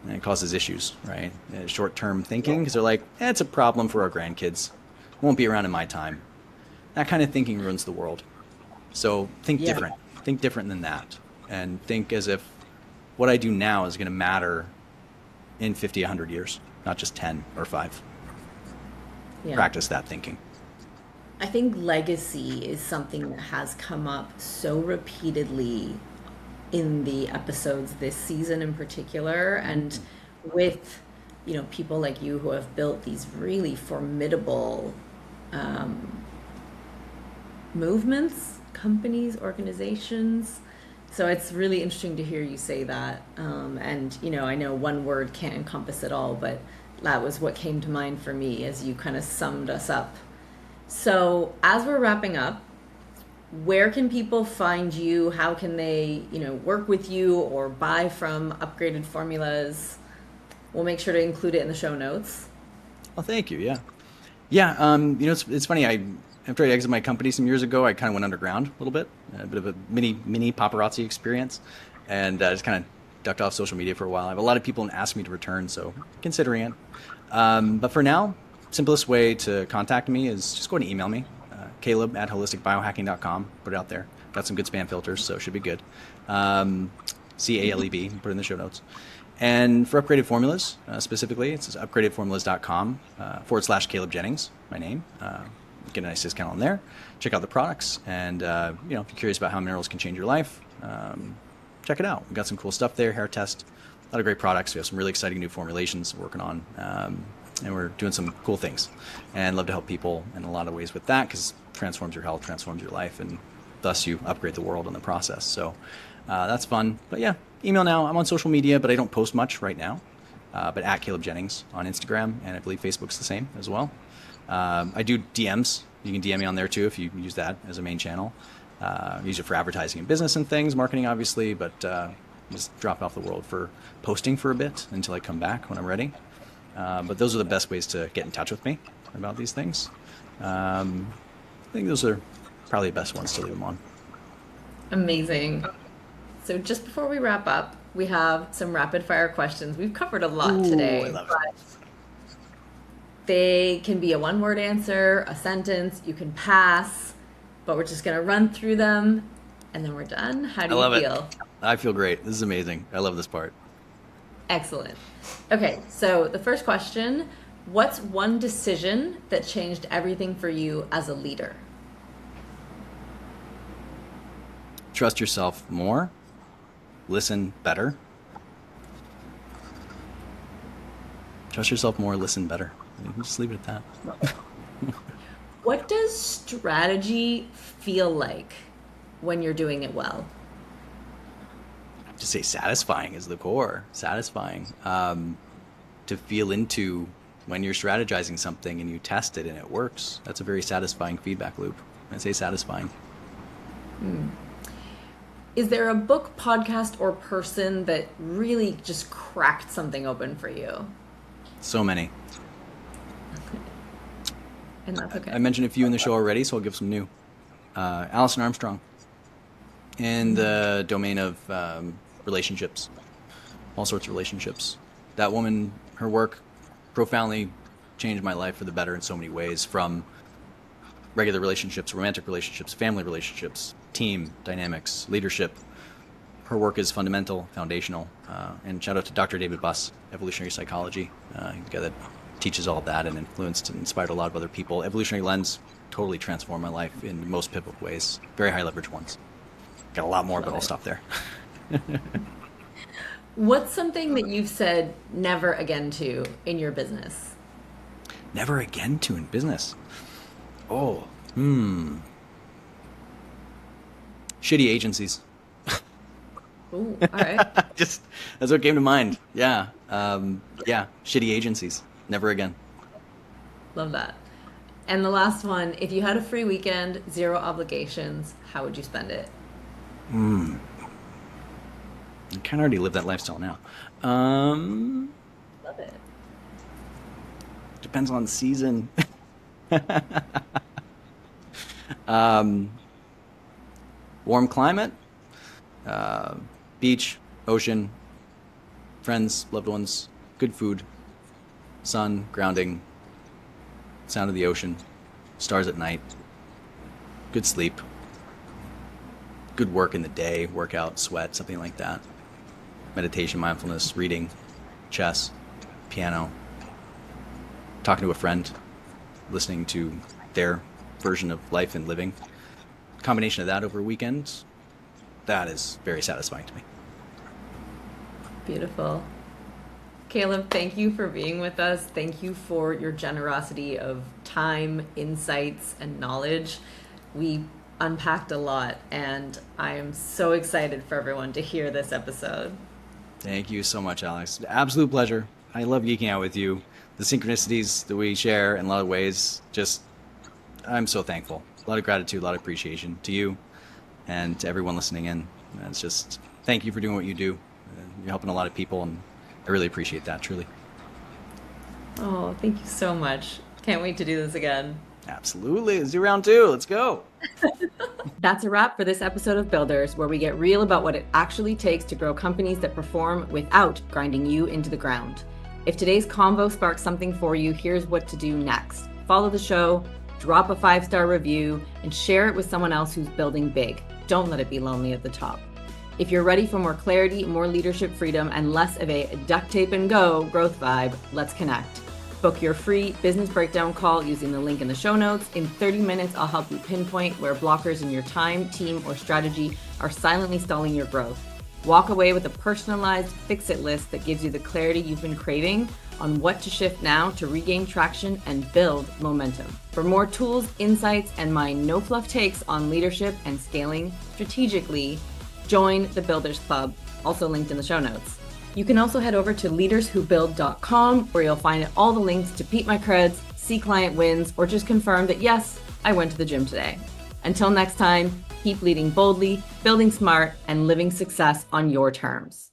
And it causes issues, right? Short-term thinking, because they're like, it's a problem for our grandkids. Won't be around in my time. That kind of thinking ruins the world. So think different. Think different than that. And think as if what I do now is going to matter in 50, 100 years, not just 10 or 5. Yeah. Practice that thinking. I think legacy is something that has come up so repeatedly in the episodes this season in particular, and with people like you who have built these really formidable movements, companies, organizations. So it's really interesting to hear you say that. And I know one word can't encompass it all, but that was what came to mind for me as you kind of summed us up. So as we're wrapping up, where can people find you? How can they, work with you or buy from Upgraded Formulas? We'll make sure to include it in the show notes. Well, thank you. Yeah. It's funny. After I exited my company some years ago, I kind of went underground a little bit, a bit of a mini paparazzi experience, and just kind of ducked off social media for a while. I have a lot of people ask me to return, so considering it. But for now, simplest way to contact me is just go ahead and email me. Caleb@holisticbiohacking.com. Put it out there. Got some good spam filters, so it should be good. CALEB, put it in the show notes. And for Upgraded Formulas, specifically, it's upgradedformulas.com /Caleb Jennings, my name. Get a nice discount on there. Check out the products. And, if you're curious about how minerals can change your life, check it out. We've got some cool stuff there, hair test, a lot of great products. We have some really exciting new formulations we're working on. And we're doing some cool things, and love to help people in a lot of ways with that, because it transforms your health, transforms your life, and thus you upgrade the world in the process. So that's fun. But yeah, email now. I'm on social media, but I don't post much right now. But at Caleb Jennings on Instagram, and I believe Facebook's the same as well. I do DMs. You can DM me on there too if you use that as a main channel. Use it for advertising and business and things, marketing obviously, but just drop off the world for posting for a bit until I come back when I'm ready. But those are the best ways to get in touch with me about these things. I think those are probably the best ones to leave them on. Amazing. So just before we wrap up, we have some rapid fire questions. We've covered a lot today. I love it. They can be a one-word answer, a sentence, you can pass, but we're just going to run through them and then we're done. How do you feel? I feel great. This is amazing. I love this part. Excellent. Okay, so the first question, what's one decision that changed everything for you as a leader? Trust yourself more. Listen better. Trust yourself more, listen better. Just leave it at that. What does strategy feel like when you're doing it well? To say satisfying is the core. Satisfying. To feel into when you're strategizing something and you test it and it works. That's a very satisfying feedback loop. I say satisfying. Is there a book, podcast, or person that really just cracked something open for you? So many. And that's okay. I mentioned a few in the show already, so I'll give some new. Alison Armstrong. In the domain of relationships. All sorts of relationships. That woman, her work profoundly changed my life for the better in so many ways, from regular relationships, romantic relationships, family relationships, team dynamics, leadership, her work is fundamental, foundational. And shout out to Dr. David Buss, evolutionary psychology. He's the guy that teaches all of that and influenced and inspired a lot of other people. Evolutionary Lens totally transformed my life in most pivotal ways, very high leverage ones. Got a lot more, but I'll stop there. What's something that you've said never again to in your business? Never again to in business. Oh, shitty agencies. Ooh, all right. Just that's what came to mind. Yeah, shitty agencies. Never again. Love that. And the last one, if you had a free weekend, zero obligations, how would you spend it? I kind of already live that lifestyle now. Love it. Depends on the season. Warm climate, beach, ocean, friends, loved ones, good food, sun, grounding, sound of the ocean, stars at night, good sleep, good work in the day, workout, sweat, something like that. Meditation, mindfulness, reading, chess, piano, talking to a friend, listening to their version of life and living. Combination of that over a weekend, that is very satisfying to me. Beautiful. Caleb, thank you for being with us. Thank you for your generosity of time, insights, and knowledge. We unpacked a lot, and I am so excited for everyone to hear this episode. Thank you so much, Alex. Absolute pleasure. I love geeking out with you. The synchronicities that we share in a lot of ways, just, I'm so thankful. A lot of gratitude, a lot of appreciation to you and to everyone listening in. And it's just, thank you for doing what you do. You're helping a lot of people, and I really appreciate that, truly. Oh, thank you so much. Can't wait to do this again. Absolutely. Let's do round two. Let's go. That's a wrap for this episode of Builders, where we get real about what it actually takes to grow companies that perform without grinding you into the ground. If today's convo sparks something for you, here's what to do next. Follow the show, drop a 5-star review, and share it with someone else who's building big. Don't let it be lonely at the top. If you're ready for more clarity, more leadership freedom, and less of a duct tape and go growth vibe, let's connect. Book your free business breakdown call using the link in the show notes. In 30 minutes, I'll help you pinpoint where blockers in your time, team, or strategy are silently stalling your growth. Walk away with a personalized fix-it list that gives you the clarity you've been craving on what to shift now to regain traction and build momentum. For more tools, insights, and my no-fluff takes on leadership and scaling strategically, join the Builders Club, also linked in the show notes. You can also head over to leaderswhobuild.com, where you'll find all the links to Pete My Creds, see client wins, or just confirm that yes, I went to the gym today. Until next time, keep leading boldly, building smart, and living success on your terms.